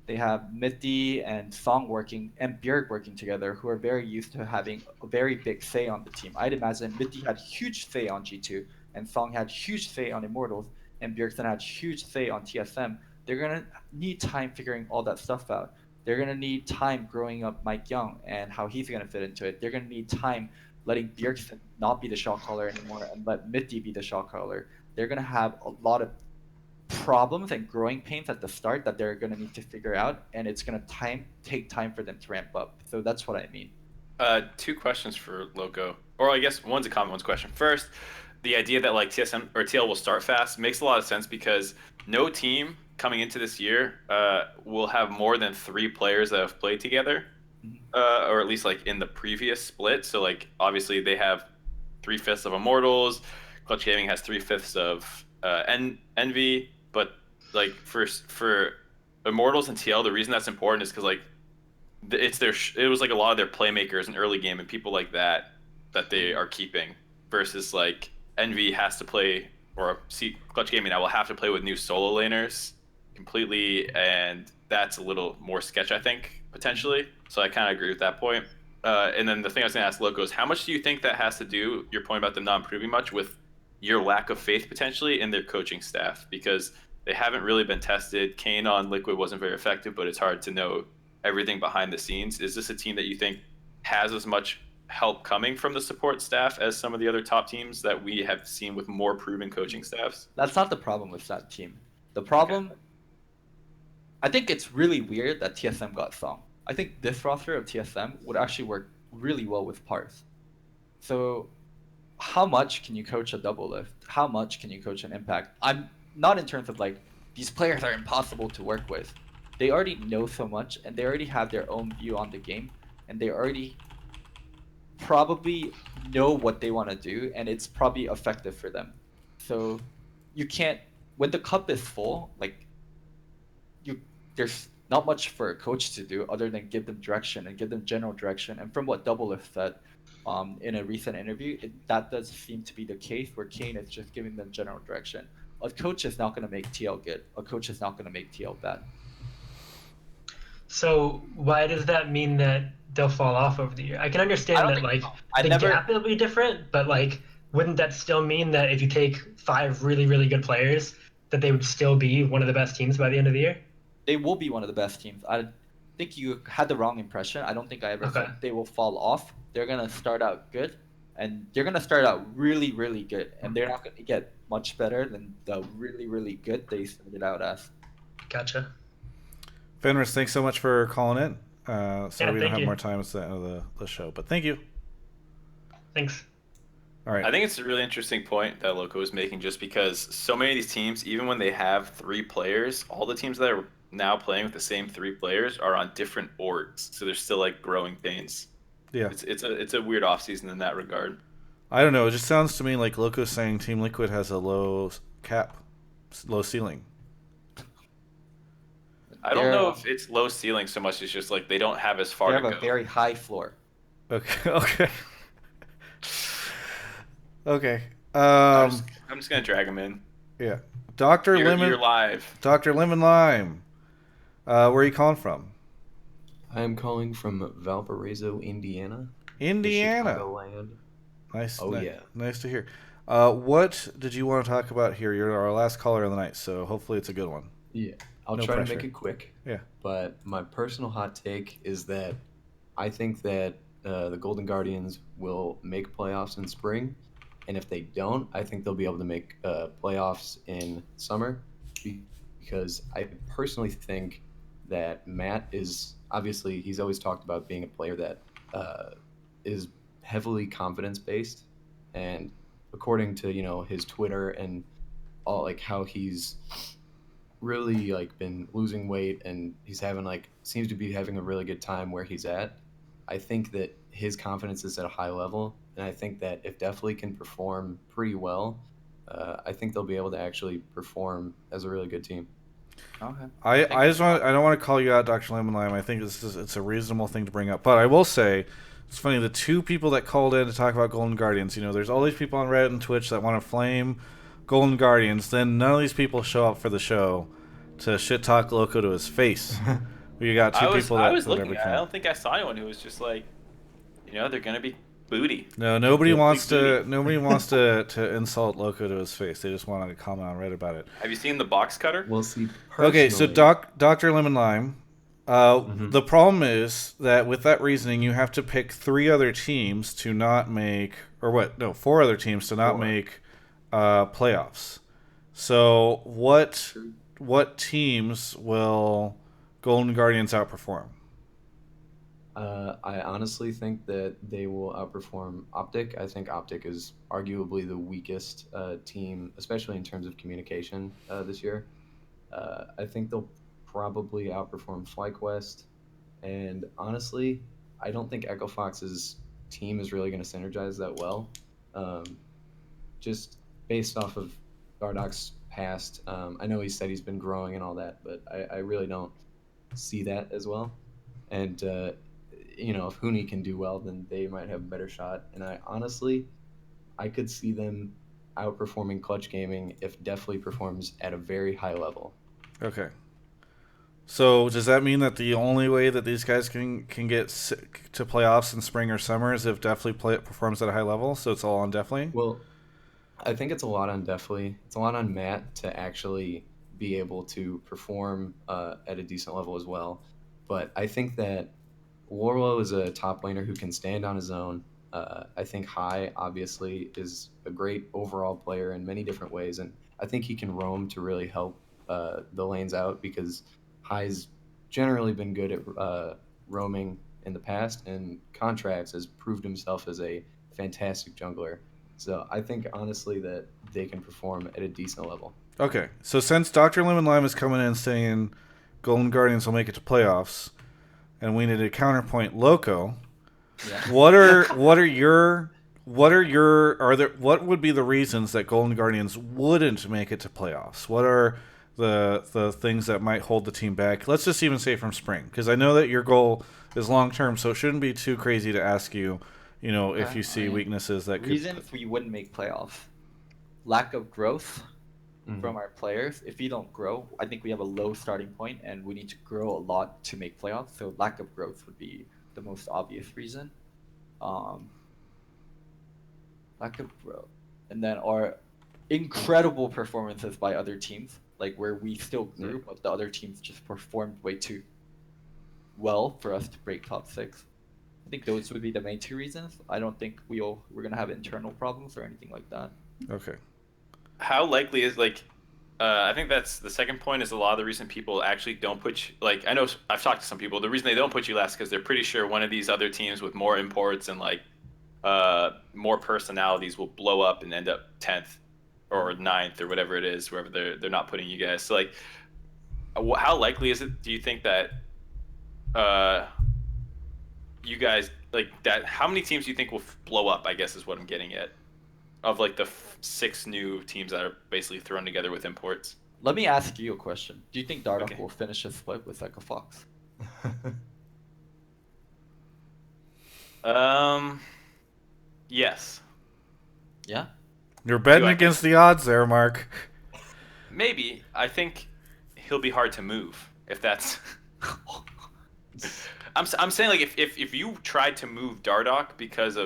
they have Mitty and Song working and Bjerg working together, who are very used to having a very big say on the team. I'd imagine Mitty had huge say on G2, and Song had huge say on Immortals, and Bjergsen had huge say on TSM. They're gonna need time figuring all that stuff out. They're gonna need time growing up Mike Young and how he's gonna fit into it. They're gonna need time letting Bjergsen not be the shot caller anymore and let Mitty be the shot caller. They're gonna have a lot of problems and growing pains at the start that they're going to need to figure out, and it's going to take time for them to ramp up. So that's what I mean. Two questions for Loco, or I guess one's a comment, one's a question. First, the idea that like TSM or TL will start fast makes a lot of sense because no team coming into this year will have more than 3 players that have played together, or at least like in the previous split. So like obviously they have 3/5 of Immortals. Clutch Gaming has 3/5 of Envy. But like for Immortals and TL, the reason that's important is because like it was like a lot of their playmakers in early game and people like that they are keeping versus like Envy has to play, or Clutch Gaming now will have to play with new solo laners completely, and that's a little more sketch, I think, potentially. So I kind of agree with that point. And then the thing I was going to ask Loco is how much do you think that has to do, your point about them not improving much, with your lack of faith potentially in their coaching staff? Because they haven't really been tested. Kane on Liquid wasn't very effective, but it's hard to know everything behind the scenes. Is this a team that you think has as much help coming from the support staff as some of the other top teams that we have seen with more proven coaching staffs? That's not the problem with that team. The problem, I think it's really weird that TSM got Song. I think this roster of TSM would actually work really well with Parse. So how much can you coach a double lift? How much can you coach an impact? I'm not in terms of like these players are impossible to work with. They already know so much and they already have their own view on the game, and they already probably know what they want to do, and it's probably effective for them. So you can't, when the cup is full, like there's not much for a coach to do other than give them direction and give them general direction. And from what Doublelift said in a recent interview, that does seem to be the case, where Kane is just giving them general direction. A coach is not going to make TL good. A coach is not going to make TL bad. So why does that mean that they'll fall off over the year? I can understand that like the gap will be different, but like wouldn't that still mean that if you take 5 really, really good players, that they would still be one of the best teams by the end of the year? They will be one of the best teams. I think you had the wrong impression. I don't think I ever said they will fall off. They're going to start out good, and they're going to start out really, really good, and they're not going to get much better than the really, really good they started out as. Gotcha. Fenris, thanks so much for calling in. Sorry we don't have you. more time. It's the end of the show, but thank you. Thanks. All right. I think it's a really interesting point that Loco is making, just because so many of these teams, even when they have 3 players, all the teams that are now playing with the same 3 players are on different orgs, so they're still like growing pains. Yeah, it's a weird offseason in that regard. I don't know. It just sounds to me like Loco's saying Team Liquid has a low cap, low ceiling. I don't know if it's low ceiling so much. It's just like they don't have as far to go. They have a very high floor. Okay. Okay. Okay. I'm just gonna drag him in. Yeah. Dr. Lemon. You're live. Dr. Lemon Lime. Where are you calling from? I am calling from Valparaiso, Indiana. Indiana. Chicagoland. Nice. Oh, yeah. Nice to hear. What did you want to talk about here? You're our last caller of the night, so hopefully it's a good one. Yeah, I'll No try pressure. to make it quick. Yeah. But my personal hot take is that I think that the Golden Guardians will make playoffs in spring, and if they don't, I think they'll be able to make playoffs in summer, because I personally think that Matt is obviously he's always talked about being a player that is heavily confidence based, and according to his Twitter and all like how he's really like been losing weight and he's having like seems to be having a really good time where he's at. I think that his confidence is at a high level, and I think that if Definitely can perform pretty well, I think they'll be able to actually perform as a really good team. Okay. I don't want to call you out, Dr. Lemon Lime. I think it's a reasonable thing to bring up, but I will say it's funny, the two people that called in to talk about Golden Guardians. There's all these people on Reddit and Twitch that want to flame Golden Guardians. Then none of these people show up for the show to shit talk Loco to his face. You got two people that I was would looking never at it. I come. don't think I saw anyone who was just like, they're gonna be booty. No, nobody wants to insult Loco to his face. They just want to comment on Reddit about it. Have you seen the box cutter? We'll see. Okay, so Dr. Lemon Lime, the problem is that with that reasoning, you have to pick 3 other teams to not make, or what? No, 4 other teams to not make playoffs. So what teams will Golden Guardians outperform? I honestly think that they will outperform Optic. I think Optic is arguably the weakest team, especially in terms of communication this year. I think they'll probably outperform FlyQuest. And honestly, I don't think Echo Fox's team is really going to synergize that well. Just based off of Gardoc's past, I know he said he's been growing and all that, but I really don't see that as well. And if Huni can do well, then they might have a better shot. And I could see them outperforming Clutch Gaming if Definitely performs at a very high level. Okay. So does that mean that the only way that these guys can get to playoffs in spring or summer is if Definitely performs at a high level? So it's all on Definitely? Well, I think it's a lot on Definitely. It's a lot on Matt to actually be able to perform at a decent level as well. But I think that Warlow is a top laner who can stand on his own. I think High obviously is a great overall player in many different ways, and I think he can roam to really help the lanes out, because High's generally been good at roaming in the past, and Contracts has proved himself as a fantastic jungler. So I think honestly that they can perform at a decent level. Okay, so since Dr. Lemon Lime is coming in saying Golden Guardians will make it to playoffs, and we need a counterpoint, Loco. Yeah. What would be the reasons that Golden Guardians wouldn't make it to playoffs? What are the things that might hold the team back? Let's just even say from spring, because I know that your goal is long term, so it shouldn't be too crazy to ask you, if you see weaknesses that reason we wouldn't make playoffs: lack of growth from our players. If we don't grow, I think we have a low starting point, and we need to grow a lot to make playoffs. So lack of growth would be the most obvious reason. Lack of growth, and then our incredible performances by other teams, like where we still grew, but the other teams just performed way too well for us to break top 6. I think those would be the main 2 reasons. I don't think we're gonna have internal problems or anything like that. Okay. How likely is I think that's the second point, is a lot of the reason people actually don't put you, I know I've talked to some people, the reason they don't put you last because they're pretty sure one of these other teams with more imports and more personalities will blow up and end up 10th or 9th or whatever it is, wherever they're not putting you guys. So how likely is it, do you think, that you guys how many teams do you think will blow up, I guess is what I'm getting at, of the 6 new teams that are basically thrown together with imports? Let me ask you a question. Do you think Dardoch will finish his split with Echo Fox? Yes. Yeah? You're betting against the odds there, Mark. Maybe. I think he'll be hard to move, if that's... I'm saying like if you tried to move Dardoch because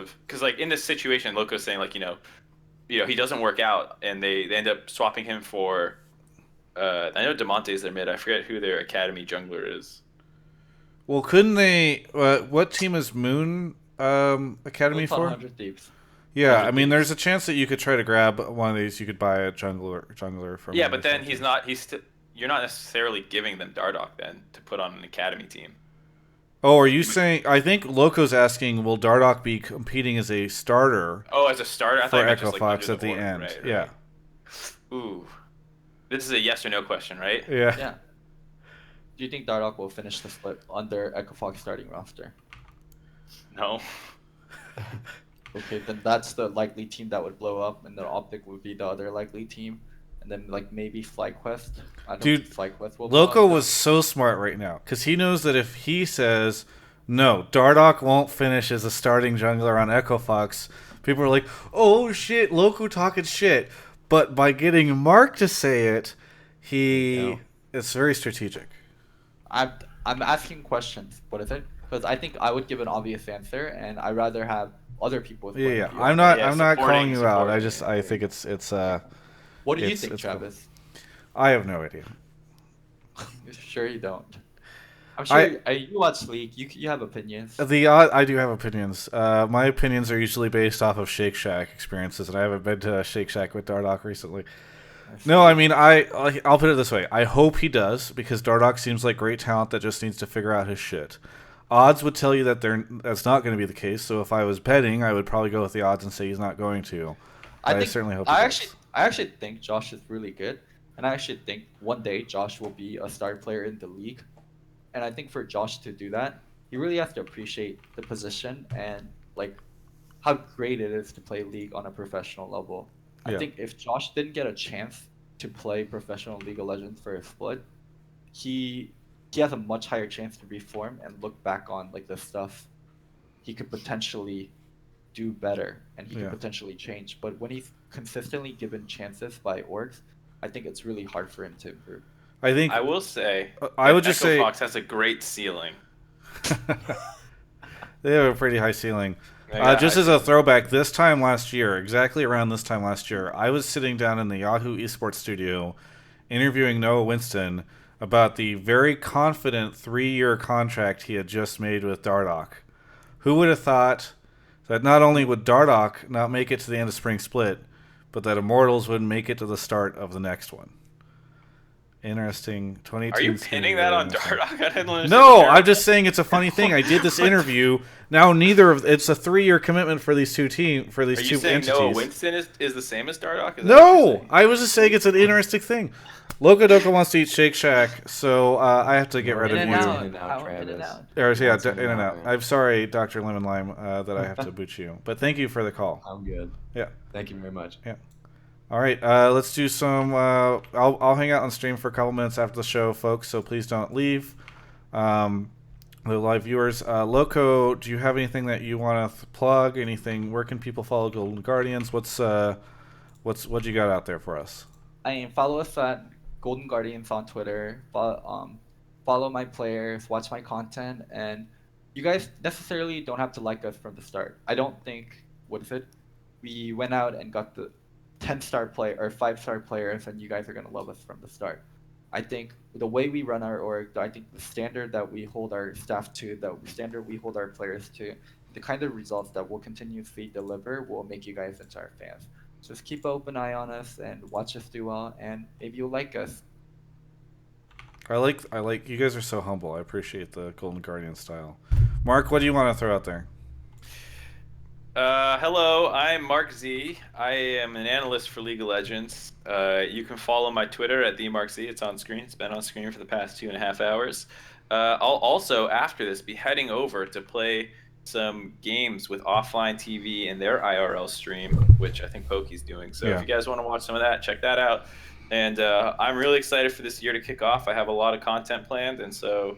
like in this situation, Loco's saying like he doesn't work out, and they end up swapping him for I know Demonte is their mid. I forget who their academy jungler is. Well, couldn't they? What team is Moon Academy It's on for? 100 Thieves. Yeah, 100 I mean, Thieves. there's a chance that you could try to grab one of these. You could buy a jungler from. Yeah, him or but then something. he's not. You're not necessarily giving them Dardoch then to put on an academy team. Oh, are you saying? I think Loco's asking, will Dardoch be competing as a starter? Oh, as a starter, I for thought you meant Echo just, like, Fox under at the org, end. right, Yeah. right. Ooh, this is a yes or no question, right? Yeah. Yeah. Do you think Dardoch will finish the split under Echo Fox starting roster? No. Okay, then that's the likely team that would blow up, and then Optic would be the other likely team, and then like maybe FlyQuest. I don't Dude, think FlyQuest will blow Loco up. was so smart right now because he knows that if he says no, Dardoch won't finish as a starting jungler on Echo Fox, people are like, "Oh shit, Loco talking shit." But by getting Mark to say it, it's very strategic. I'm asking questions. What is it? Because I think I would give an obvious answer, and I'd rather have other people with point Yeah, of view. I'm not calling you out. I think it's What do you it's think, cool. Travis? I have no idea. You're sure you don't? I'm sure you watch League. You have opinions. I do have opinions. My opinions are usually based off of Shake Shack experiences, and I haven't been to Shake Shack with Dardoch recently. No, I mean I'll put it this way. I hope he does because Dardoch seems like great talent that just needs to figure out his shit. Odds would tell you that that's not going to be the case. So if I was betting, I would probably go with the odds and say he's not going to. I certainly hope. I actually think Josh is really good, and I actually think one day Josh will be a star player in the league. And I think for Josh to do that, he really has to appreciate the position and like how great it is to play League on a professional level. I think if Josh didn't get a chance to play professional League of Legends for a split, he has a much higher chance to reform and look back on like the stuff he could potentially do better and he could potentially change. But when he's consistently given chances by orgs, I think it's really hard for him to improve. I will say. I would just Echo say Fox has a great ceiling. They have a pretty high ceiling. Yeah, Just as a throwback, this time last year, exactly around this time last year, I was sitting down in the Yahoo Esports studio interviewing Noah Winston about the very confident 3-year contract he had just made with Dardoch. Who would have thought that not only would Dardoch not make it to the end of Spring Split, but that Immortals would make it to the start of the next one? Interesting. 2018. Are you pinning that on Dardoch? I didn't understand. No, I'm just saying it's a funny thing. I did this interview. Now it's a 3-year commitment for these two entities. Are you saying Noah Winston is the same as Dardoch? No, I was just saying it's an interesting thing. Locodoco wants to eat Shake Shack, so I have to get rid of you. In and out. In and out. I'm sorry, Dr. Lemon Lime, that I have to boot you. But thank you for the call. I'm good. Yeah. Thank you very much. Yeah. All right, let's do some. I'll hang out on stream for a couple minutes after the show, folks. So please don't leave. The live viewers, Loco, do you have anything that you want to plug? Anything? Where can people follow Golden Guardians? What you got out there for us? I mean, follow us at Golden Guardians on Twitter. Follow my players, watch my content, and you guys necessarily don't have to like us from the start. I don't think we went out and got the 10-star player or 5-star players, and you guys are gonna love us from the start. I think the way we run our org, I think the standard that we hold our staff to, the standard we hold our players to, the kind of results that we'll continuously deliver will make you guys into our fans. Just keep an open eye on us and watch us do well, and maybe you'll like us. I like you guys are so humble. I appreciate the Golden Guardian style. Mark, what do you want to throw out there? Hello, I'm Mark Z. I am an analyst for League of Legends. You can follow my Twitter at @themarkz. It's on screen. It's been on screen for the past 2.5 hours. I'll also, after this, be heading over to play some games with Offline TV and their IRL stream, which I think Pokey's doing. So if you guys want to watch some of that, check that out. And I'm really excited for this year to kick off. I have a lot of content planned, and so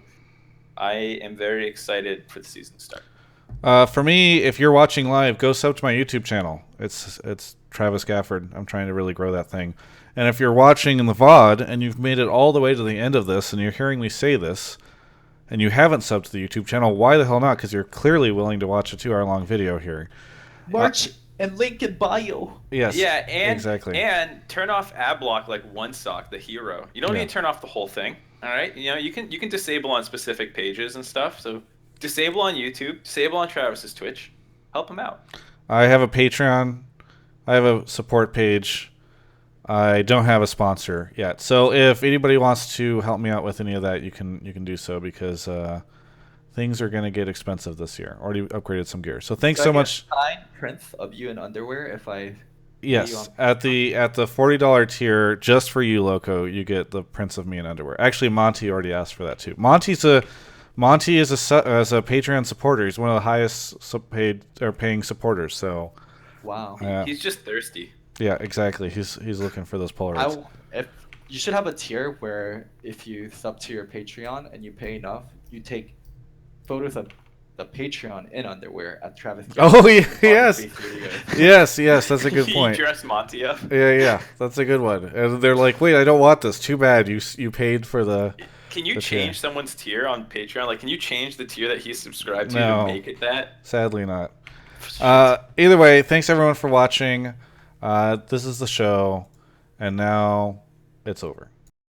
I am very excited for the season to start. For me, if you're watching live, go sub to my YouTube channel. It's Travis Gafford. I'm trying to really grow that thing. And if you're watching in the VOD and you've made it all the way to the end of this and you're hearing me say this, and you haven't subbed to the YouTube channel, why the hell not? Because you're clearly willing to watch a 2-hour-long video here. March and link in bio. Yes. Yeah, and exactly. And turn off ad block like one sock, the hero. You don't Yeah. need to turn off the whole thing. All right, you can disable on specific pages and stuff. So disable on YouTube, disable on Travis's Twitch. Help him out. I have a Patreon. I have a support page. I don't have a sponsor yet. So if anybody wants to help me out with any of that, you can do so, because things are going to get expensive this year. Already upgraded some gear. So thanks so much. Signed prints of you in underwear if I. Yes, at the $40 tier, just for you, Loco, you get the prints of me in underwear. Actually, Monty already asked for that too. Monty is a Patreon supporter. He's one of the highest paying supporters. So, wow, he's just thirsty. Yeah, exactly. He's looking for those Polaroids. If you should have a tier where if you sub to your Patreon and you pay enough, you take photos of the Patreon in underwear at Travis. Oh yes, yes, that's a good point. You dress Monty up. Yeah, that's a good one. And they're like, "Wait, I don't want this. Too bad. You paid for the." Can you change someone's tier on Patreon? Like, can you change the tier that he's subscribed to No, to make it that? Sadly not. Either way, thanks everyone for watching. This is the show, and now it's over.